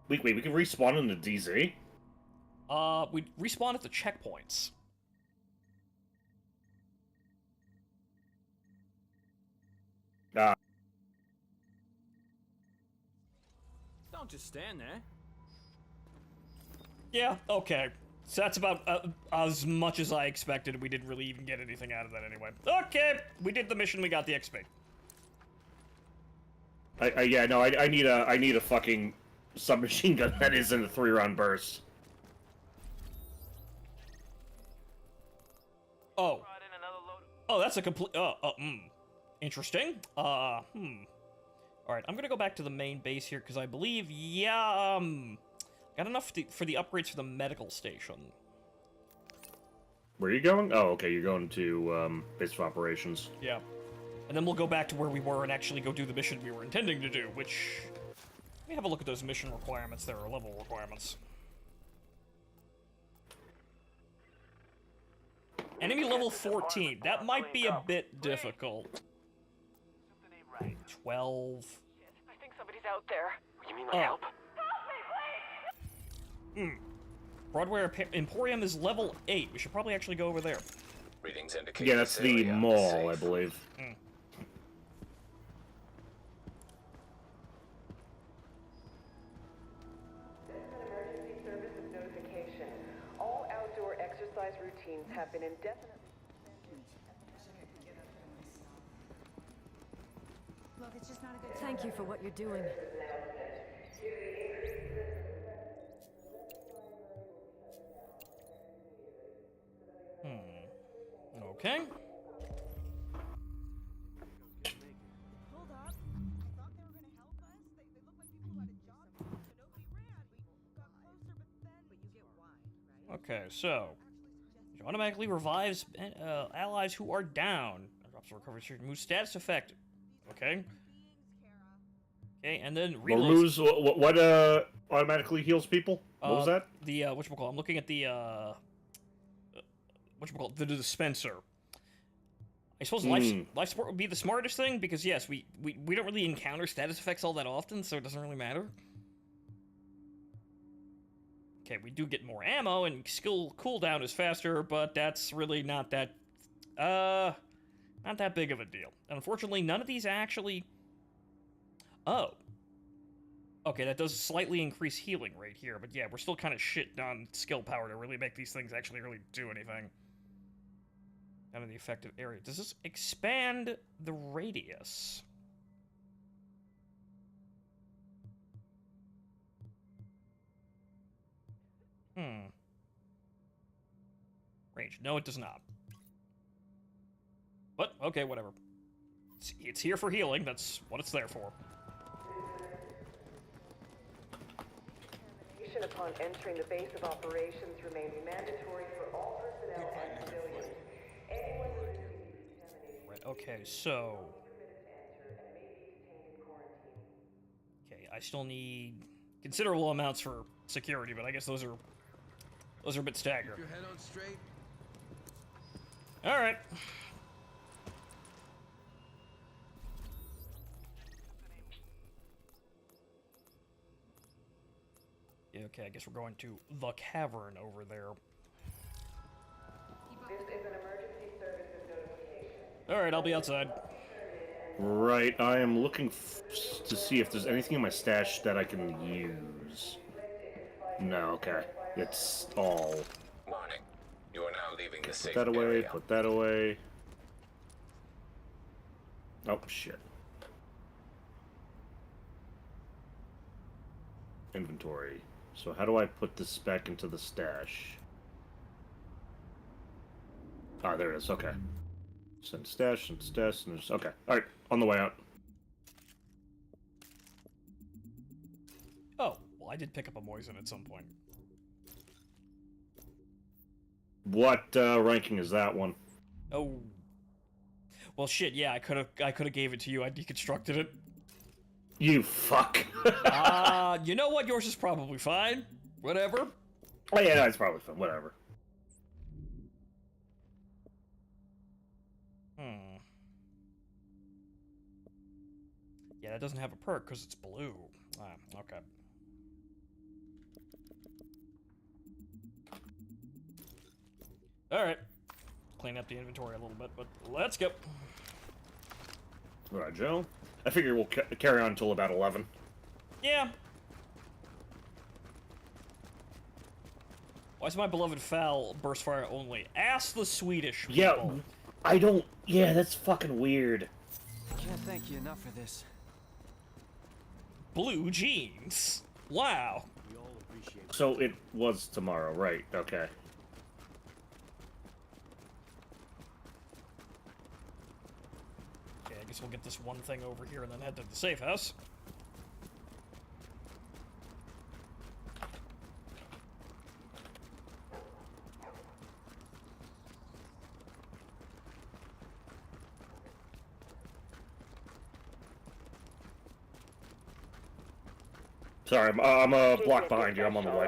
Wait, we can respawn in the DZ? We respawn at the checkpoints. Don't just stand there. Yeah, okay. So that's about as much as I expected. We didn't really even get anything out of that anyway. Okay, we did the mission, we got the XP. Yeah, no, I need a fucking submachine gun that is in a 3-round burst. Oh. Oh, that's a complete, interesting. Alright, I'm gonna go back to the main base here, because I believe, yeah, got enough for the upgrades for the medical station. Where are you going? Oh, okay, you're going to, base of operations. Yeah. And then we'll go back to where we were and actually go do the mission we were intending to do, which... Let me have a look at those mission requirements there, or level requirements. Enemy level 14. That might be a bit difficult. 12. I think somebody's out there. You mean like help? Broadway Emporium is level 8. We should probably actually go over there. Readings indicate Yeah, that's this the area is mall, I safe. believe. Emergency service of notification. All outdoor exercise routines have been indefinitely... Look, it's just not a good. Thank you for what you're doing. Okay. Hold up. I thought they were gonna help us. They look like people who had a job, so nobody ran. We got closer, but then... But you get why, right? Okay, so... It automatically revives allies who are down. Drops the recovery surge. Moves status effect. Okay. Okay, and then reloads. Removes what automatically heals people? What was that? The whatchamacallit, I'm looking at the whatchamacallit, the dispenser. I suppose life support would be the smartest thing, because yes, we don't really encounter status effects all that often, so it doesn't really matter. Okay, we do get more ammo, and skill cooldown is faster, but that's really not that big of a deal. And unfortunately, none of these actually... Oh. Okay, that does slightly increase healing rate here, but yeah, we're still kind of shit on skill power to really make these things actually really do anything. Out of the effective area. Does this expand the radius? Range. No, it does not. But, okay, whatever. It's here for healing. That's what it's there for. Upon entering the base of operations remains mandatory for all personnel and civilians. Anyone who receives Right, okay, so... Okay, I still need considerable amounts for security, but I guess those are a bit staggered. Keep your head on straight. Alright. Yeah, okay, I guess we're going to the cavern over there. This is an emergency service of notification. Alright, I'll be outside. Right, I am looking to see if there's anything in my stash that I can use. No, okay. It's all... Warning. You are now leaving the safe Put that away, area. put that away. Oh, shit. Inventory. So how do I put this back into the stash? Ah, there it is, okay. Send stash, and there's... Okay, alright, on the way out. I did pick up a Moisen at some point. What ranking is that one? Oh. Well, shit. Yeah, I could have gave it to you. I deconstructed it. You fuck. You know what? Yours is probably fine. Whatever. Oh yeah, no, it's probably fine. Whatever. Yeah, that doesn't have a perk because it's blue. Ah, okay. Alright. Clean up the inventory a little bit, but let's go. Alright, Joe. I figure we'll carry on until about 11. Yeah. Why is my beloved foul burst fire only? Ask the Swedish people. Yeah, I don't... Yeah, that's fucking weird. Can't thank you enough for this. Blue jeans. Wow. We all appreciate it. So it was tomorrow, right? Okay. Okay, I guess we'll get this one thing over here and then head to the safe house. Sorry, I'm a block behind you. I'm on the way.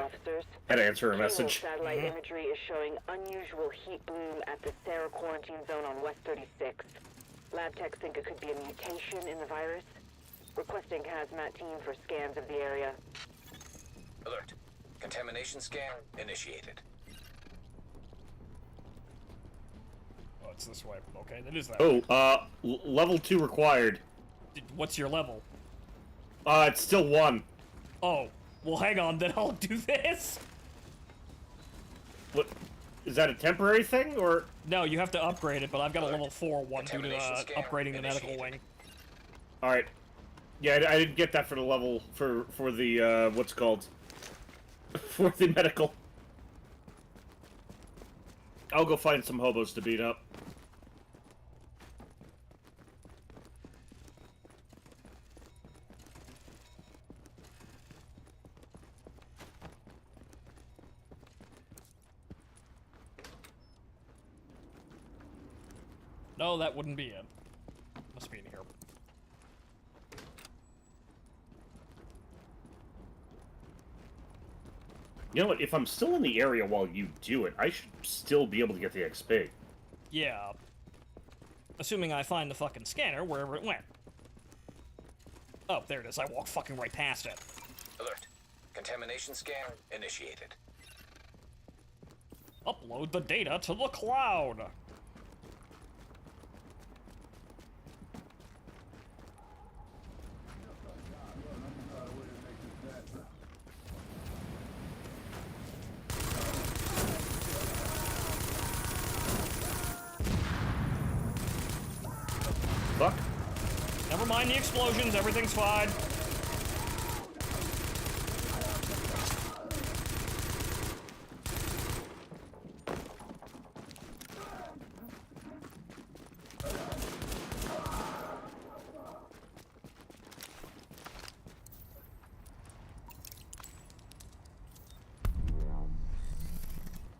Had to answer a message. Satellite imagery is showing unusual heat bloom at the Sarah quarantine zone on West 36. Lab techs think it could be a mutation in the virus. Requesting hazmat team for scans of the area. Alert. Contamination scan initiated. Oh, it's this way. Okay, that is that. Oh, level 2 required. What's your level? It's still 1. Oh, well, hang on, then I'll do this. What? Is that a temporary thing, or? No, you have to upgrade it, but I've got a level 4 one due to upgrading the medical wing. Alright. Yeah, I didn't get that for the level, for the, what's it called? For the medical. I'll go find some hobos to beat up. No, that wouldn't be it. Must be in here. You know what? If I'm still in the area while you do it, I should still be able to get the XP. Yeah. Assuming I find the fucking scanner wherever it went. Oh, there it is. I walked fucking right past it. Alert. Contamination scan initiated. Upload the data to the cloud. Fuck. Never mind the explosions, everything's fine.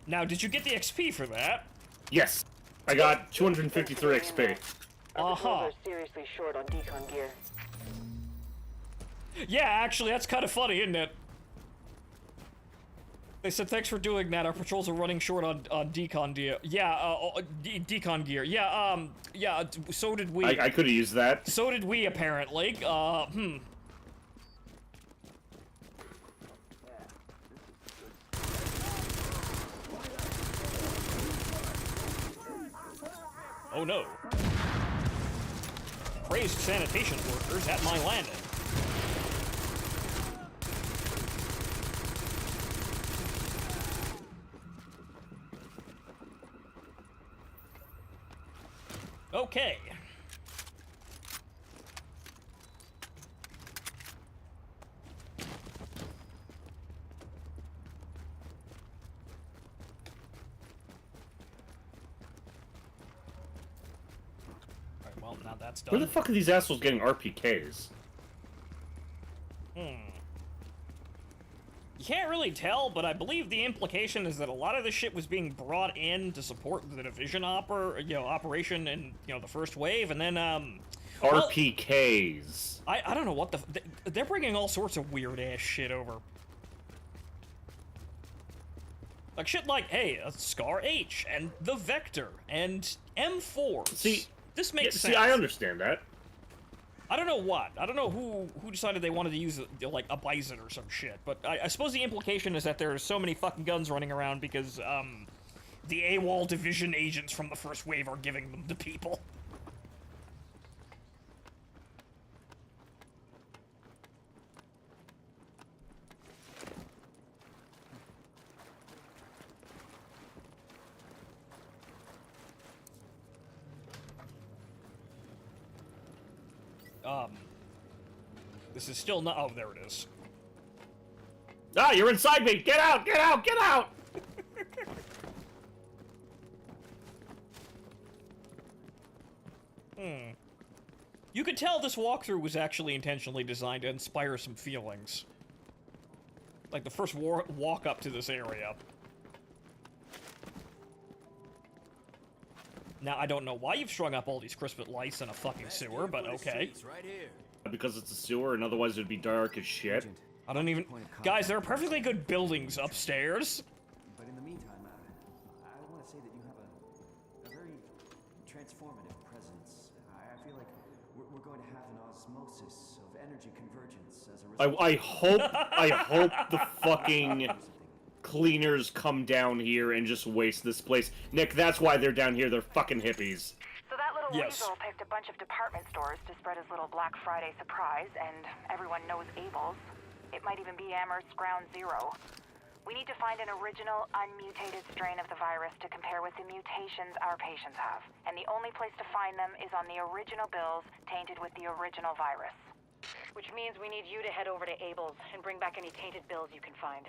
Now, did you get the XP for that? Yes. I got 253 XP. Our patrols are seriously short on decon gear. Yeah, actually, that's kind of funny, isn't it? They said, thanks for doing that. Our patrols are running short on decon gear. Yeah, decon gear. Yeah, yeah, so did we. I could have used that. So did we, apparently. Oh no. Crazed sanitation workers at my landing. Okay. Alright, well, now that's done. Where the fuck are these assholes getting RPKs? can't really tell, but I believe the implication is that a lot of this shit was being brought in to support the division operation in, the first wave, and then, well, RPKs. I don't know what they're bringing all sorts of weird-ass shit over. Like, shit like, hey, a Scar H, and the Vector, and M4. See, this makes sense. See, I understand that. I don't know what. I don't know who decided they wanted to use, like, a Bison or some shit, but I suppose the implication is that there's so many fucking guns running around because, the AWOL division agents from the first wave are giving them to people. This is still not. Oh, there it is. Ah, you're inside me! Get out! Get out! Get out! You could tell this walkthrough was actually intentionally designed to inspire some feelings. Like the first walk up to this area. Now, I don't know why you've strung up all these crispet lights in a fucking sewer, but okay. Right here. Because it's a sewer, and otherwise it'd be dark as shit. I don't even... Guys, there are perfectly good buildings upstairs. But in the meantime, I want to say that you have a very transformative presence. I feel like we're going to have an osmosis of energy convergence as a result. I hope the fucking cleaners come down here and just waste this place. Nick, that's why they're down here. They're fucking hippies. So that little Yes. weasel picked a bunch of department stores to spread his little Black Friday surprise, and everyone knows Abel's. It might even be Amherst's Ground Zero. We need to find an original, unmutated strain of the virus to compare with the mutations our patients have. And the only place to find them is on the original bills tainted with the original virus. Which means we need you to head over to Abel's and bring back any tainted bills you can find.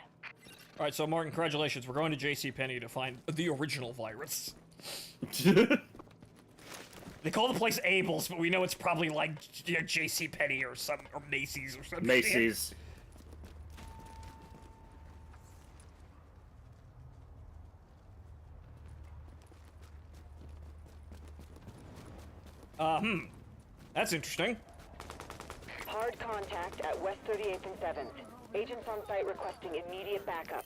Alright, so Martin, congratulations. We're going to JCPenney to find the original virus. They call the place Abel's, but we know it's probably like JCPenney or Macy's or something. Macy's. That's interesting. Hard contact at West 38th and 7th. Agents on site requesting immediate backup.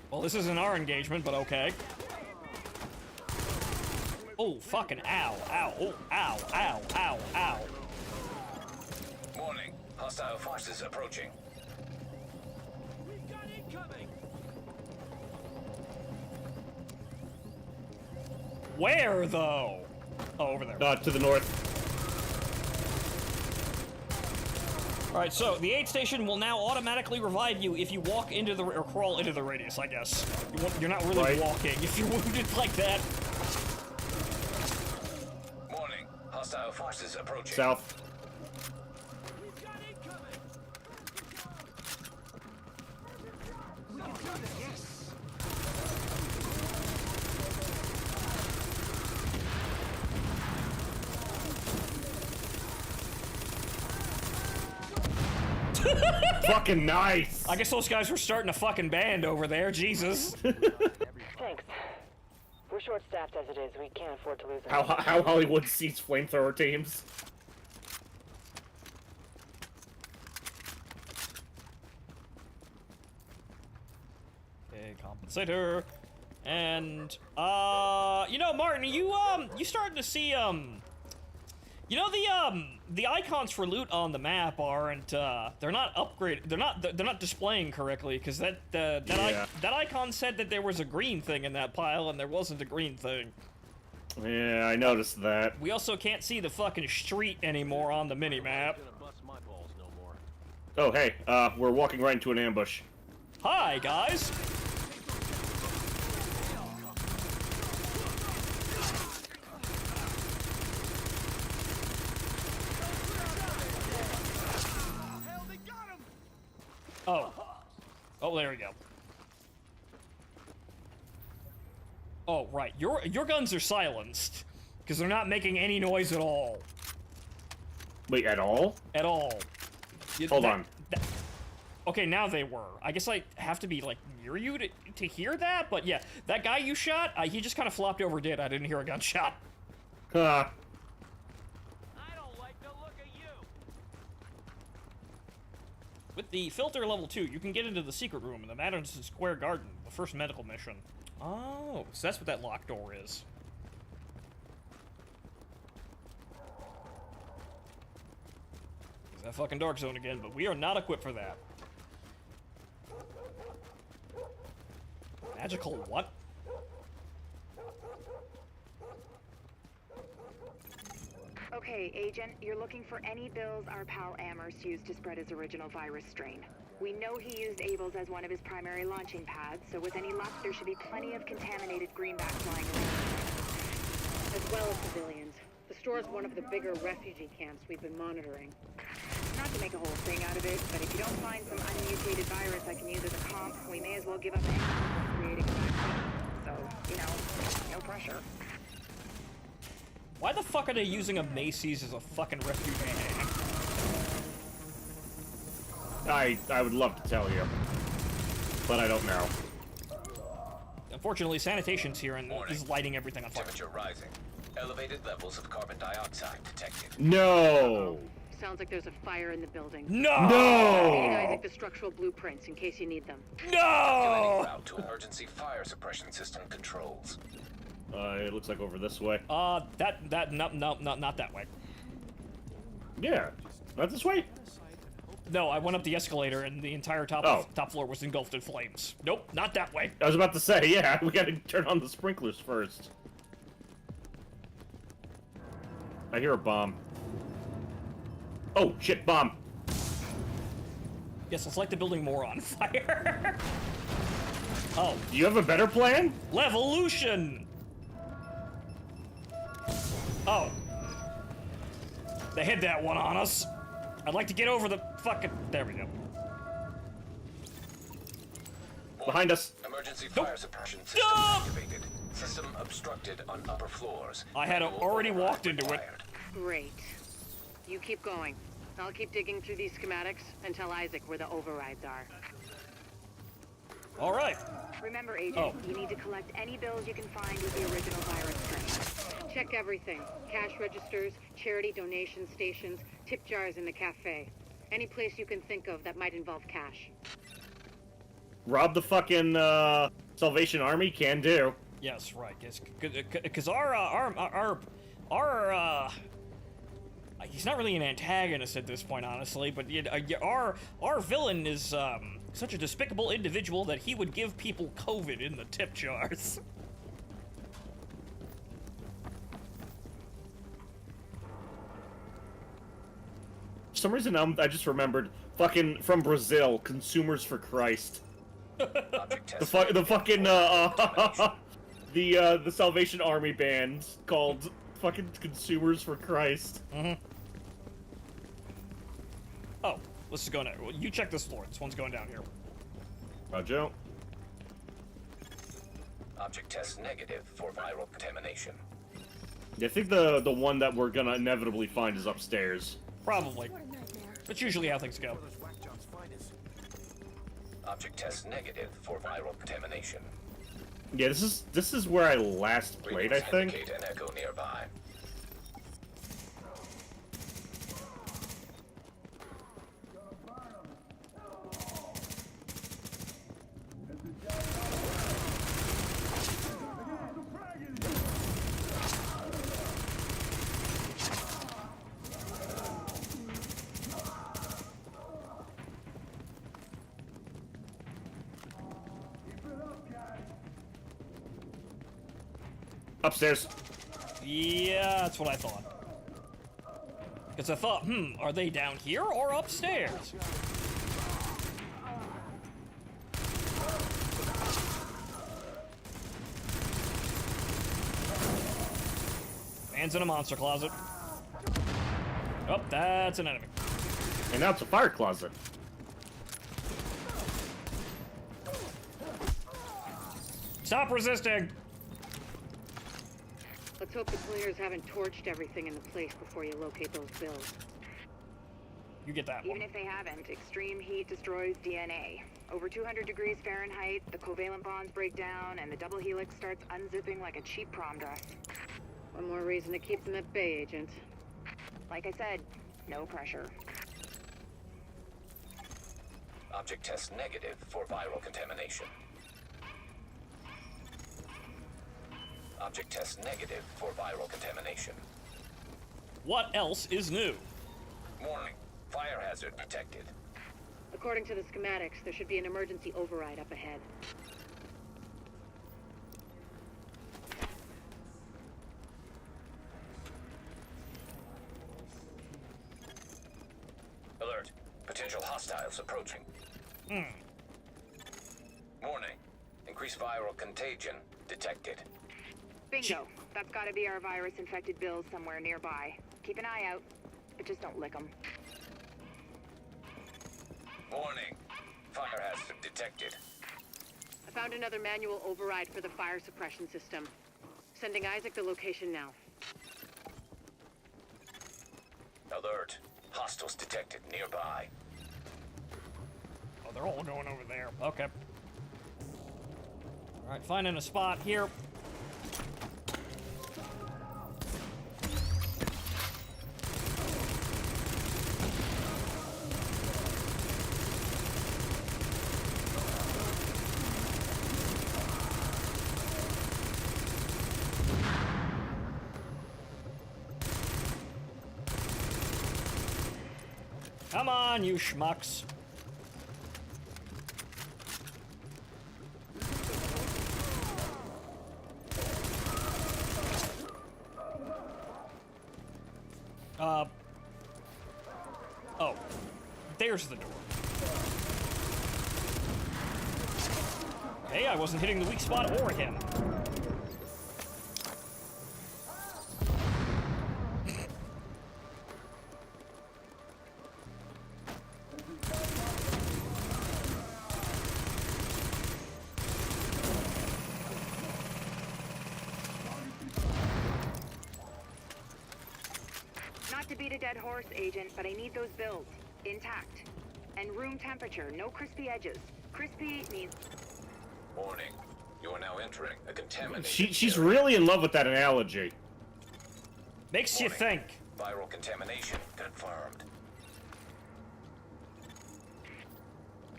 Well, this isn't our engagement, but okay. Oh, fucking ow, ow, oh, ow, ow, ow, ow. Warning. Hostile forces approaching. We've got incoming! Where, though? Oh, over there. To the north. Alright, so the aid station will now automatically revive you if you walk into the... or crawl into the radius, I guess. You're not really walking if you're wounded like that. Warning. Hostile forces approaching. South. We've got incoming! We can do this. Yes. Fucking nice! I guess those guys were starting a fucking band over there, Jesus. Thanks. We're short-staffed as it is. We can't afford to lose them. How Hollywood sees flamethrower teams. Okay, compensator. And, you know, Martin, you starting to see, you know, the icons for loot on the map aren't, they're not upgraded, they're not displaying correctly, because that icon said that there was a green thing in that pile, and there wasn't a green thing. Yeah, I noticed that. We also can't see the fucking street anymore on the mini-map. Oh, hey, we're walking right into an ambush. Hi, guys! Oh. Oh, there we go. Oh, right. Your guns are silenced. Because they're not making any noise at all. Wait, at all? At all. Hold on. Okay, now they were. I guess I have to be, like, near you to hear that? But yeah, that guy you shot, he just kind of flopped over dead. I didn't hear a gunshot. Huh. I don't like the look of you. With the filter level 2, you can get into the secret room in the Madison Square Garden, the first medical mission. Oh, so that's what that locked door is. It's that fucking dark zone again, but we are not equipped for that. Magical what? Okay, Agent, you're looking for any bills our pal Amherst used to spread his original virus strain. We know he used Abel's as one of his primary launching pads, so with any luck, there should be plenty of contaminated greenbacks lying around. As well as civilians. The store's one of the bigger refugee camps we've been monitoring. Not to make a whole thing out of it, but if you don't find some unmutated virus I can use as a comp, we may as well give up anything creating a vaccine. So, you know, no pressure. Why the fuck are they using a Macy's as a fucking refugee camp? I would love to tell you, but I don't know. Unfortunately, sanitation's here and is lighting everything on fire. Temperature rising. Elevated levels of carbon dioxide detected. No! Sounds like there's a fire in the building. No! No! Isaac, the structural blueprints in case you need them. No! Activating route to emergency fire suppression system controls. It looks like over this way. No, not that way. Yeah, not this way. No, I went up the escalator and the entire top floor was engulfed in flames. Nope, not that way. I was about to say, yeah, we gotta turn on the sprinklers first. I hear a bomb. Oh, shit, bomb. Yes, let's light the building more on fire. Oh. Do you have a better plan? Levolution! Oh. They hid that one on us. I'd like to get over the fucking... There we go. Behind us. Emergency fire suppression system activated. System obstructed on upper floors. I had already walked into it. Great. You keep going. I'll keep digging through these schematics and tell Isaac where the overrides are. All right. Remember, Agent, you need to collect any bills you can find with the original virus strain. Check everything. Cash registers, charity donation stations, tip jars in the cafe. Any place you can think of that might involve cash. Rob the fucking, Salvation Army? Can do. Yes, right. Because he's not really an antagonist at this point, honestly, but our villain is such a despicable individual that he would give people COVID in the tip jars. For some reason, I just remembered fucking from Brazil, Consumers for Christ. the fucking the Salvation Army band called fucking Consumers for Christ. Mm-hmm. Oh, let's go now. Well, you check this floor. This one's going down here. Roger. Object test negative for viral contamination. Yeah, I think the one that we're gonna inevitably find is upstairs. Probably. That's usually how things go. Object test negative for viral contamination. Yeah, this is where I last played, I think. Indicate an echo nearby. Upstairs. Yeah, that's what I thought. Because I thought, are they down here or upstairs? Man's in a monster closet. Oh, that's an enemy. And now it's a fire closet. Stop resisting! Let's hope the cleaners haven't torched everything in the place before you locate those bills. You get that Even one. if they haven't, extreme heat destroys DNA. Over 200 degrees Fahrenheit, the covalent bonds break down, and the double helix starts unzipping like a cheap prom dress. One more reason to keep them at bay, Agent. Like I said, no pressure. Object test negative for viral contamination. Object test negative for viral contamination. What else is new? Warning. Fire hazard detected. According to the schematics, there should be an emergency override up ahead. Alert. Potential hostiles approaching. Warning. Increased viral contagion detected. Bingo. That's gotta be our virus-infected bills somewhere nearby. Keep an eye out, but just don't lick them. Warning. Fire hazard detected. I found another manual override for the fire suppression system. Sending Isaac the location now. Alert. Hostiles detected nearby. Oh, they're all going over there. Okay. Alright, finding a spot here. Come on, you schmucks. Oh. There's the door. Okay, I wasn't hitting the weak spot or him. Not to beat a dead horse, Agent, but I need those bills. Intact. And room temperature, no crispy edges. Crispy means... Warning. You are now entering a contaminated She's area. really in love with that analogy. Makes you think. Viral contamination confirmed.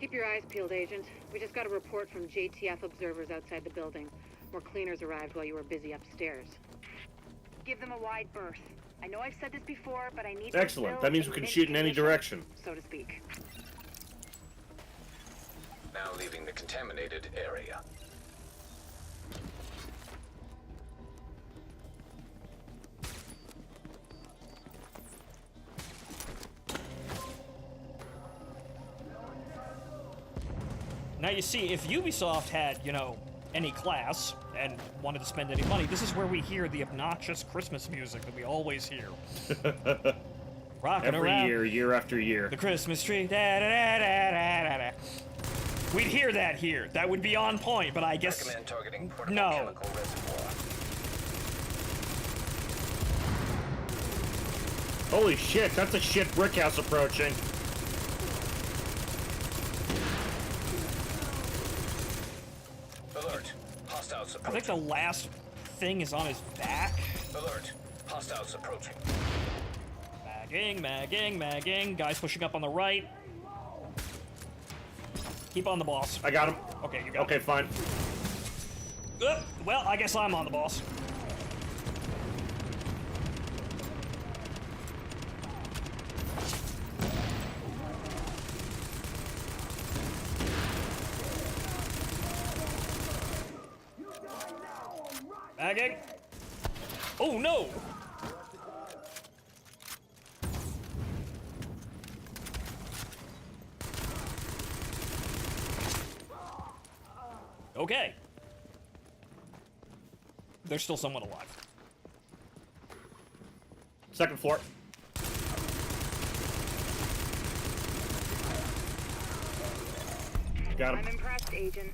Keep your eyes peeled, Agent. We just got a report from JTF observers outside the building. More cleaners arrived while you were busy upstairs. Give them a wide berth. I know I've said this before, but I need those Excellent. bills That means we can mint shoot in any condition, direction. so to speak. Now leaving the contaminated area. Now you see, if Ubisoft had, you know, any class and wanted to spend any money, this is where we hear the obnoxious Christmas music that we always hear. Rocking Every around year after year. the Christmas tree. Da, da, da, da, da, da, da. We'd hear that here. That would be on point, but I guess Recommend targeting portable no. chemical reservoir. Holy shit, that's a shit brick house approaching. Alert. Hostiles I think approaching. the last thing is on his back. Alert. Hostiles approaching. Magging, magging, magging. Guys pushing up on the right. Keep on the boss. I got him. Okay, you got Okay, fine. Well, I guess I'm on the boss. Magging. Oh no! Okay. There's still someone alive. Second floor. Got I'm him. impressed, Agent.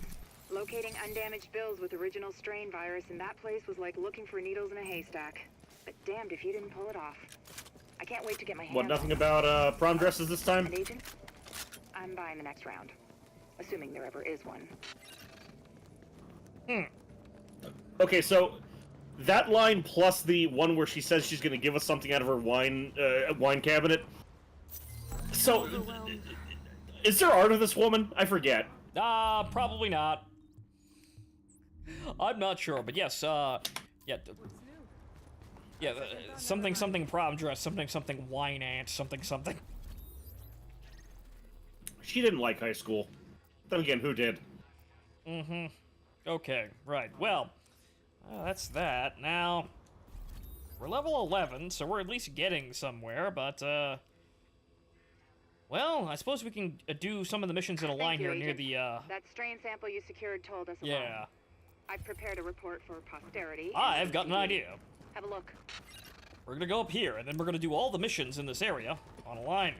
Locating undamaged bills with original strain virus in that place was like looking for needles in a haystack. But damned if you didn't pull it off. I can't wait to get my hands What, nothing about prom dresses this time? And Agent, I'm buying the next round. Assuming there ever is one. Okay, so that line plus the one where she says she's going to give us something out of her wine cabinet. So, is there art of this woman? I forget. Probably not. I'm not sure, but yes, yeah, something prom dress, something wine aunt, something. She didn't like high school. Then again, who did? Mm-hmm. Okay, right. Well, that's that. Now, we're level 11, so we're at least getting somewhere, but, well, I suppose we can do some of the missions in a line here near the, That strain sample you secured told us yeah. I've prepared a report for posterity. I've got an idea. Have a look. We're gonna go up here, and then we're gonna do all the missions in this area on a line.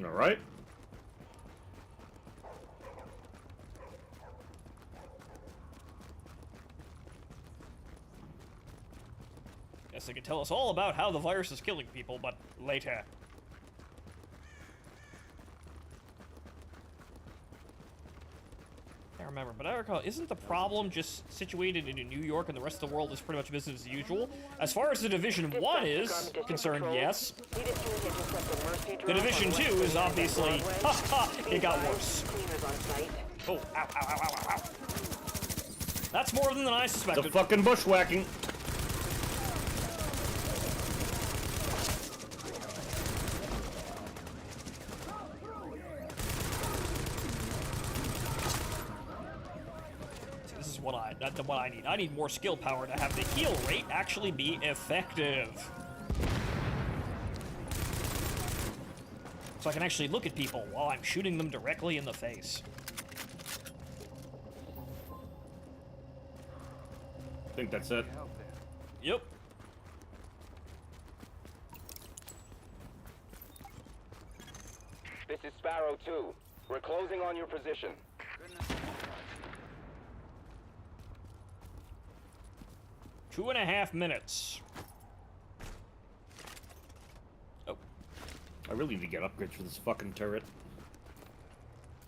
Alright. Guess they can tell us all about how the virus is killing people, but later. I can't remember, but I recall, isn't the problem just situated in New York and the rest of the world is pretty much business as usual? As far as the Division 1 is concerned, yes. The Division 2 is obviously, it got worse. Oh, ow, ow, ow, ow, ow, ow. That's more than I suspected. The fucking bushwhacking. What I need. I need more skill power to have the heal rate actually be effective. So I can actually look at people while I'm shooting them directly in the face. I think that's it. Yep. This is Sparrow 2. We're closing on your position. 2.5 minutes. Oh. I really need to get upgrades for this fucking turret.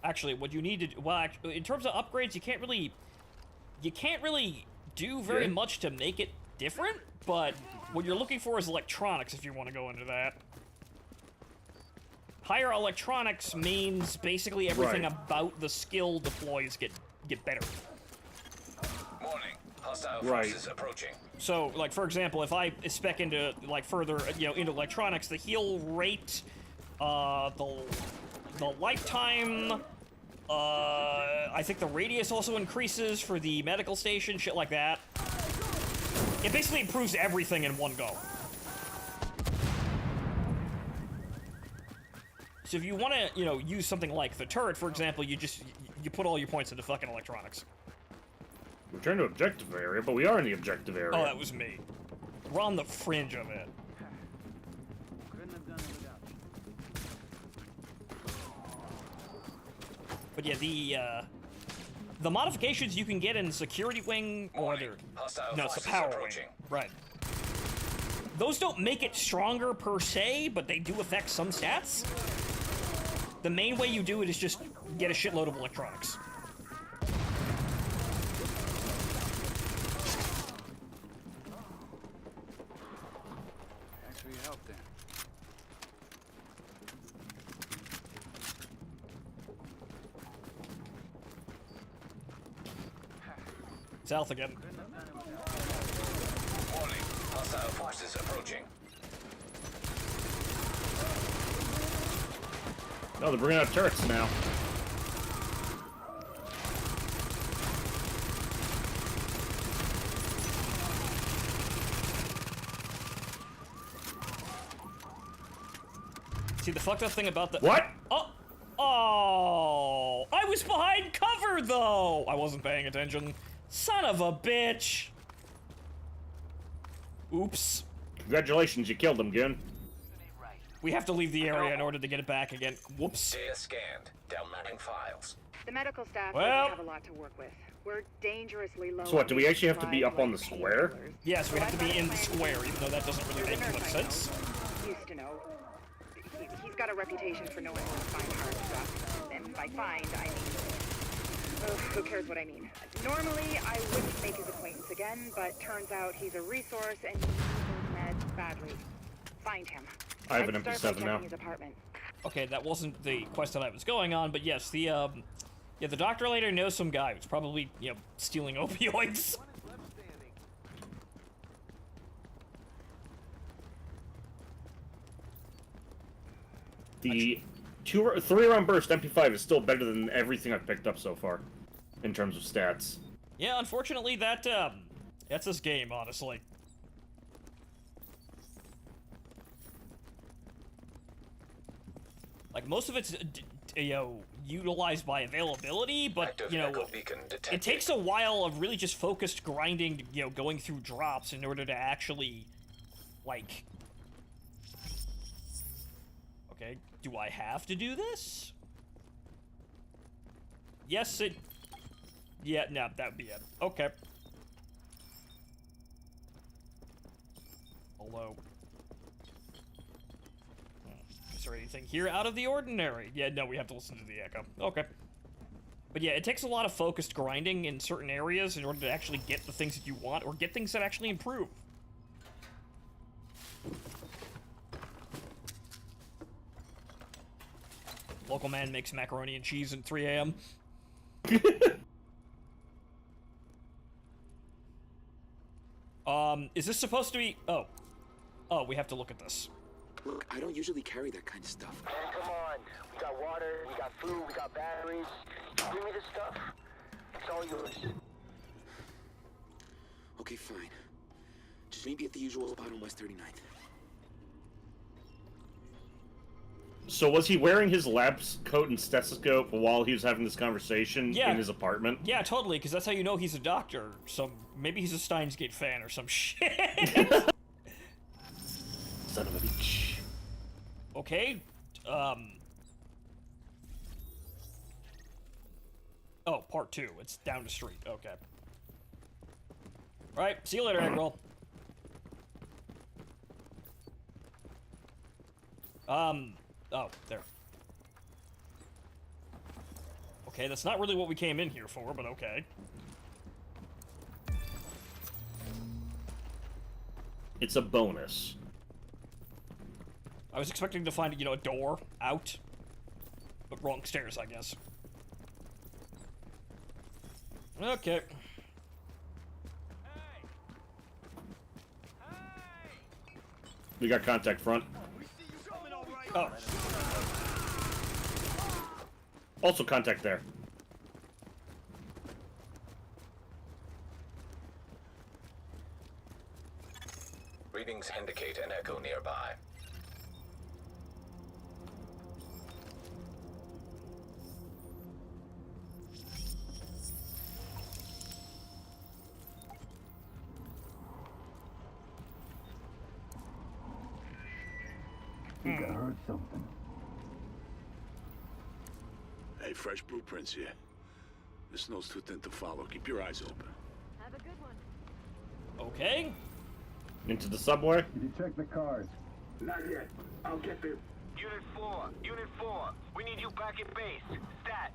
Actually, what you need to... Well, in terms of upgrades, you can't really do very much to make it different, but what you're looking for is electronics if you want to go into that. Higher electronics means basically everything about the skill deploys get better. Morning. Hostile forces approaching. So, like, for example, if I spec into, like, further, into electronics, the heal rate, the lifetime, I think the radius also increases for the medical station, shit like that. It basically improves everything in one go. So if you want to, use something like the turret, for example, you put all your points into fucking electronics. Return to objective area, but we are in the objective area. Oh, that was me. We're on the fringe of it. Couldn't have done it without you. But yeah, the modifications you can get in Security Wing, or it's the Power Wing. Right. Those don't make it stronger per se, but they do affect some stats. The main way you do it is just get a shitload of electronics. South again. Warning. Hostile forces approaching. No, they're bringing out turrets now. See, the fucked up thing about the... What? Oh, I was behind cover, though! I wasn't paying attention. Son of a bitch! Oops. Congratulations, you killed him, Goon. We have to leave the area in order to get it back again. Whoops. Data scanned. Downloading files. The medical staff Well, have a lot to work with. We're dangerously low. So what, do we actually have to be up on the square? Yes, we have to be in the square, even though that doesn't really make too much sense. used to know. He's got a reputation for knowing where to find hard stuff. And by find, I mean... Oh, who cares what I mean? Normally, I wouldn't make his acquaintance again, but turns out he's a resource and he needs those meds badly. Find him. I have an I'd start by MP7 checking now. his apartment. Okay, that wasn't the quest that I was going on, but yes, the doctor later knows some guy who's probably, you know, stealing opioids. The 3-round burst MP5 is still better than everything I've picked up so far, in terms of stats. Yeah, unfortunately, that's this game, honestly. Like, most of it's, you know, utilized by availability, but, Active you know, echo beacon detected. it takes a while of really just focused grinding, you know, going through drops in order to actually, like... Okay, do I have to do this? Yes, it... Yeah, no, that would be it. Okay. Although... Is there anything here out of the ordinary? Yeah, no, we have to listen to the echo. Okay. But yeah, it takes a lot of focused grinding in certain areas in order to actually get the things that you want, or get things that actually improve. Local man makes macaroni and cheese at 3 a.m. Is this supposed to be... Oh. Oh, we have to look at this. Look, I don't usually carry that kind of stuff. Man, come on. We got water, we got food, we got batteries. Bring me this stuff. It's all yours. Okay, fine. Just meet me at the usual spot on West 39th. So was he wearing his lab coat and stethoscope while he was having this conversation Yeah. in his apartment? Yeah, totally, because that's how you know he's a doctor. So maybe he's a Steins Gate fan or some shit. Son of a bitch. Okay, Oh, part 2. It's down the street. Okay. Alright, see you later, Eggroll. Oh, there. Okay, that's not really what we came in here for, but okay. It's a bonus. I was expecting to find, you know, a door out, but wrong stairs, I guess. Okay. We got contact front. Oh. Also contact there. Readings indicate an echo nearby. I think I heard something. Hey, fresh blueprints here. The snow's too thin to follow. Keep your eyes open. Have a good one. Okay. Into the subway. Did you check the cars? Not yet. I'll get there. Unit 4. We need you back at base. Stat.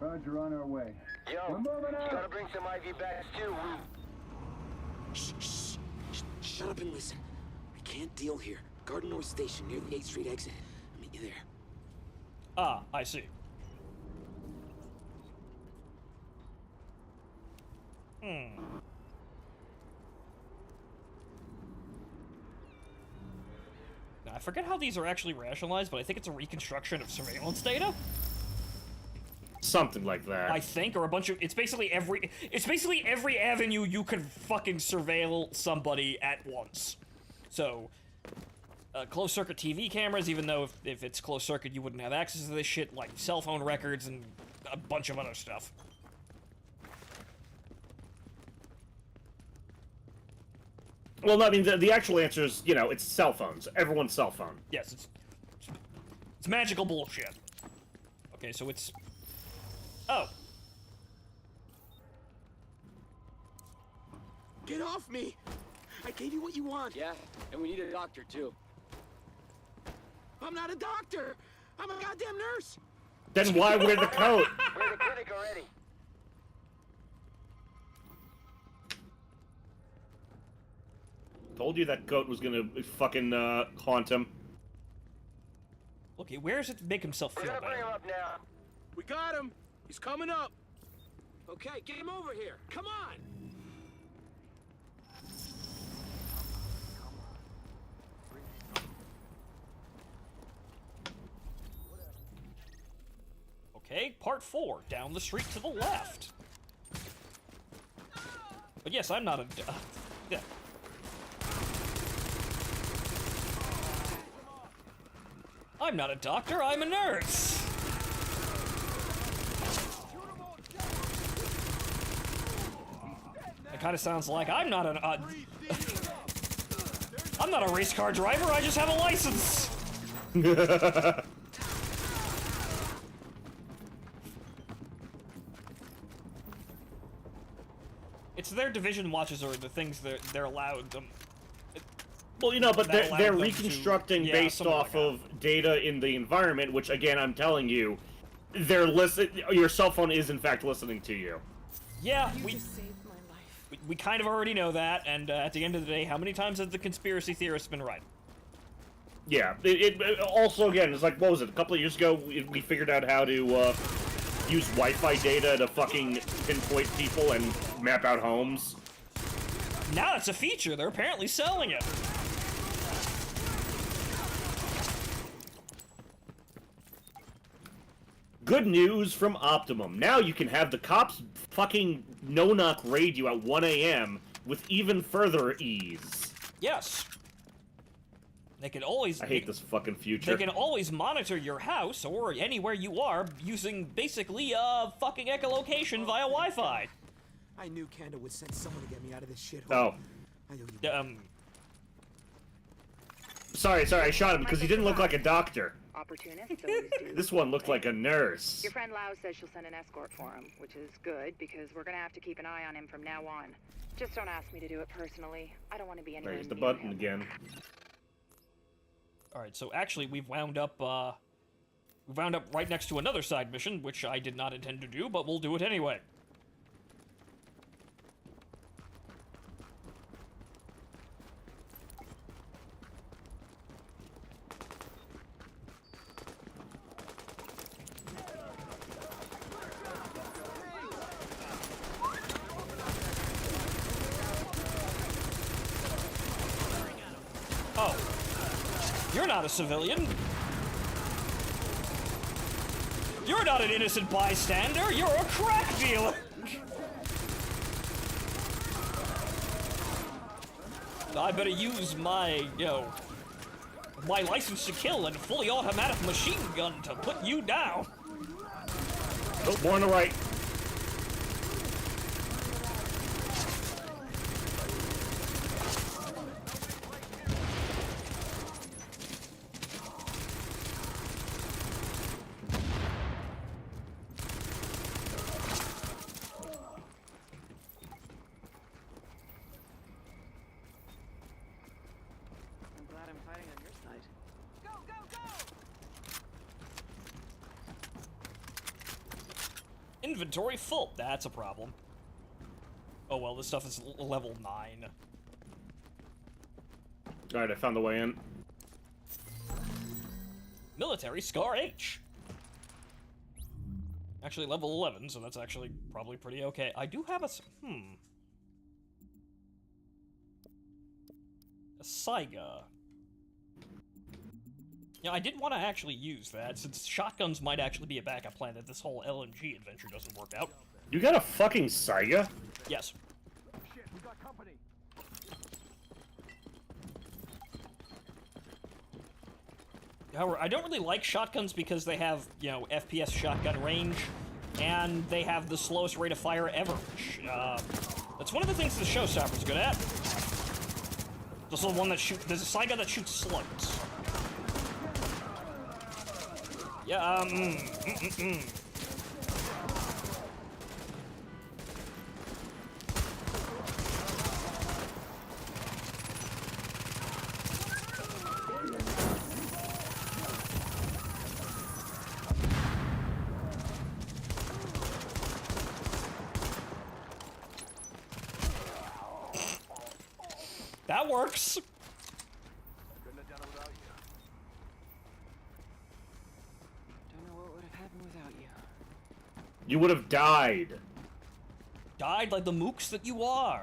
Roger, on our way. Yo, We're moving you out. gotta bring some IV bags too. Shut up and listen. I can't deal here. Garden North Station, near the 8th Street exit. I'll meet you there. Ah, I see. Now, I forget how these are actually rationalized, but I think it's a reconstruction of surveillance data. Something like that. I think, or a bunch of... It's basically every avenue you could fucking surveil somebody at once. So, closed-circuit TV cameras, even though if it's closed-circuit you wouldn't have access to this shit, like cell phone records and a bunch of other stuff. Well, no, I mean, the actual answer is, you know, it's cell phones. Everyone's cell phone. Yes, it's magical bullshit. Okay, so it's... Oh. Get off me! I gave you what you want. Yeah, and we need a doctor, too. I'm not a doctor. I'm a goddamn nurse. Then why wear the coat? We're the clinic already. Told you that coat was gonna fucking haunt him. Look, he wears it to make himself feel better. Bring him up now. We got him. He's coming up. Okay, get him over here. Come on. Okay, part 4, down the street to the left. But yes, I'm not a... yeah. I'm not a doctor, I'm a nurse! It kind of sounds like I'm not an... I'm not a race car driver, I just have a license! It's their division watches are the things they're allowed them. Well, you know, but they're them reconstructing to, based off of data in the environment, which again, I'm telling you, they're your cell phone is in fact listening to you. Yeah, we kind of already know that, and at the end of the day, how many times have the conspiracy theorists been right? Yeah, it also, again, it's like, what was it, a couple of years ago, we figured out how to, use Wi-Fi data to fucking pinpoint people and map out homes. Now it's a feature, they're apparently selling it. Good news from Optimum. Now you can have the cops fucking no-knock raid you at 1 a.m. with even further ease. Yes. They can always... I hate this fucking future. They can always monitor your house or anywhere you are using basically fucking echolocation via Wi-Fi. I knew Kanda would send someone to get me out of this shit. Oh. Sorry, I shot him because he didn't look like a doctor. Opportunist. This one looked like a nurse. Your friend Lau says she'll send an escort for him, which is good because we're gonna have to keep an eye on him from now on. Just don't ask me to do it personally. I don't want to be anywhere There's the near button him. again. Alright, so actually we've wound up right next to another side mission, which I did not intend to do, but we'll do it anyway. Oh. You're not a civilian. You're not an innocent bystander. You're a crack dealer. I better use my, my license to kill and fully automatic machine gun to put you down. Oh, more on the right. Inventory full. That's a problem. Oh well, this stuff is level 9. Alright, I found the way in. Military Scar H. Actually, level 11, so that's actually probably pretty okay. I do have a Saiga. Yeah, I did want to actually use that, since shotguns might actually be a backup plan if this whole LMG adventure doesn't work out. You got a fucking Saiga? Yes. Shit, we got company. However, I don't really like shotguns because they have, FPS shotgun range, and they have the slowest rate of fire ever, which, that's one of the things the showstopper's good at. There's the one that there's a Saiga that shoots slugs. Yeah, That works. Couldn't have done it without you. Don't know what would have happened without you. You would have died. Died like the mooks that you are.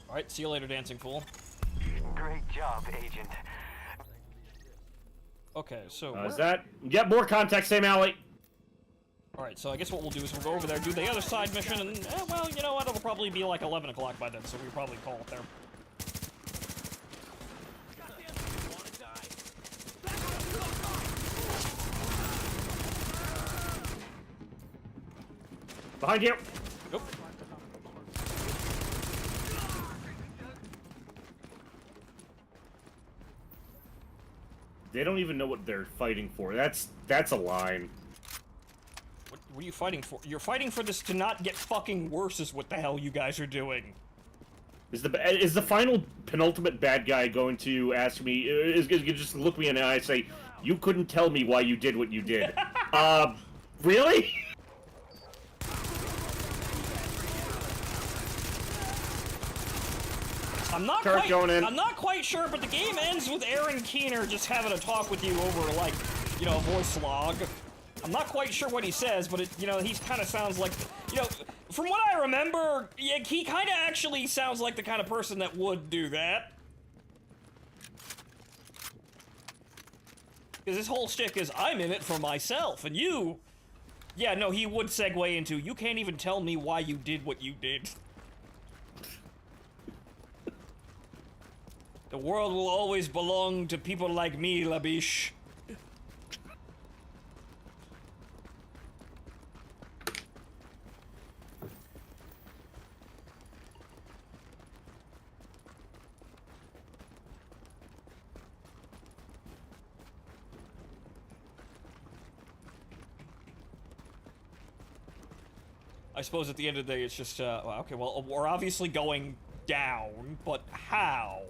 Alright, see you later, dancing fool. Great job, Agent. Okay, so... Is that... Get more context, same alley. Alright, so I guess what we'll do is we'll go over there, do the other side mission, and, well, you know what, it'll probably be like 11 o'clock by then, so we'll probably call it there. Behind you. Nope. They don't even know what they're fighting for. That's a line. What are you fighting for? You're fighting for this to not get fucking worse is what the hell you guys are doing. Is the final penultimate bad guy going to ask me, is just look me in the eye and say, you couldn't tell me why you did what you did? Really? I'm not quite sure, but the game ends with Aaron Keener just having a talk with you over, like, you know, a voice log. I'm not quite sure what he says, but, you know, he kind of sounds like, you know, from what I remember, yeah, he kind of actually sounds like the kind of person that would do that. Because his whole shtick is, I'm in it for myself, and you... Yeah, no, he would segue into, you can't even tell me why you did what you did. The world will always belong to people like me, Labiche. I suppose at the end of the day, it's just, okay, well, we're obviously going down, but how?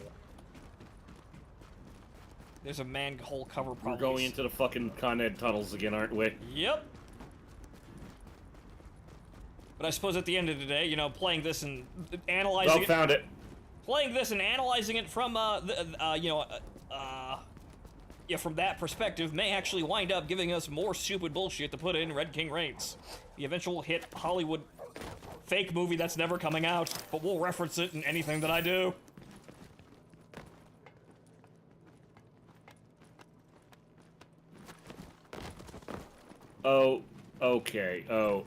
There's a manhole cover probably. We're going into the fucking Con Ed tunnels again, aren't we? Yep. But I suppose at the end of the day, you know, playing this and analyzing found it. Playing this and analyzing it from, yeah, from that perspective may actually wind up giving us more stupid bullshit to put in Red King Reigns. The eventual hit Hollywood fake movie that's never coming out, but we'll reference it in anything that I do. Oh, okay. Oh,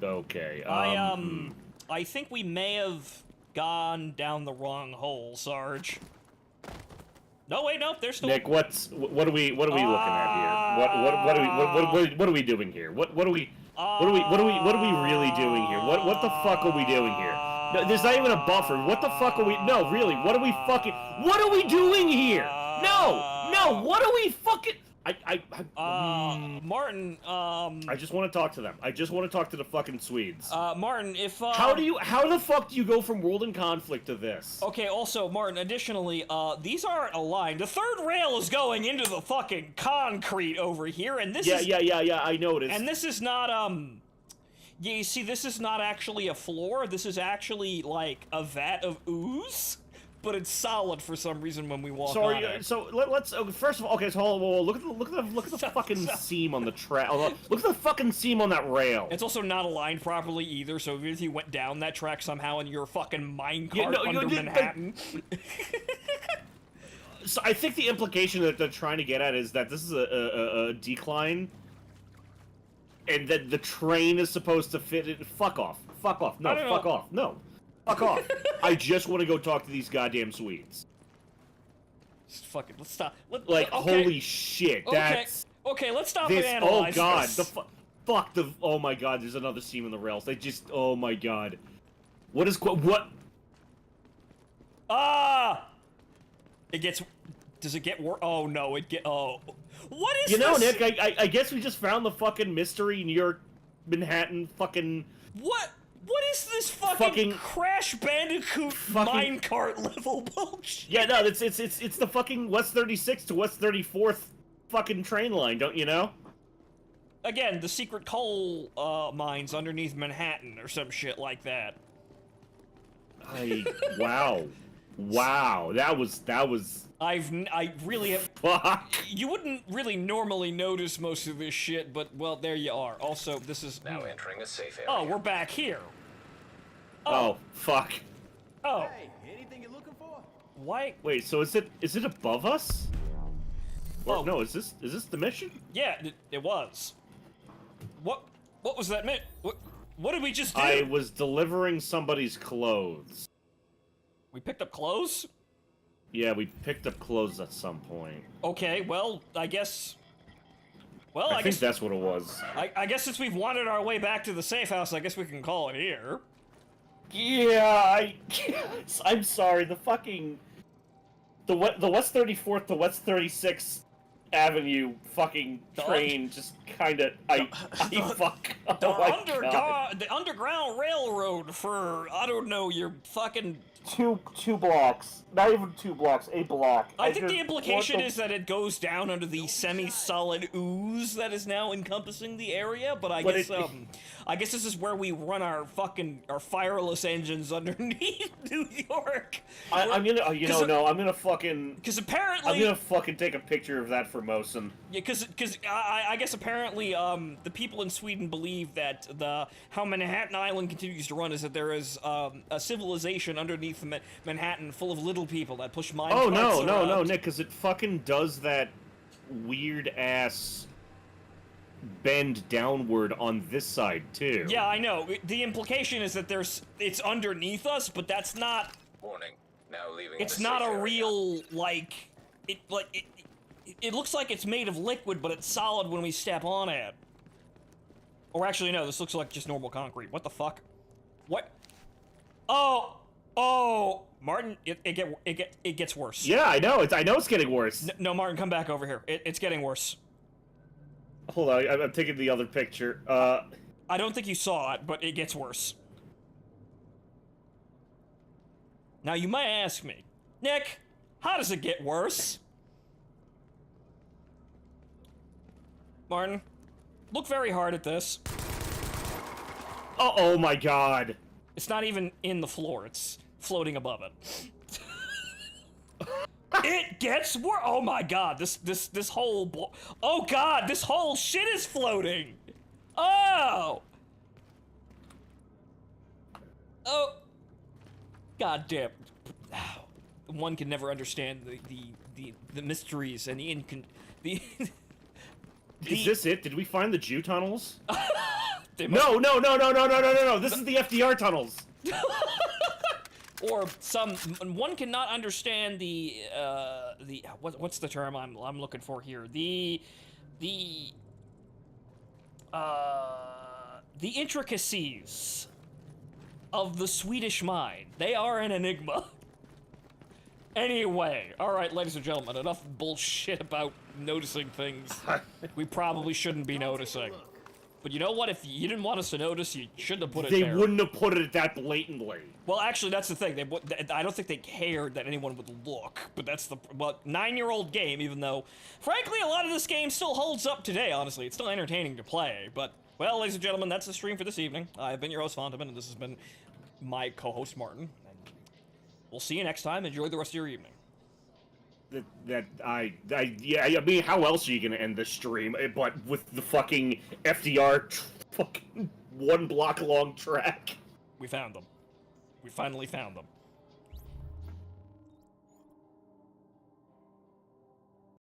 okay. I think we may have gone down the wrong hole, Sarge. No, wait, no, there's still... Nick, what are we looking at here? What are we doing here? What are we really doing here? What the fuck are we doing here? No, there's not even a buffer. What the fuck are we? No, really. What are we doing here? No. What are we fucking? Martin, I just want to talk to them. I just want to talk to the fucking Swedes. Martin, if, How the fuck do you go from World in Conflict to this? Okay, also, Martin, additionally, these aren't aligned. The third rail is going into the fucking concrete over here, and this is... Yeah, I noticed. And this is not, yeah, you see, this is not actually a floor. This is actually, like, a vat of ooze. But it's solid for some reason when we walk on it. So let's first of all, okay. So hold on, look at the fucking seam on the track. Look at the fucking seam on that rail. It's also not aligned properly either. So even if you went down that track somehow and you're a fucking minecart under Manhattan. So I think the implication that they're trying to get at is that this is a decline, and that the train is supposed to fit it. Fuck off. No, fuck off. No. Fuck off. I just want to go talk to these goddamn Swedes. Just fucking, let's stop. Okay. Holy shit, that's... Okay, let's stop and analyze Oh god, this. oh my god, there's another seam in the rails. They just, oh my god. What? It gets, does it get worse? Oh no, what is this? You know, Nick, I guess we just found the fucking mystery New York, Manhattan fucking... What is this fucking Crash Bandicoot minecart level bullshit? Yeah, no, it's the fucking West 36 to West 34th fucking train line, don't you know? again, the secret coal mines underneath Manhattan or some shit like that. Wow. Wow, that was... I really have... Fuck! You wouldn't really normally notice most of this shit, but, well, there you are. Also, this is... Now entering a safe area. Oh, we're back here. Oh, fuck. Oh. Hey, anything you're looking for? Why? Wait, so is it above us? Or, no, is this the mission? Yeah, it was. What was that what did we just do? I was delivering somebody's clothes. We picked up clothes? Yeah, we picked up clothes at some point. Okay, well, I guess... Well, I think that's what it was. I guess since we've wandered our way back to the safe house, I guess we can call it here. Yeah, I'm sorry, the fucking... The West 34th to West 36th Avenue fucking train just kinda... fuck. The Underground Railroad for, I don't know, your fucking... Two blocks. Not even 2 blocks, a block. I think the implication is that it goes down under the semi-solid ooze that is now encompassing the area, but I guess this is where we run our fireless engines underneath New York. I'm gonna fucking... Because apparently... I'm gonna fucking take a picture of that for Mosin. Yeah, because I guess apparently the people in Sweden believe that how Manhattan Island continues to run is that there is a civilization underneath Manhattan full of little people that push mine carts around. No, Nick, because it fucking does that weird-ass bend downward on this side, too. Yeah, I know. The implication is that it's underneath us, but that's not... Warning. Now leaving It's the not safe a area. real, it looks like it's made of liquid, but it's solid when we step on it. Or actually, no, this looks like just normal concrete. What the fuck? What? Oh, Martin, it gets worse. Yeah, I know it's getting worse. No, Martin, come back over here. It's getting worse. Hold on, I'm taking the other picture. I don't think you saw it, but it gets worse. Now, you might ask me, Nick, how does it get worse? Martin, look very hard at this. Oh my god. It's not even in the floor, it's floating above it. It gets worse. Oh my god, this whole oh god, this whole shit is floating. Oh. God damn. One can never understand the mysteries and the Is this it? Did we find the Jew tunnels? No. This is the FDR tunnels. Or one cannot understand the what's the term I'm looking for here? The intricacies of the Swedish mind. They are an enigma. Anyway, all right, ladies and gentlemen, enough bullshit about noticing things we probably shouldn't be noticing. But you know what? If you didn't want us to notice, you shouldn't have put it there. They wouldn't have put it that blatantly. Well, actually, that's the thing. I don't think they cared that anyone would look. But that's the 9-year-old game. Even though, frankly, a lot of this game still holds up today. Honestly, it's still entertaining to play. But well, ladies and gentlemen, that's the stream for this evening. I've been your host Phonto, and this has been my co-host Martin. And we'll see you next time. Enjoy the rest of your evening. Yeah, I mean, how else are you gonna end this stream? But with the fucking FDR fucking 1 block long track. We found them. We finally found them.